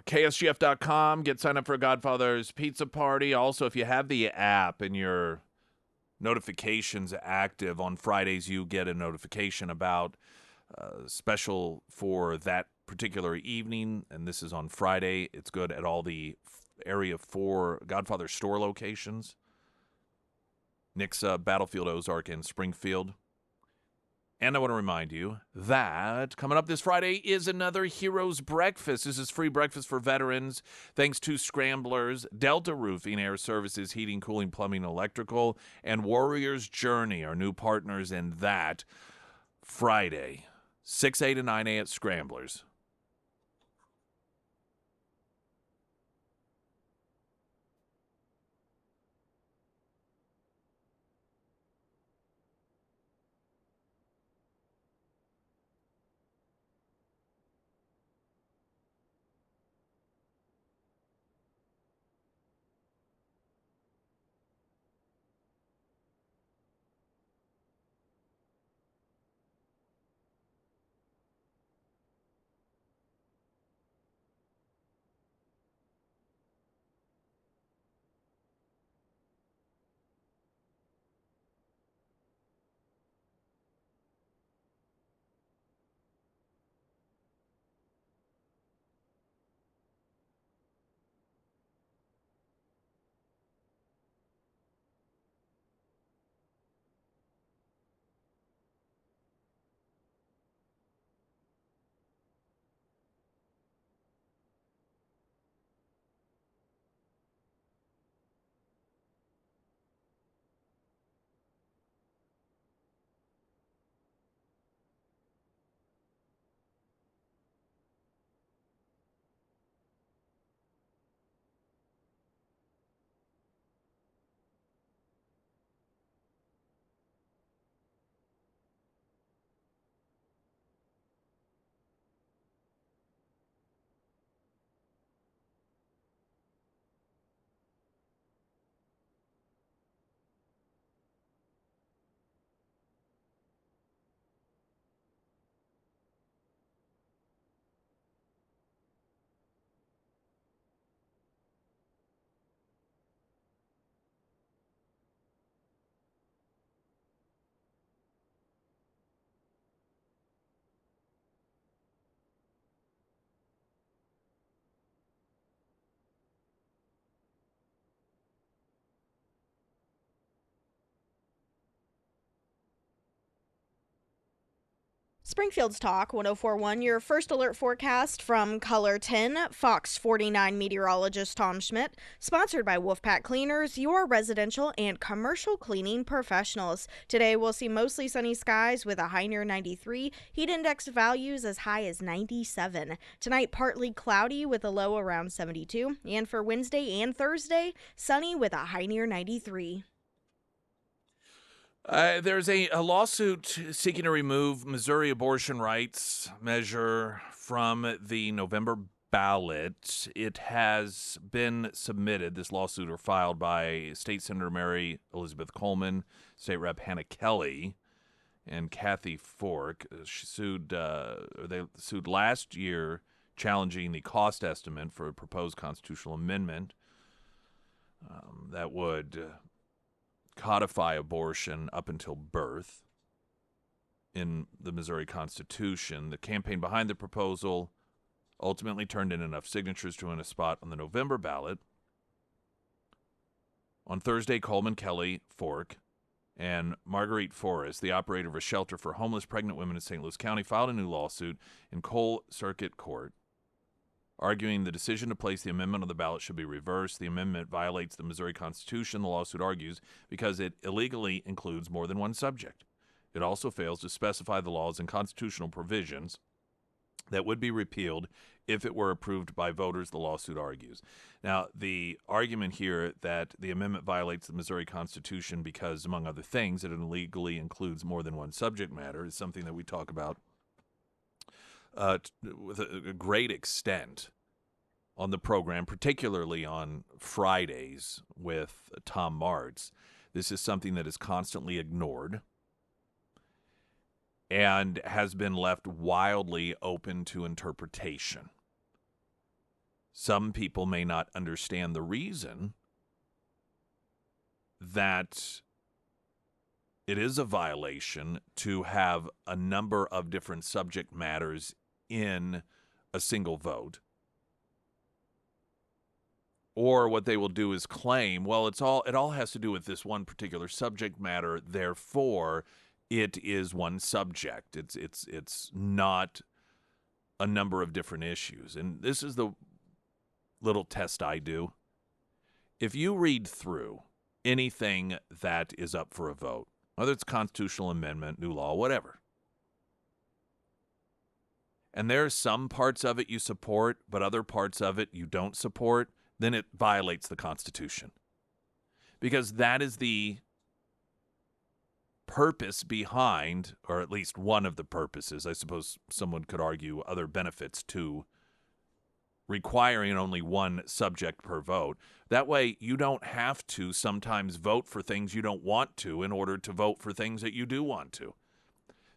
KSGF.com. Get signed up for a Godfather's Pizza Party. Also, if you have the app and your notifications active on Fridays, you get a notification about special for that particular evening, and this is on Friday. It's good at all the Area 4 Godfather store locations. Nick's Battlefield Ozark in Springfield. And I want to remind you that coming up this Friday is another Heroes Breakfast. This is free breakfast for veterans thanks to Scramblers, Delta Roofing, Air Services, Heating, Cooling, Plumbing, Electrical, and Warrior's Journey, our new partners in that. Friday, 6A to 9A at Scramblers. Springfield's Talk 1041, your first alert forecast from Color 10, Fox 49 meteorologist Tom Schmidt, sponsored by Wolfpack Cleaners, your residential and commercial cleaning professionals. Today we'll see mostly sunny skies with a high near 93, heat index values as high as 97. Tonight partly cloudy with a low around 72, and for Wednesday and Thursday, sunny with a high near 93. There's a lawsuit seeking to remove Missouri abortion rights measure from the November ballot. It has been submitted. This lawsuit are filed by State Senator Mary Elizabeth Coleman, State Rep Hannah Kelly, and Kathy Fork. They sued last year, challenging the cost estimate for a proposed constitutional amendment that would codify abortion up until birth in the Missouri Constitution. The campaign behind the proposal ultimately turned in enough signatures to win a spot on the November ballot. On Thursday, Coleman, Kelly, Fork, and Marguerite Forrest, the operator of a shelter for homeless pregnant women in St. Louis County, filed a new lawsuit in Cole Circuit Court, arguing the decision to place the amendment on the ballot should be reversed. The amendment violates the Missouri Constitution, the lawsuit argues, because it illegally includes more than one subject. It also fails to specify the laws and constitutional provisions that would be repealed if it were approved by voters, the lawsuit argues. Now, the argument here that the amendment violates the Missouri Constitution because, among other things, it illegally includes more than one subject matter is something that we talk about with a great extent on the program, particularly on Fridays with Tom Martz. This is something that is constantly ignored and has been left wildly open to interpretation. Some people may not understand the reason that it is a violation to have a number of different subject matters in a single vote. Or what they will do is claim, well, it all has to do with this one particular subject matter, therefore it is one subject. It's not a number of different issues. And this is the little test I do. If you read through anything that is up for a vote, whether it's constitutional amendment, new law, whatever, and there are some parts of it you support, but other parts of it you don't support, then it violates the Constitution. Because that is the purpose behind, or at least one of the purposes, I suppose someone could argue other benefits to requiring only one subject per vote. That way you don't have to sometimes vote for things you don't want to in order to vote for things that you do want to.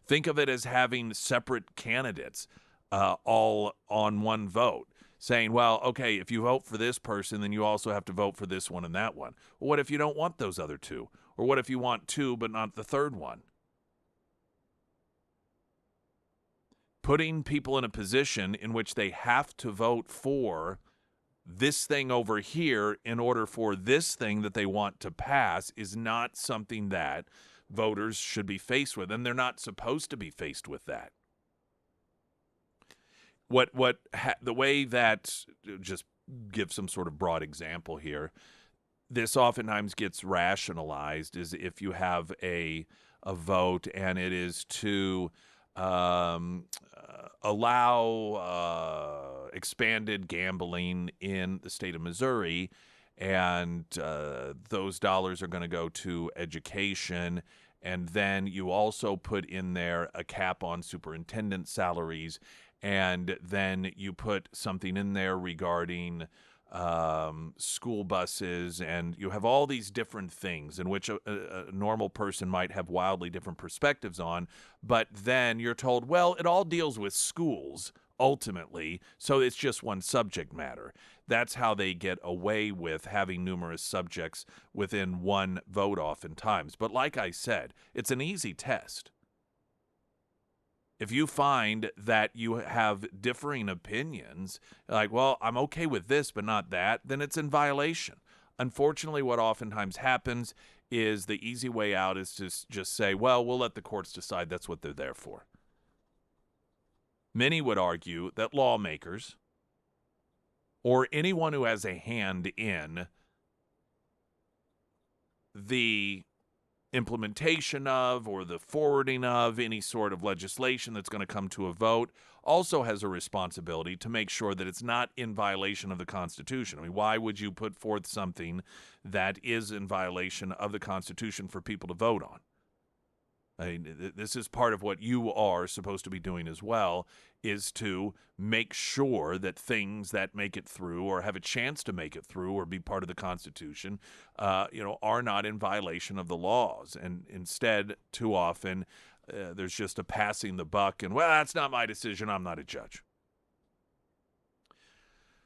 Think of it as having separate candidates all on one vote, saying, well, okay, if you vote for this person, then you also have to vote for this one and that one. Well, what if you don't want those other two? Or what if you want two but not the third one? Putting people in a position in which they have to vote for this thing over here in order for this thing that they want to pass is not something that voters should be faced with, and they're not supposed to be faced with that. The way that, just give some sort of broad example here, this oftentimes gets rationalized is if you have a vote and it is to allow expanded gambling in the state of Missouri, and those dollars are going to go to education, and then you also put in there a cap on superintendent salaries, and then you put something in there regarding school buses, and you have all these different things in which a normal person might have wildly different perspectives on, but then you're told, well, it all deals with schools ultimately, so it's just one subject matter. That's how they get away with having numerous subjects within one vote oftentimes. But like I said, it's an easy test. If you find that you have differing opinions, like, well, I'm okay with this, but not that, then it's in violation. Unfortunately, what oftentimes happens is the easy way out is to just say, well, we'll let the courts decide. That's what they're there for. Many would argue that lawmakers or anyone who has a hand in the implementation of or the forwarding of any sort of legislation that's going to come to a vote also has a responsibility to make sure that it's not in violation of the Constitution. I mean, why would you put forth something that is in violation of the Constitution for people to vote on? I mean, this is part of what you are supposed to be doing as well, is to make sure that things that make it through or have a chance to make it through or be part of the Constitution, are not in violation of the laws. And instead, too often, there's just a passing the buck and, well, that's not my decision. I'm not a judge.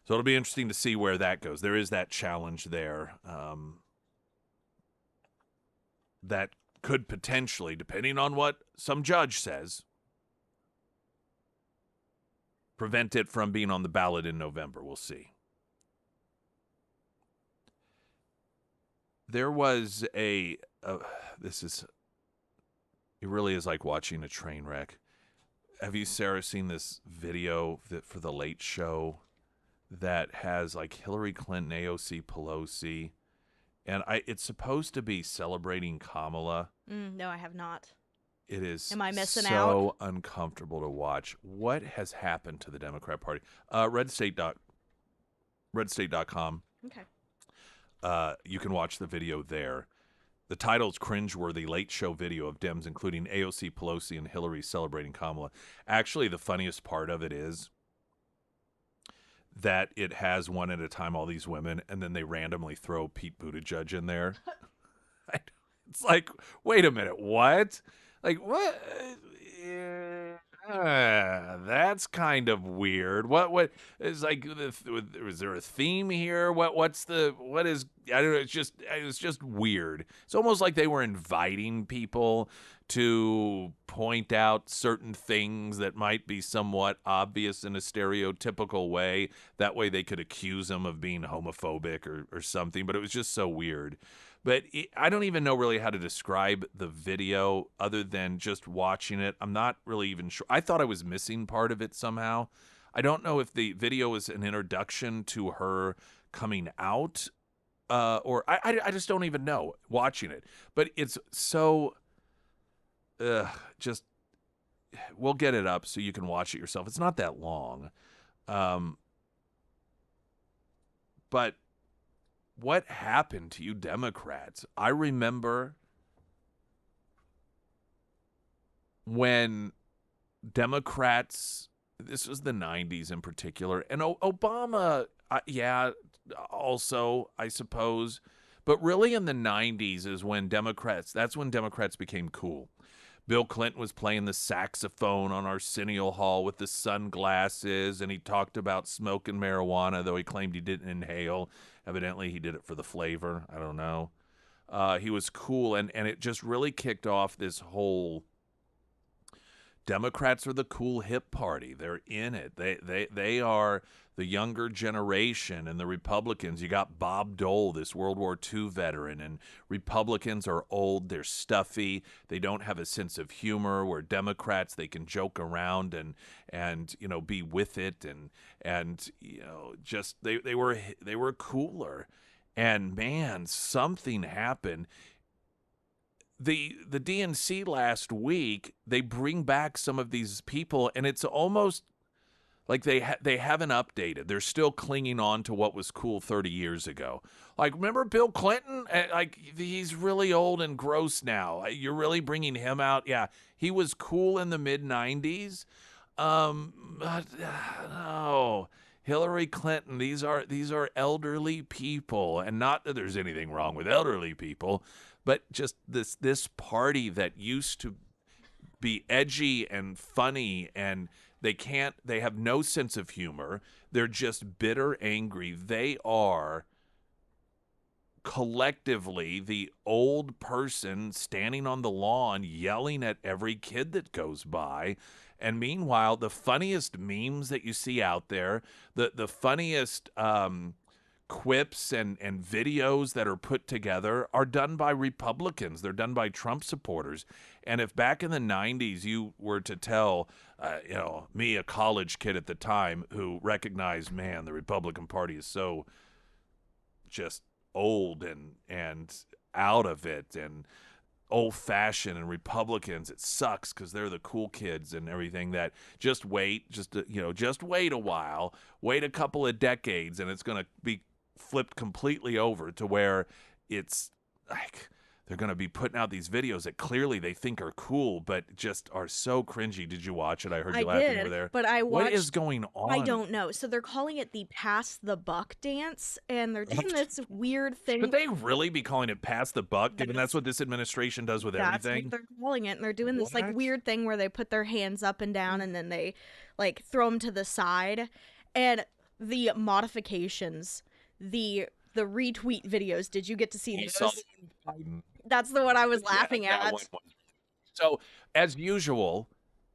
So it'll be interesting to see where that goes. There is that challenge there that could potentially, depending on what some judge says, prevent it from being on the ballot in November. We'll see. There was it really is like watching a train wreck. Have you, Sarah, seen this video for the Late Show that has like Hillary Clinton, AOC, Pelosi, and it's supposed to be celebrating Kamala. No, I have not. It is. Am I missing so out? uncomfortable to watch. What has happened to the Democrat Party? Redstate.com. Okay. You can watch the video there. The title is Cringeworthy Late Show Video of Dems, including AOC, Pelosi, and Hillary celebrating Kamala. Actually, the funniest part of it is that it has one at a time all these women, and then they randomly throw Pete Buttigieg in there. It's like, wait a minute, what? Like, what? That that's kind of weird. What is like? Is there a theme here? What is? I don't know. It's just weird. It's almost like they were inviting people to point out certain things that might be somewhat obvious in a stereotypical way. That way they could accuse them of being homophobic or something. But it was just so weird. But I don't even know really how to describe the video other than just watching it. I'm not really even sure. I thought I was missing part of it somehow. I don't know if the video is an introduction to her coming out, or I just don't even know watching it. But it's so just we'll get it up so you can watch it yourself. It's not that long, but what happened to you Democrats? I remember when Democrats, this was the 90s in particular, and Obama, yeah, also, I suppose, but really in the 90s is when that's when Democrats became cool. Bill Clinton was playing the saxophone on Arsenio Hall with the sunglasses, and he talked about smoking marijuana, though he claimed he didn't inhale. Evidently, he did it for the flavor. I don't know. He was cool, and it just really kicked off this whole Democrats are the cool hip party. They're in it. They are the younger generation, and the Republicans, you got Bob Dole, this World War II veteran, and Republicans are old, they're stuffy, they don't have a sense of humor, where Democrats, they can joke around and be with it, and just they were cooler. And man, something happened. The DNC last week, they bring back some of these people, and it's almost like they haven't updated. They're still clinging on to what was cool 30 years ago. Like, remember Bill Clinton? Like, he's really old and gross now. You're really bringing him out? Yeah, he was cool in the mid-90s. But no, Hillary Clinton. These are elderly people, and not that there's anything wrong with elderly people, but just this party that used to be edgy and funny, and they have no sense of humor. They're just bitter, angry. They are collectively the old person standing on the lawn yelling at every kid that goes by. And meanwhile, the funniest memes that you see out there, the funniest quips and videos that are put together are done by Republicans. They're done by Trump supporters. And if back in the 90s you were to tell, me, a college kid at the time who recognized, man, the Republican Party is so just old and out of it and old-fashioned, and Republicans, it sucks because they're the cool kids and everything, that just wait a while, wait a couple of decades, and it's going to be flipped completely over to where it's like they're going to be putting out these videos that clearly they think are cool, but just are so cringy. Did you watch it? I heard you laughing over there. But I watched. What is going on? I don't know. So they're calling it the Pass the Buck dance, and they're doing this weird thing. Should they really be calling it Pass the Buck, given that's what this administration does with That's everything? what they're calling it, and they're doing this like weird thing where they put their hands up and down, and then they like throw them to the side, and the modifications, the retweet videos. Did you get to see those? That's the one I was laughing at. So, as usual,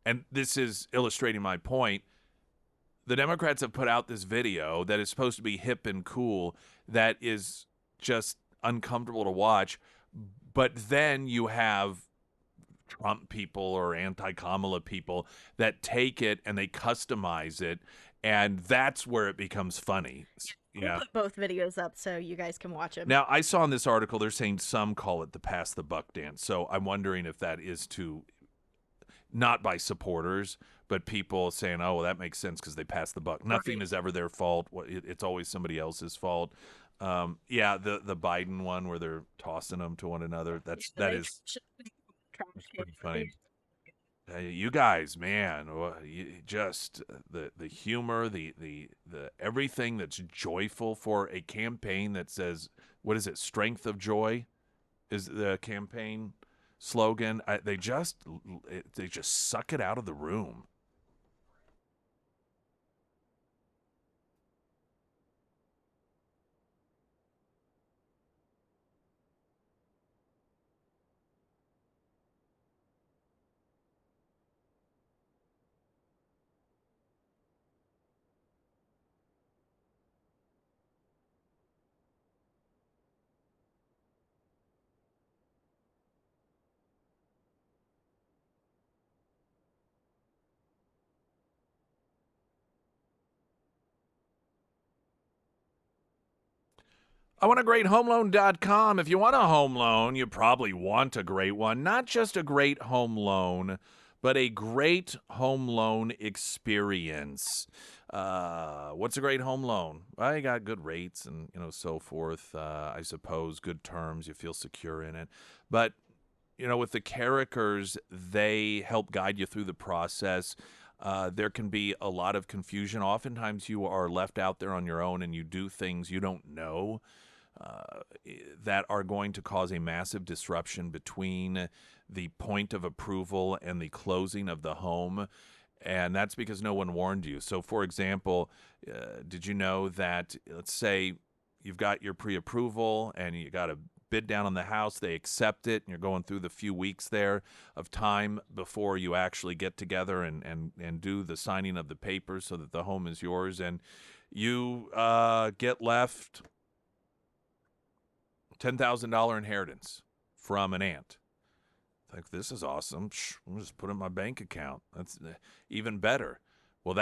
and this is illustrating my point, the Democrats have put out this video that is supposed to be hip and cool that is just uncomfortable to watch, but then you have Trump people or anti-Kamala people that take it and they customize it, and that's where it becomes funny. We'll put both videos up so you guys can watch them. Now, I saw in this article they're saying some call it the Pass the Buck dance. So I'm wondering if that is not by supporters, but people saying, oh, well, that makes sense because they pass the buck. Nothing is ever their fault. It's always somebody else's fault. The Biden one where they're tossing them to one another. That is pretty funny. You guys, man, just the humor, the everything that's joyful for a campaign that says, what is it? Strength of joy is the campaign slogan. They just suck it out of the room. I want a great homeloan.com. If you want a home loan, you probably want a great one. Not just a great home loan, but a great home loan experience. What's a great home loan? Well, you got good rates and so forth. I suppose good terms. You feel secure in it. But with the Carrickers, they help guide you through the process. There can be a lot of confusion. Oftentimes, you are left out there on your own, and you do things you don't know that are going to cause a massive disruption between the point of approval and the closing of the home. And that's because no one warned you. So, for example, did you know that, let's say you've got your pre-approval and you got a bid down on the house, they accept it, and you're going through the few weeks there of time before you actually get together and do the signing of the papers so that the home is yours, and you get left $10,000 inheritance from an aunt. Like, this is awesome. I'll just put it in my bank account. That's even better. Well,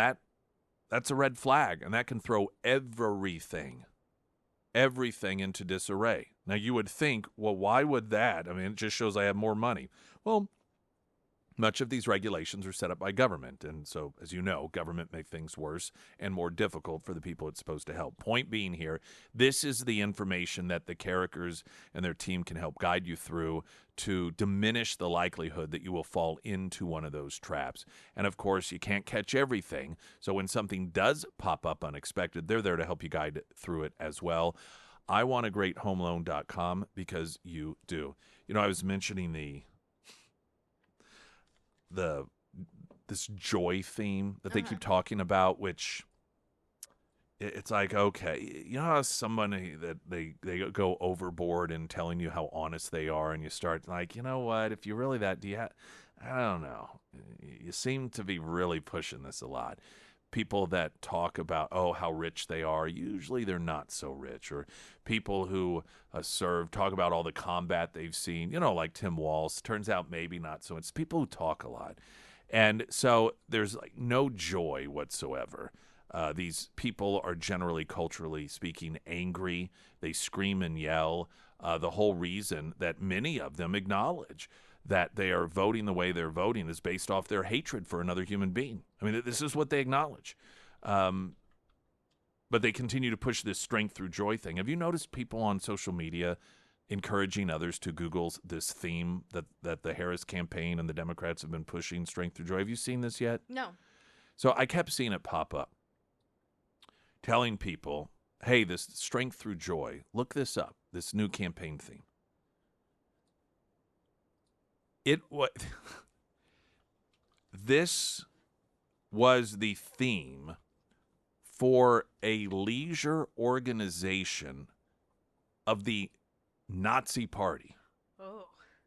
that's a red flag, and that can throw everything into disarray. Now, you would think, well, why would that? I mean, it just shows I have more money. Well, much of these regulations are set up by government, and so, as you know, government makes things worse and more difficult for the people it's supposed to help. Point being here, this is the information that the Carrickers and their team can help guide you through to diminish the likelihood that you will fall into one of those traps. And, of course, you can't catch everything, so when something does pop up unexpected, they're there to help you guide through it as well. I want a great homeloan.com because you do. I was mentioning this joy theme that they keep talking about, which it's like, okay, how somebody that they go overboard in telling you how honest they are, and you start like, you know what, if you're really that, I don't know, you seem to be really pushing this a lot. People that talk about, how rich they are, usually they're not so rich. Or people who talk about all the combat they've seen, like Tim Walz. Turns out maybe not so. It's people who talk a lot. And so there's like no joy whatsoever. These people are generally, culturally speaking, angry. They scream and yell. The whole reason that many of them acknowledge that they are voting the way they're voting is based off their hatred for another human being. I mean, this is what they acknowledge. But they continue to push this strength through joy thing. Have you noticed people on social media encouraging others to Google this theme that the Harris campaign and the Democrats have been pushing, strength through joy? Have you seen this yet? No. So I kept seeing it pop up, telling people, hey, this strength through joy, look this up, this new campaign theme. This was the theme for a leisure organization of the Nazi Party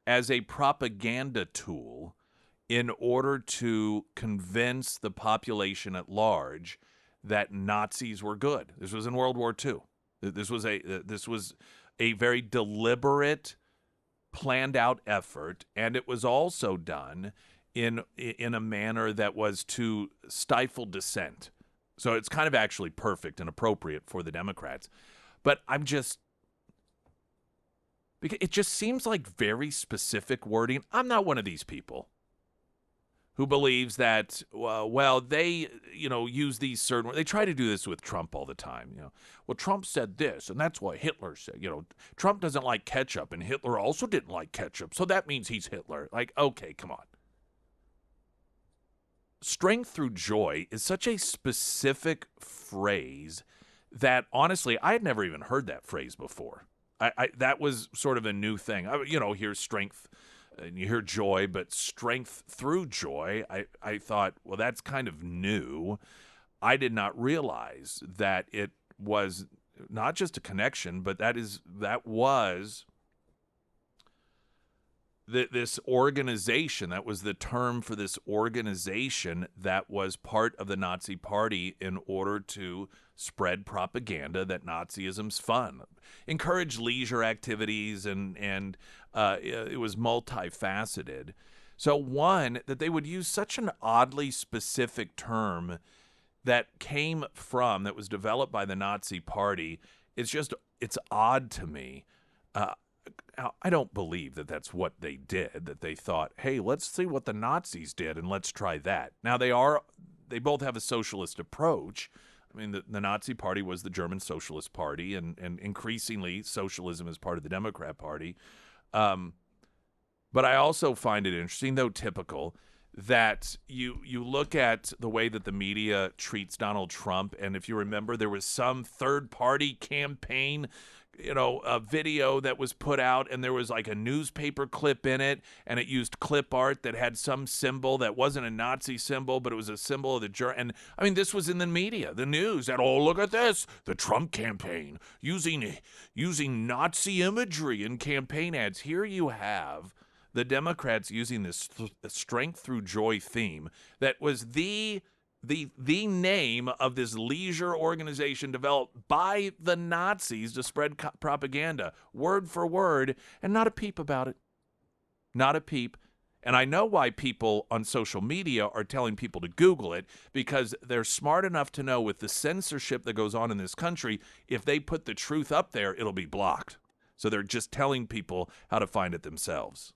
as a propaganda tool in order to convince the population at large that Nazis were good. This was in World War II. This was a very deliberate, planned out effort, and it was also done in a manner that was to stifle dissent. So it's kind of actually perfect and appropriate for the Democrats. But because it just seems like very specific wording. I'm not one of these people who believes that, they, use these certain, they try to do this with Trump all the time. Well, Trump said this, and that's why Hitler said, Trump doesn't like ketchup, and Hitler also didn't like ketchup, so that means he's Hitler. Like, okay, come on. Strength through joy is such a specific phrase that, honestly, I had never even heard that phrase before. That was sort of a new thing. Here's strength, and you hear joy, but strength through joy, I thought, well, that's kind of new. I did not realize that it was not just a connection, but that was this organization. That was the term for this organization that was part of the Nazi Party in order to spread propaganda that Nazism's fun, encourage leisure activities, and it was multifaceted. So one, that they would use such an oddly specific term that was developed by the Nazi Party, it's odd to me. I don't believe that that's what they did, that they thought, hey, let's see what the Nazis did and let's try that. Now, they both have a socialist approach. I mean, the Nazi Party was the German Socialist Party, and increasingly socialism is part of the Democrat Party. But I also find it interesting, though typical, that you look at the way that the media treats Donald Trump, and if you remember, there was some third-party campaign, a video that was put out, and there was like a newspaper clip in it, and it used clip art that had some symbol that wasn't a Nazi symbol, but it was a symbol of the and I mean, this was in the media, the news, that, oh, look at this, the Trump campaign using Nazi imagery in campaign ads. Here you have the Democrats using this strength through joy theme that was the name of this leisure organization developed by the Nazis to spread propaganda, word for word, and not a peep about it. Not a peep. And I know why people on social media are telling people to Google it, because they're smart enough to know with the censorship that goes on in this country, if they put the truth up there, it'll be blocked. So they're just telling people how to find it themselves.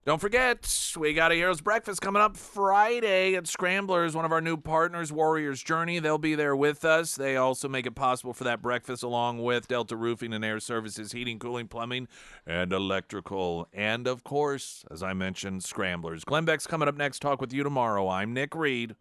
Don't forget, we got a Heroes Breakfast coming up Friday at Scramblers, one of our new partners, Warriors Journey. They'll be there with us. They also make it possible for that breakfast, along with Delta Roofing and Air Services, heating, cooling, plumbing, and electrical. And, of course, as I mentioned, Scramblers. Glenn Beck's coming up next. Talk with you tomorrow. I'm Nick Reed.